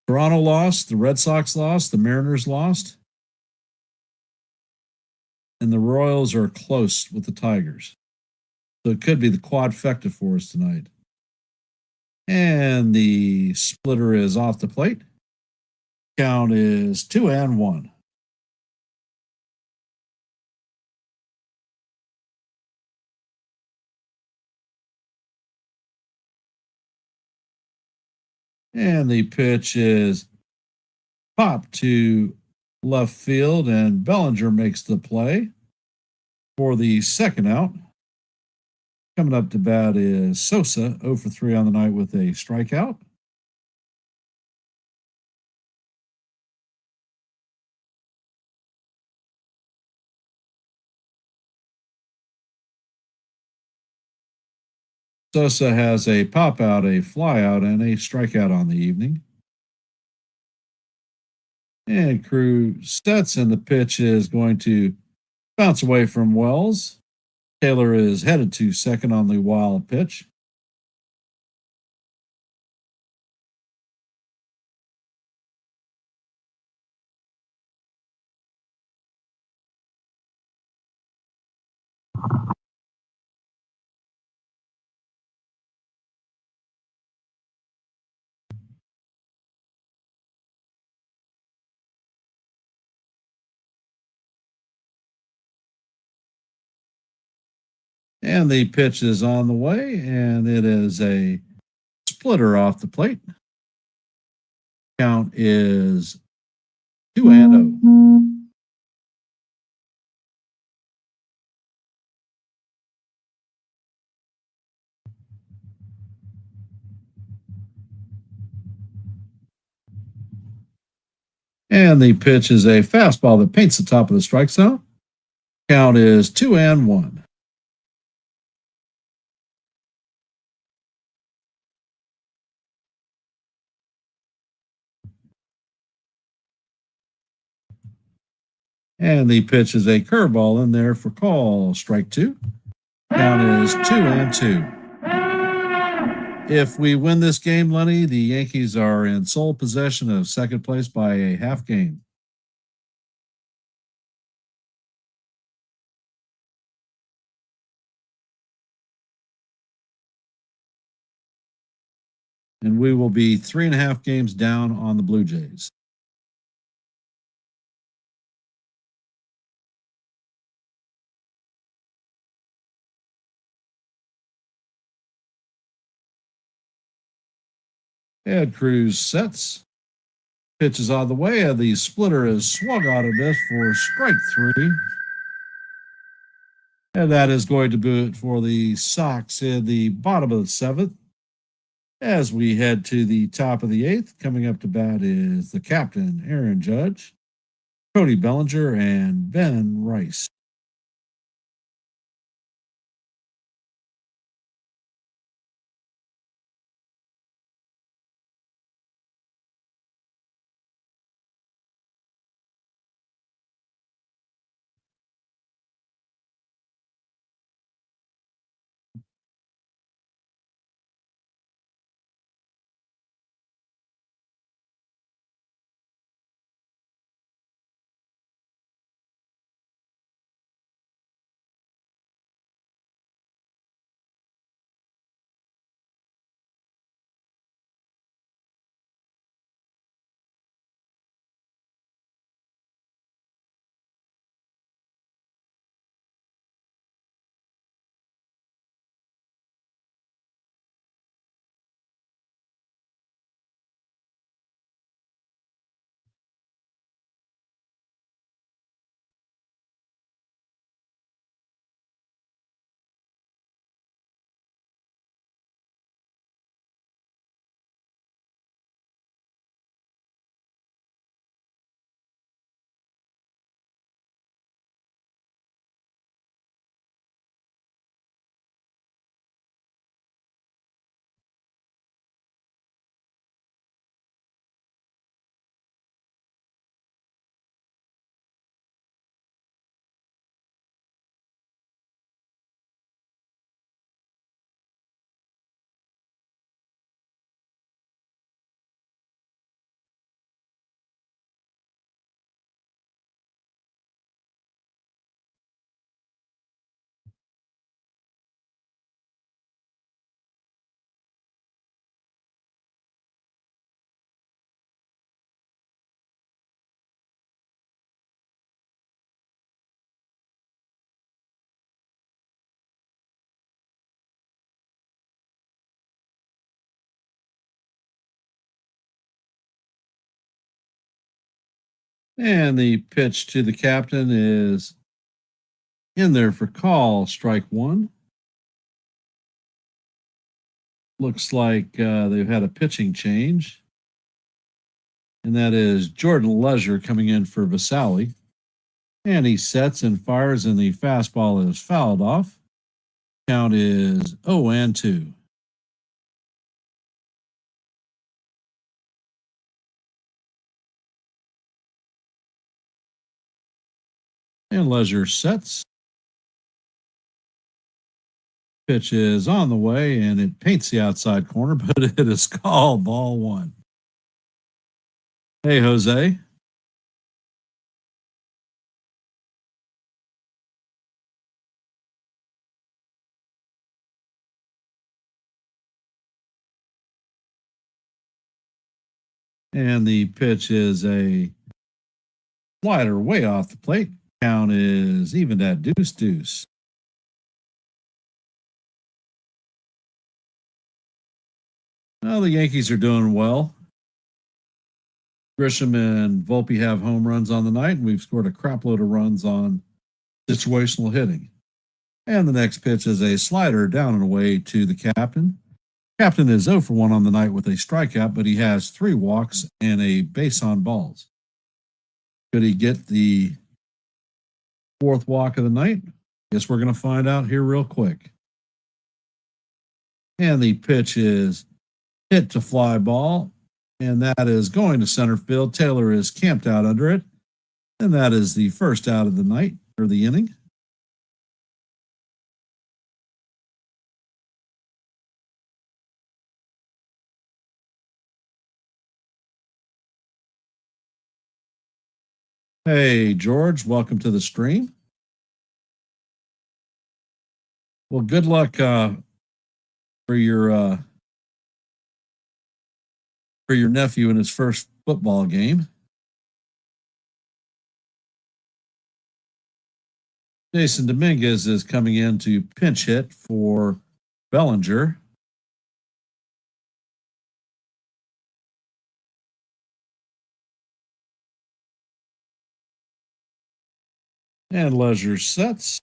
Toronto lost, the Red Sox lost, the Mariners lost, and the Royals are close with the Tigers. So it could be the quadfecta for us tonight. And the splitter is off the plate. Count is 2-1. And the pitch is popped to left field, and Bellinger makes the play for the second out. Coming up to bat is Sosa, 0 for 3 on the night with a strikeout. Sosa has a pop out, a fly out, and a strikeout on the evening. And Cruz sets, and the pitch is going to bounce away from Wells. Taylor is headed to second on the wild pitch. And the pitch is on the way, and it is a splitter off the plate. Count is 2-0. And the pitch is a fastball that paints the top of the strike zone. Count is 2-1. And the pitch is a curveball in there for call. Strike two. Count is 2-2. If we win this game, Lenny, the Yankees are in sole possession of second place by a half game. And we will be 3.5 games down on the Blue Jays. Ed Cruz sets. Pitch is out of the way. The splitter is swung out of this for strike three. And that is going to be it for the Sox in the bottom of the seventh. As we head to the top of the eighth, coming up to bat is the captain, Aaron Judge. Cody Bellinger, and Ben Rice. And the pitch to the captain is in there for call, strike one. Looks like they've had a pitching change, and that is Jordan Leisure coming in for Vasali. And he sets and fires, and the fastball is fouled off. Count is 0-2. And Leisure sets. Pitch is on the way, and it paints the outside corner, but it is called ball one. Hey, Jose. And the pitch is a slider way off the plate. Count is even at deuce. Well, the Yankees are doing well. Grisham and Volpe have home runs on the night, and we've scored a crap load of runs on situational hitting. And the next pitch is a slider down and away to the captain. Captain is 0 for 1 on the night with a strikeout, but he has 3 walks and a base on balls. Could he get the 4th walk of the night? Guess we're going to find out here real quick. And the pitch is hit to fly ball, and that is going to center field. Taylor is camped out under it, and that is the first out of the night, or the inning. Hey, George, welcome to the stream. Well, good luck for your nephew in his first football game. Jason Dominguez is coming in to pinch hit for Bellinger. And Leisure sets.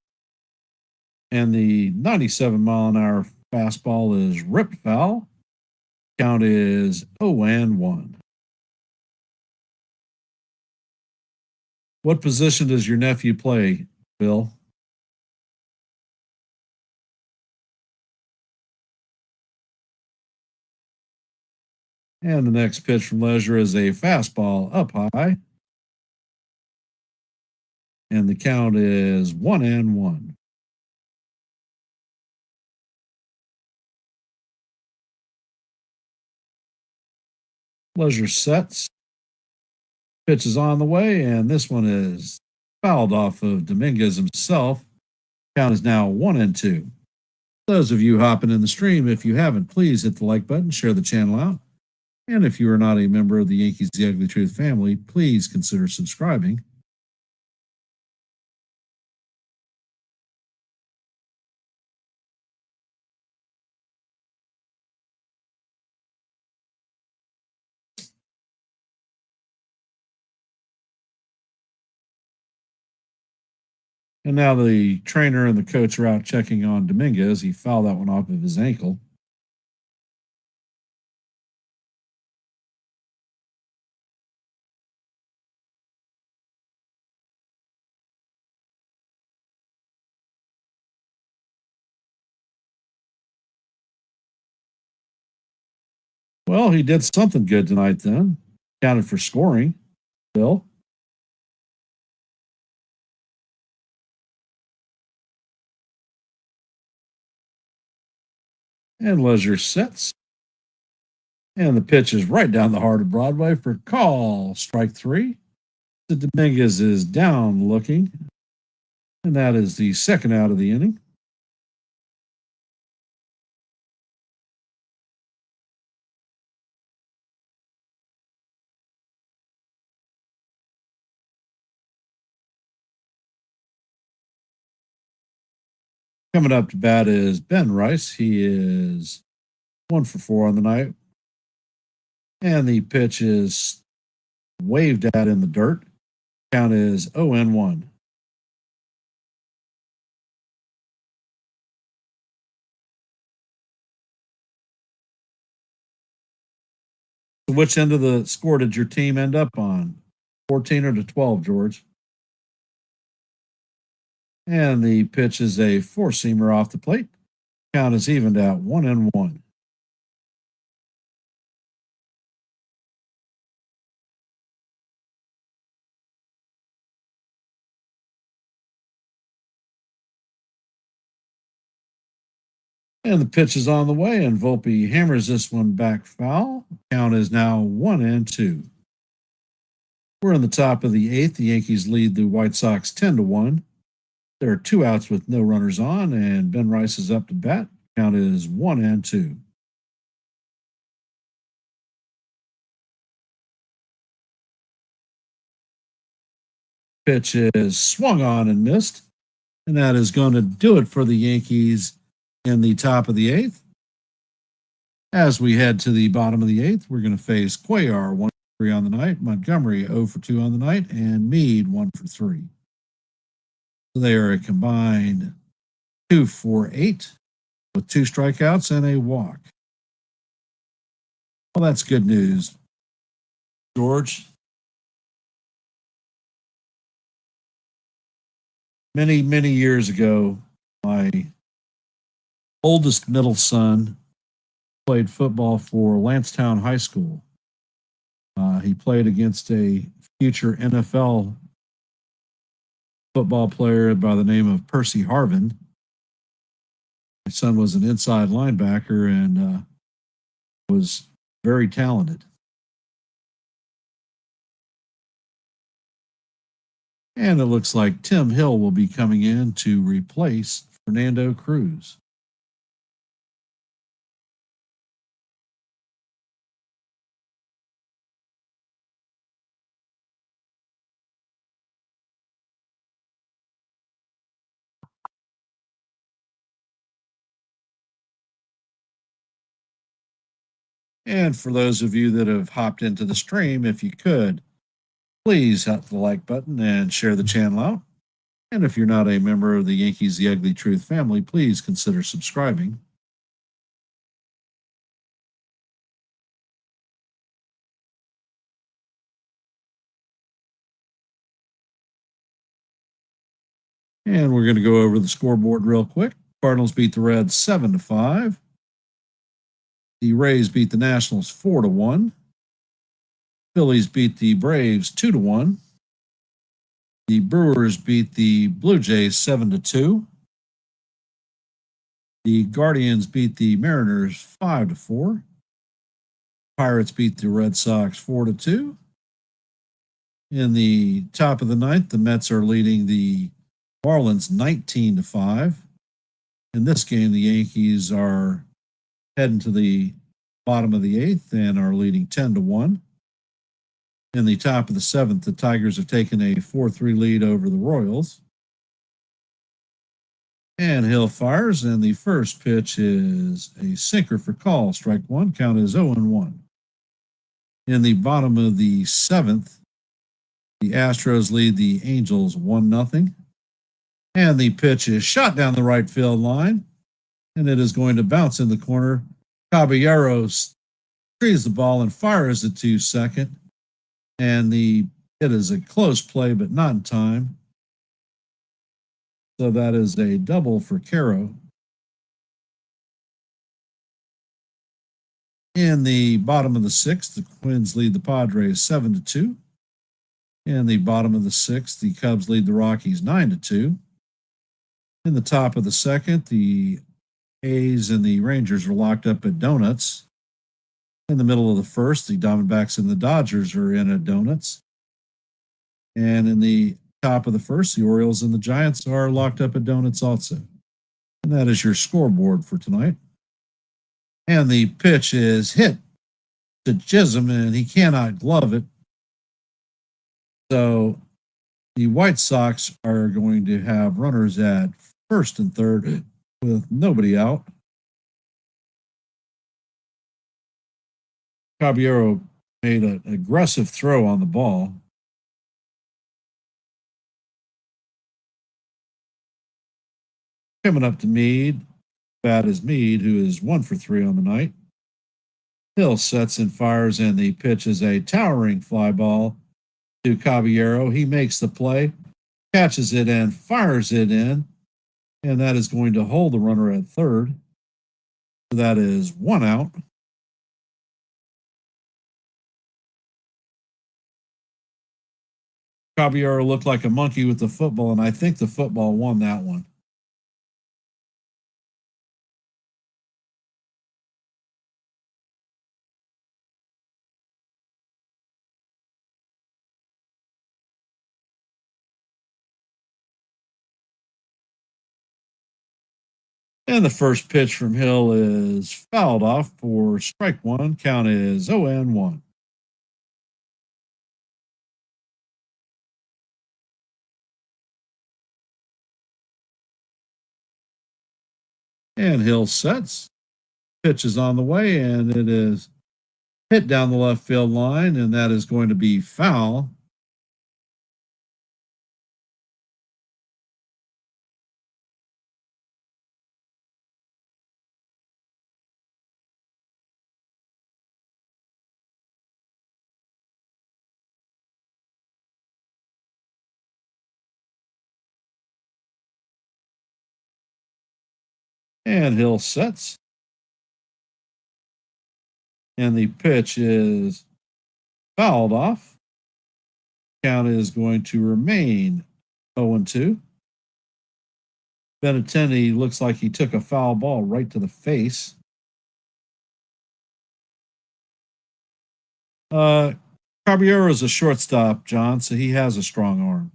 And the 97-mile-an-hour fastball is ripped foul. Count is 0-1. What position does your nephew play, Bill? And the next pitch from Leisure is a fastball up high. And the count is 1-1. Leisure sets. Pitch is on the way, and this one is fouled off of Dominguez himself. Count is now 1-2. Those of you hopping in the stream, if you haven't, please hit the like button, share the channel out. And if you are not a member of the Yankees The Ugly Truth family, please consider subscribing. And now the trainer and the coach are out checking on Dominguez. He fouled that one off of his ankle. Well, he did something good tonight then. Counted for scoring. Bill. And Leisure sets. And the pitch is right down the heart of Broadway for call. Strike 3. The Dominguez is down looking. And that is the second out of the inning. Coming up to bat is Ben Rice. He is 1 for 4 on the night. And the pitch is waved at in the dirt. Count is 0-1. So which end of the score did your team end up on? 14 or to 12, George? And the pitch is a four-seamer off the plate. Count is evened at 1-1. And the pitch is on the way, and Volpe hammers this one back foul. Count is now 1-2. We're in the top of the eighth. The Yankees lead the White Sox 10-1. There are 2 outs with no runners on, and Ben Rice is up to bat. Count is 1-2. Pitch is swung on and missed, and that is going to do it for the Yankees in the top of the eighth. As we head to the bottom of the eighth, we're going to face Cuellar 1 for 3 on the night, Montgomery 0 for 2 on the night, and Meade 1 for 3. So they are a combined 2 for 8 with 2 strikeouts and a walk. Well, that's good news, George. Many, many years ago, my oldest middle son played football for Lancetown High School. He played against a future NFL football player by the name of Percy Harvin. My son was an inside linebacker and was very talented. And it looks like Tim Hill will be coming in to replace Fernando Cruz. And for those of you that have hopped into the stream, if you could, please hit the like button and share the channel out. And if you're not a member of the Yankees The Ugly Truth family, please consider subscribing. And we're going to go over the scoreboard real quick. Cardinals beat the Reds 7-5. The Rays beat the Nationals 4-1. Phillies beat the Braves 2-1. The Brewers beat the Blue Jays 7-2. The Guardians beat the Mariners 5-4. Pirates beat the Red Sox 4-2. In the top of the ninth, the Mets are leading the Marlins 19-5. In this game, the Yankees are heading to the bottom of the eighth and are leading 10-1. In the top of the seventh, the Tigers have taken a 4-3 lead over the Royals. And Hill fires, and the first pitch is a sinker for call. Strike one, count is 0-1. In the bottom of the seventh, the Astros lead the Angels 1-0. And the pitch is shot down the right field line, and it is going to bounce in the corner. Caballero trees the ball and fires it to second. And it is a close play, but not in time. So that is a double for Caro. In the bottom of the sixth, the Twins lead the Padres 7-2. In the bottom of the sixth, the Cubs lead the Rockies 9-2. In the top of the second, the A's and the Rangers are locked up at donuts. In the middle of the first, the Diamondbacks and the Dodgers are in at donuts. And in the top of the first, the Orioles and the Giants are locked up at donuts also. And that is your scoreboard for tonight. And the pitch is hit to Chisholm, and he cannot glove it. So the White Sox are going to have runners at first and third with nobody out. Caballero made an aggressive throw on the ball. Coming up to Meade. Bat is Meade, who is 1 for 3 on the night. Hill sets and fires, and the pitch is a towering fly ball to Caballero. He makes the play, catches it, and fires it in. And that is going to hold the runner at third. So that is 1 out. Caballero looked like a monkey with the football, and I think the football won that one. And the first pitch from Hill is fouled off for strike one. Count is 0-1. And Hill sets. Pitch is on the way, and it is hit down the left field line, and that is going to be foul. And Hill sets. And the pitch is fouled off. Count is going to remain 0-2. Benintendi looks like he took a foul ball right to the face. Caballero is a shortstop, John, so he has a strong arm.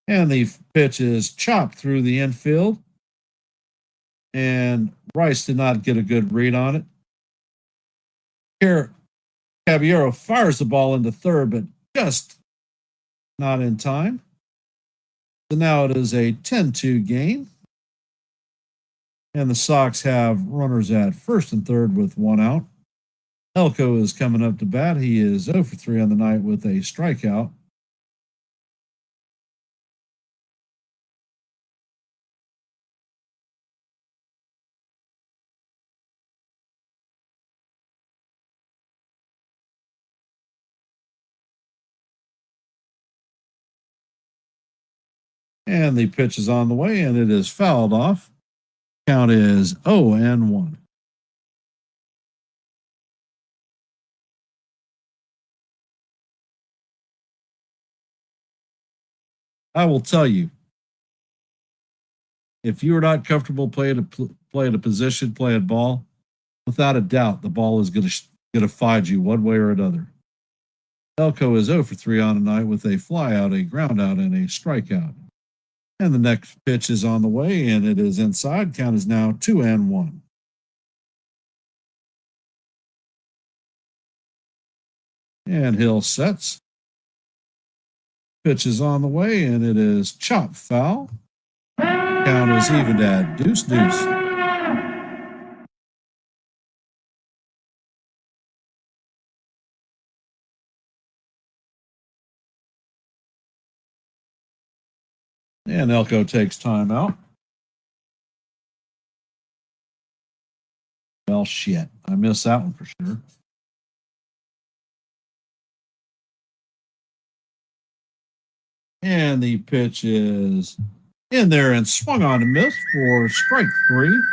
And the pitch is chopped through the infield. And Rice did not get a good read on it. Here, Caballero fires the ball into third, but just not in time. So now it is a 10-2 game. And the Sox have runners at first and third with 1 out. Elko is coming up to bat. He is 0 for 3 on the night with a strikeout. And the pitch is on the way, and it is fouled off. Count is 0-1. I will tell you, if you are not comfortable playing a position, playing ball, without a doubt, the ball is going to find you one way or another. Elko is 0 for 3 on tonight with a fly out, a ground out, and a strikeout. And the next pitch is on the way, and it is inside. Count is now 2-1. And Hill sets. Pitch is on the way, and it is chop foul. Count is even at deuce. And Elko takes time out. Well, shit. I missed that one for sure. And the pitch is in there and swung on and missed for strike 3.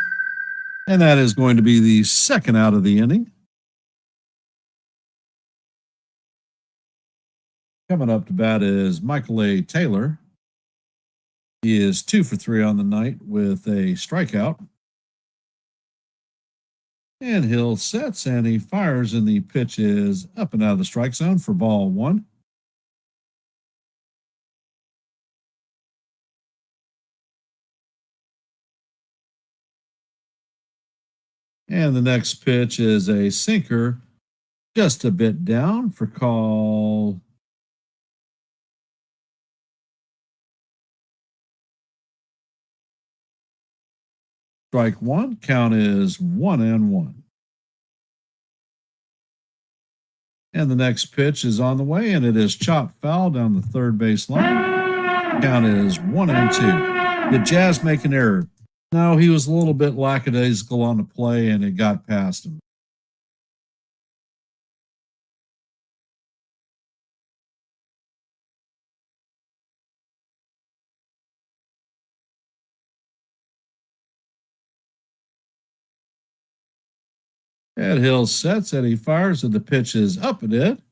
And that is going to be the second out of the inning. Coming up to bat is Michael A. Taylor. He is 2 for 3 on the night with a strikeout. And Hill sets and he fires, and the pitch is up and out of the strike zone for ball 1. And the next pitch is a sinker, just a bit down for call. Strike 1. Count is 1-1. And the next pitch is on the way, and it is chopped foul down the third base line. Count is 1-2. Did Jazz make an error? No, he was a little bit lackadaisical on the play, and it got past him. And Hill sets and he fires, and the pitch is up and in.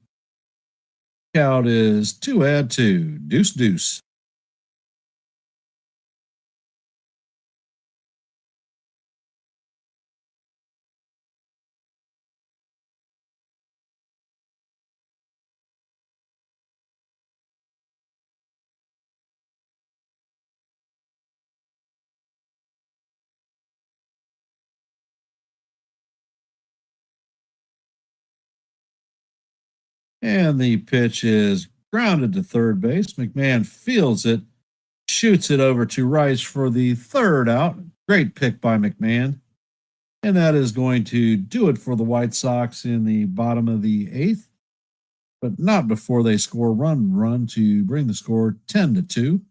Count is 2-2. Deuce. And the pitch is grounded to third base. McMahon fields it, shoots it over to Rice for the third out. Great pick by McMahon. And that is going to do it for the White Sox in the bottom of the 8th, but not before they score run to bring the score 10-2.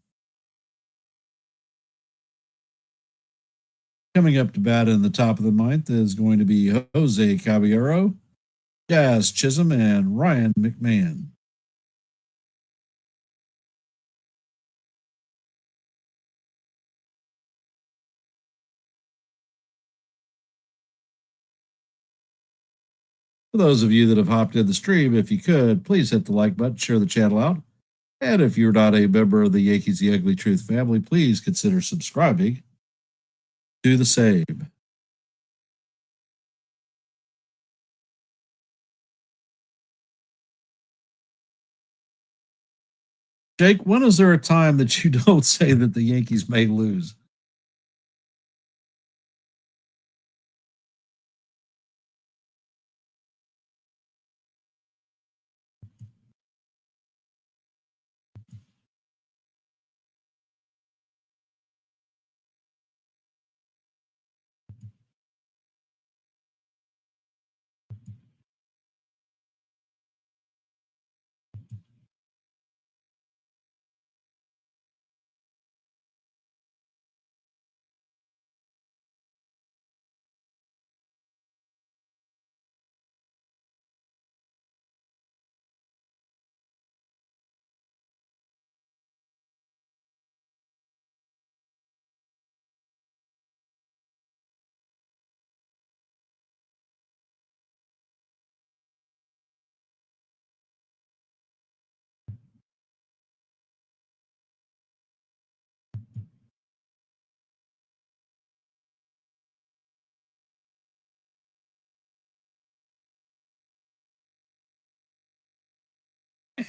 Coming up to bat in the top of the 9th is going to be Jose Caballero, Jazz Chisholm, and Ryan McMahon. For those of you that have hopped in the stream, if you could, please hit the like button, share the channel out. And if you're not a member of the Yankees The Ugly Truth family, please consider subscribing. Do the same. Jake, when is there a time that you don't say that the Yankees may lose?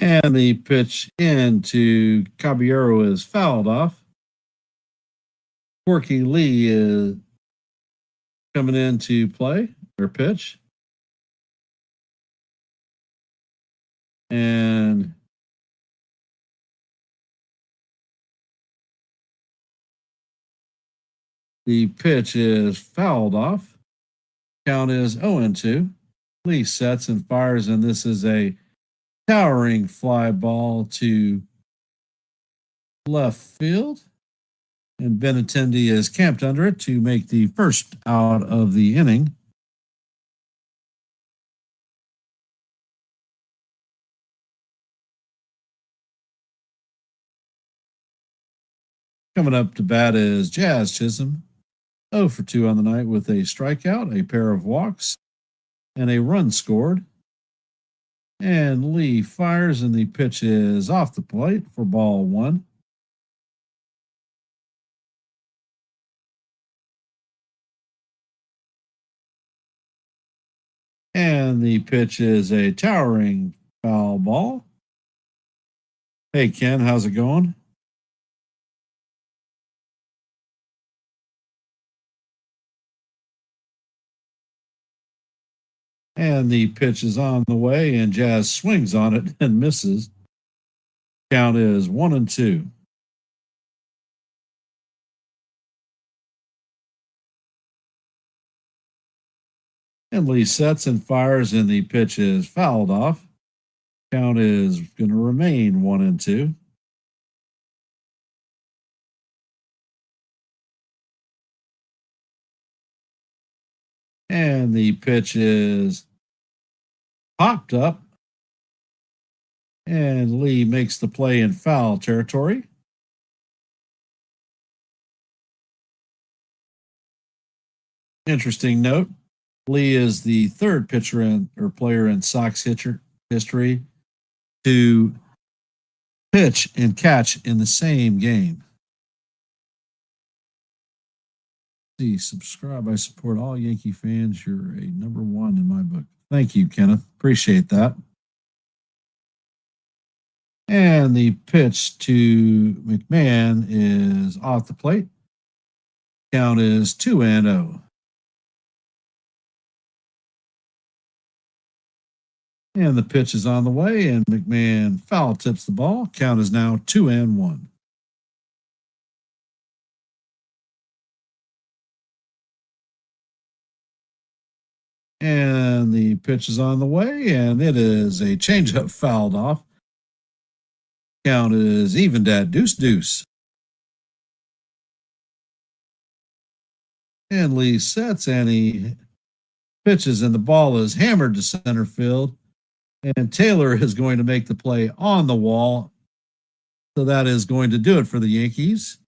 And the pitch into Caballero is fouled off. Corky Lee is coming in to play or pitch. And the pitch is fouled off. Count is 0-2. Lee sets and fires, and this is a towering fly ball to left field. And Benintendi is camped under it to make the first out of the inning. Coming up to bat is Jazz Chisholm, 0 for 2 on the night with a strikeout, a pair of walks, and a run scored. And Lee fires, and the pitch is off the plate for ball one. And the pitch is a towering foul ball. Hey, Ken, how's it going? And the pitch is on the way, and Jazz swings on it and misses. Count is 1-2. And Lee sets and fires, and the pitch is fouled off. Count is going to remain 1-2. And the pitch is popped up, and Lee makes the play in foul territory. Interesting note, Lee is the third pitcher or player in Sox history to pitch and catch in the same game. See, subscribe. I support all Yankee fans. You're a number one in my book. Thank you, Kenneth. Appreciate that. And the pitch to McMahon is off the plate. Count is 2-0. And the pitch is on the way, and McMahon foul tips the ball. Count is now 2-1. And the pitch is on the way, and it is a changeup fouled off. Count is evened at 2-2. And Lee sets, and he pitches, and the ball is hammered to center field. And Taylor is going to make the play on the wall. So that is going to do it for the Yankees.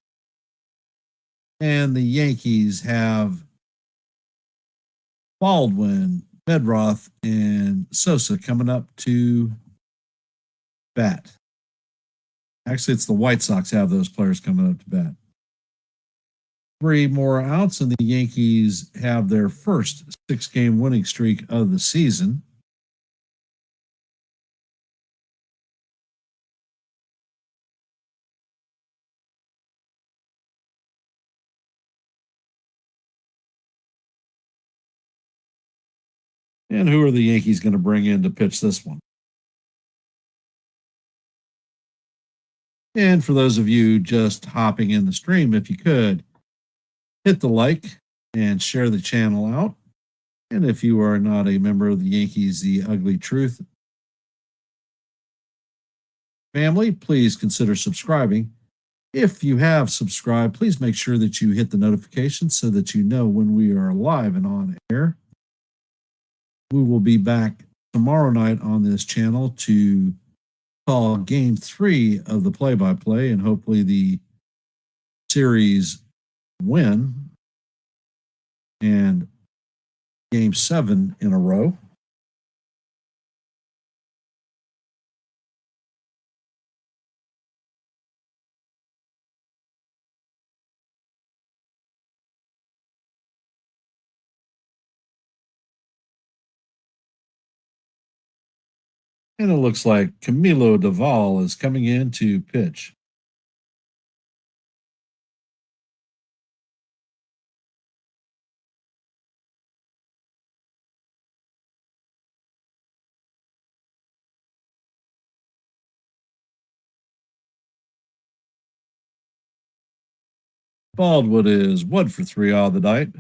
And the Yankees have Baldwin, Bedroth, and Sosa coming up to bat. Actually, it's the White Sox have those players coming up to bat. 3 more outs, and the Yankees have their first 6-game winning streak of the season. And who are the Yankees going to bring in to pitch this one? And for those of you just hopping in the stream, if you could, hit the like and share the channel out. And if you are not a member of the Yankees, The Ugly Truth family, please consider subscribing. If you have subscribed, please make sure that you hit the notification so that you know when we are live and on air. We will be back tomorrow night on this channel to call game 3 of the play-by-play and hopefully the series win and game 7 in a row. And it looks like Camilo Doval is coming in to pitch. Baldwood is 1 for 3 on the night.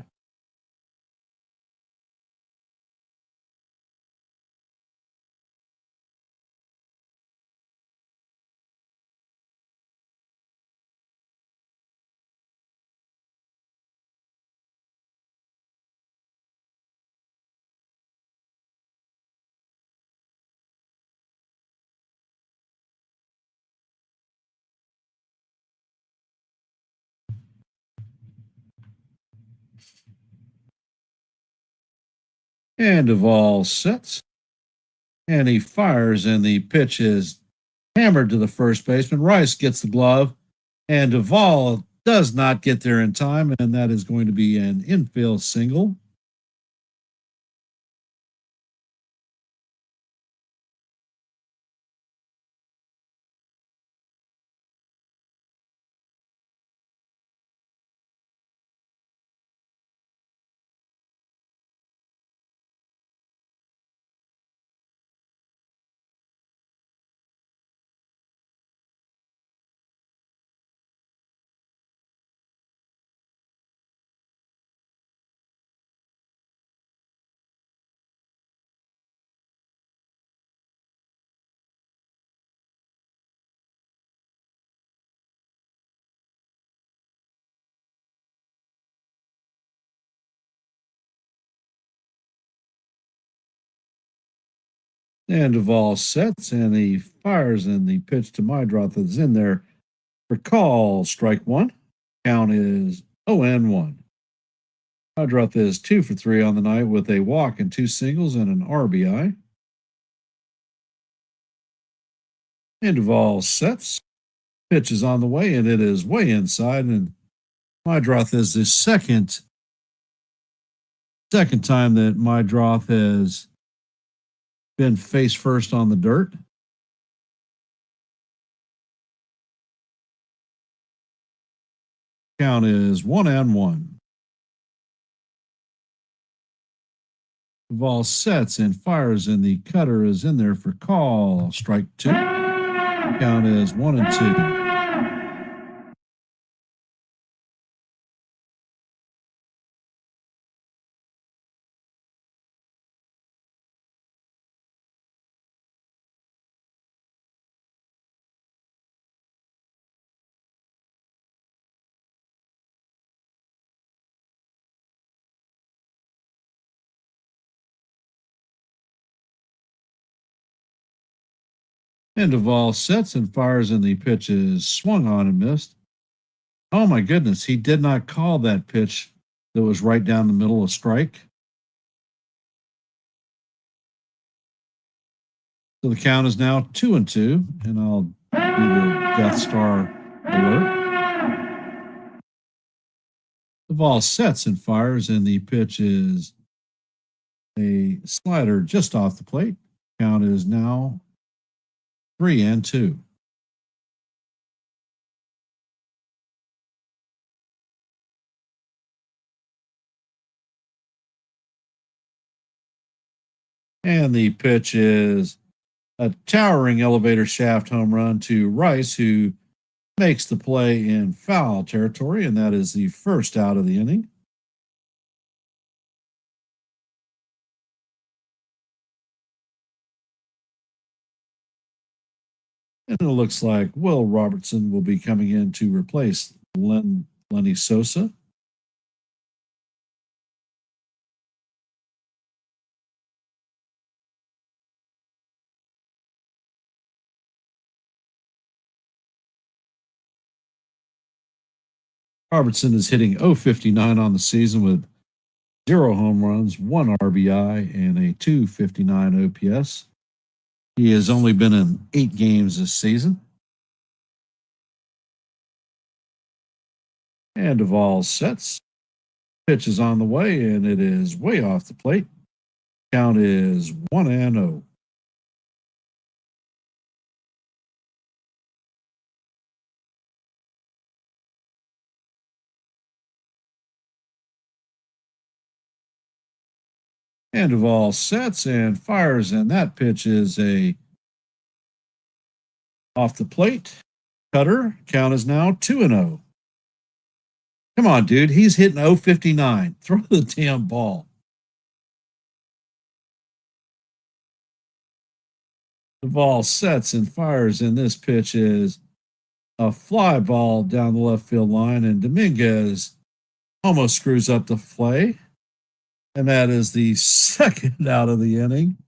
And Doval sets. And he fires, and the pitch is hammered to the first baseman. Rice gets the glove, and Doval does not get there in time, and that is going to be an infield single. And Doval sets, and he fires, and the pitch to Mydroth is in there for call. Strike one. Count is 0-1. Mydroth is 2 for 3 on the night with a walk and 2 singles and an RBI. And Doval sets. Pitch is on the way, and it is way inside. And Mydroth is the second time that Mydroth has been face first on the dirt. Count is 1-1. Doval sets and fires, and the cutter is in there for call. Strike two. Count is 1-2. And Doval sets and fires, and the pitch is swung on and missed. Oh my goodness, he did not call that pitch that was right down the middle of strike. So the count is now 2-2, and I'll do the Death Star alert. Doval sets and fires, and the pitch is a slider just off the plate. Count is now 3-2. And the pitch is a towering elevator shaft home run to Rice, who makes the play in foul territory, and that is the first out of the inning. And it looks like Will Robertson will be coming in to replace Lenny Sosa. Robertson is hitting .059 on the season with 0 home runs, 1 RBI, and a .259 OPS. He has only been in 8 games this season. And Doval sets. Pitch is on the way, and it is way off the plate. Count is 1-0. And Duvall sets and fires, and that pitch is a off the plate. Cutter. Count is now 2-0. Come on, dude. He's hitting 059. Throw the damn ball. Duvall sets and fires, and this pitch is a fly ball down the left field line, and Dominguez almost screws up the play. And that is the second out of the inning.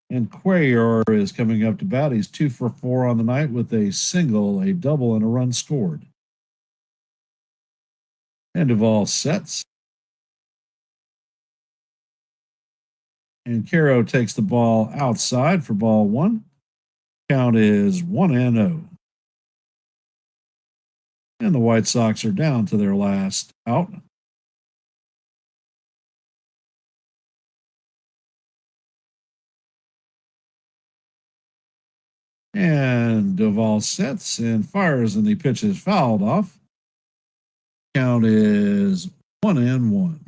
And Cuellar is coming up to bat. He's 2 for 4 on the night with a single, a double, and a run scored. And Duvall sets. And Caro takes the ball outside for ball 1. Count is 1-0. And the White Sox are down to their last out. And Duvall sets and fires, and the pitch is fouled off. Count is 1-1.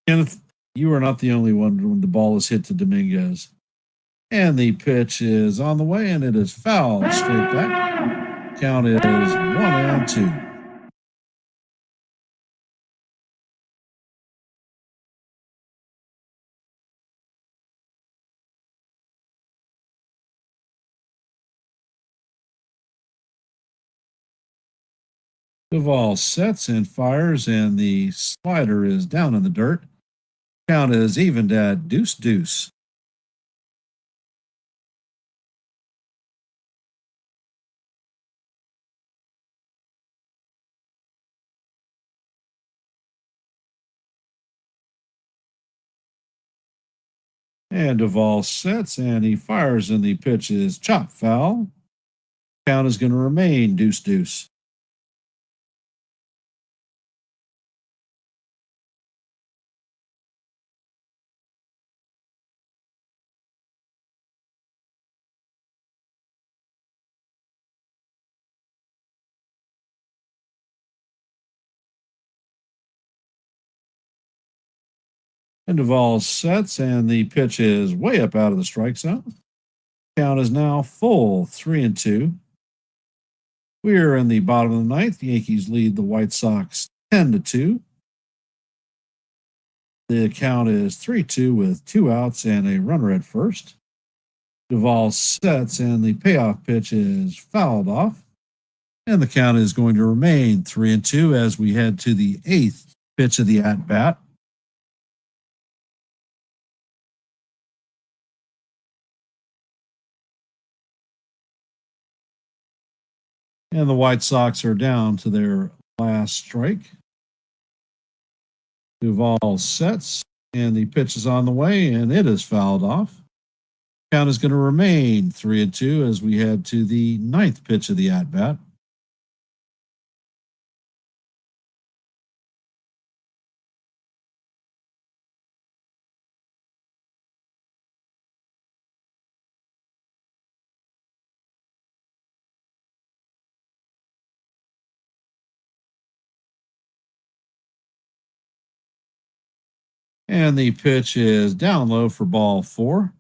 Kenneth, you are not the only one when the ball is hit to Dominguez. And the pitch is on the way, and it is fouled straight back. Count is 1-2. Duvall sets and fires, and the slider is down in the dirt. Count is evened at 2-2. And Duvall sets, and he fires, and the pitch is chop foul. Count is going to remain 2-2. And Duvall sets, and the pitch is way up out of the strike zone. Count is now full 3-2. We are in the bottom of the ninth. The Yankees lead the White Sox 10-2. The count is 3-2 with 2 outs and a runner at first. Duvall sets, and the payoff pitch is fouled off. And the count is going to remain 3-2 as we head to the 8th pitch of the at bat. And the White Sox are down to their last strike. Duvall sets, and the pitch is on the way, and it is fouled off. Count is going to remain 3-2 as we head to the 9th pitch of the at bat. And the pitch is down low for ball 4.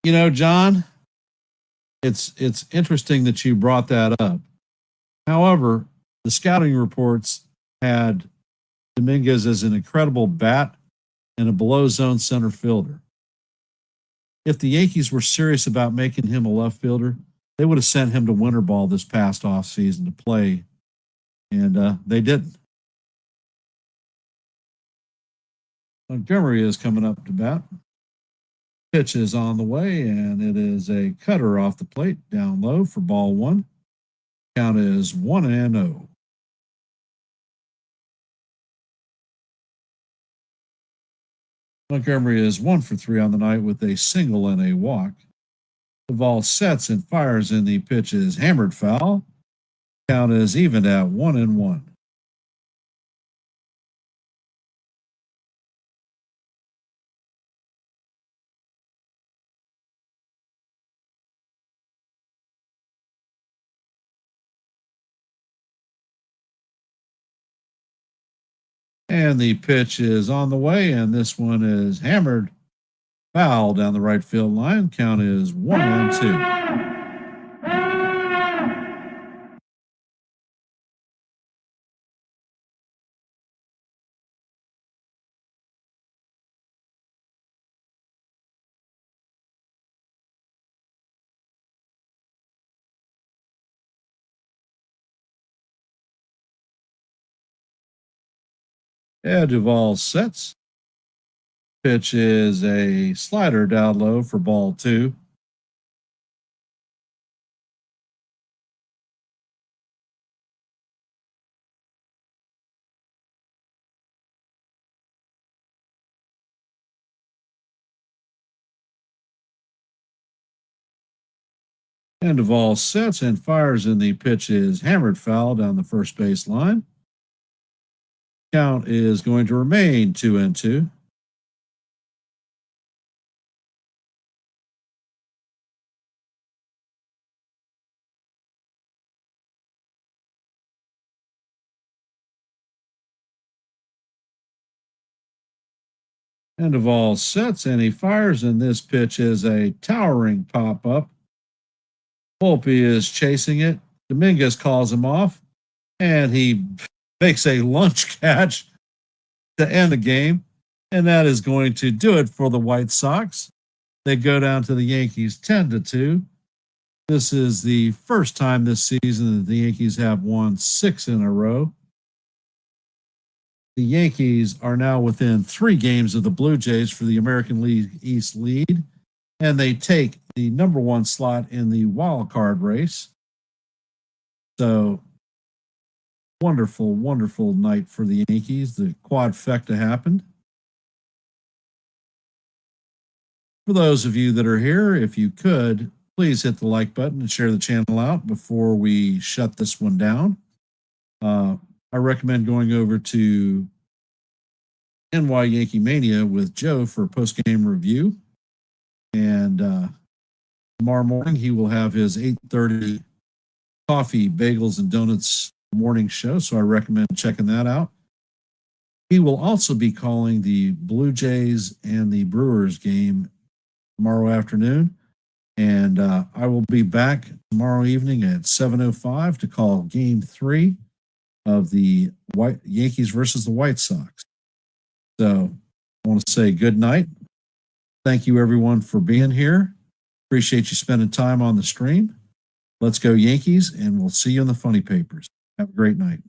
You know, John, it's interesting that you brought that up. However, the scouting reports had Dominguez as an incredible bat and a below zone center fielder. If the Yankees were serious about making him a left fielder, they would have sent him to winter ball this past offseason to play, and they didn't. Montgomery is coming up to bat. Pitch is on the way, and it is a cutter off the plate down low for ball 1. Count is 1-0. Montgomery is 1 for 3 on the night with a single and a walk. Duvall sets and fires, and the pitch is hammered foul. Count is even at 1-1. And the pitch is on the way, and this one is hammered foul down the right field line. Count is 1-2. Yeah, Duvall sets. Pitch is a slider down low for ball 2. And Duvall sets and fires, and the pitch is hammered foul down the first base line. Count is going to remain 2-2. And Duvall sets and he fires, and this pitch is a towering pop up. Volpe is chasing it. Dominguez calls him off, and he makes a lunge catch to end the game. And that is going to do it for the White Sox. They go down to the Yankees 10-2. This is the first time this season that the Yankees have won 6 in a row. The Yankees are now within 3 games of the Blue Jays for the American League East lead, and they take the number 1 slot in the wild card race. So, wonderful, wonderful night for the Yankees. The quadfecta happened. For those of you that are here, if you could, please hit the like button and share the channel out before we shut this one down. I recommend going over to NY Yankee Mania with Joe for a post-game review. And tomorrow morning, he will have his 8:30 coffee, bagels, and donuts morning show. So I recommend checking that out. He will also be calling the Blue Jays and the Brewers game tomorrow afternoon. And I will be back tomorrow evening at 7:05 to call Game 3 of the Yankees versus the White Sox. So I want to say good night. Thank you, everyone, for being here. Appreciate you spending time on the stream. Let's go Yankees, and we'll see you in the funny papers. Have a great night.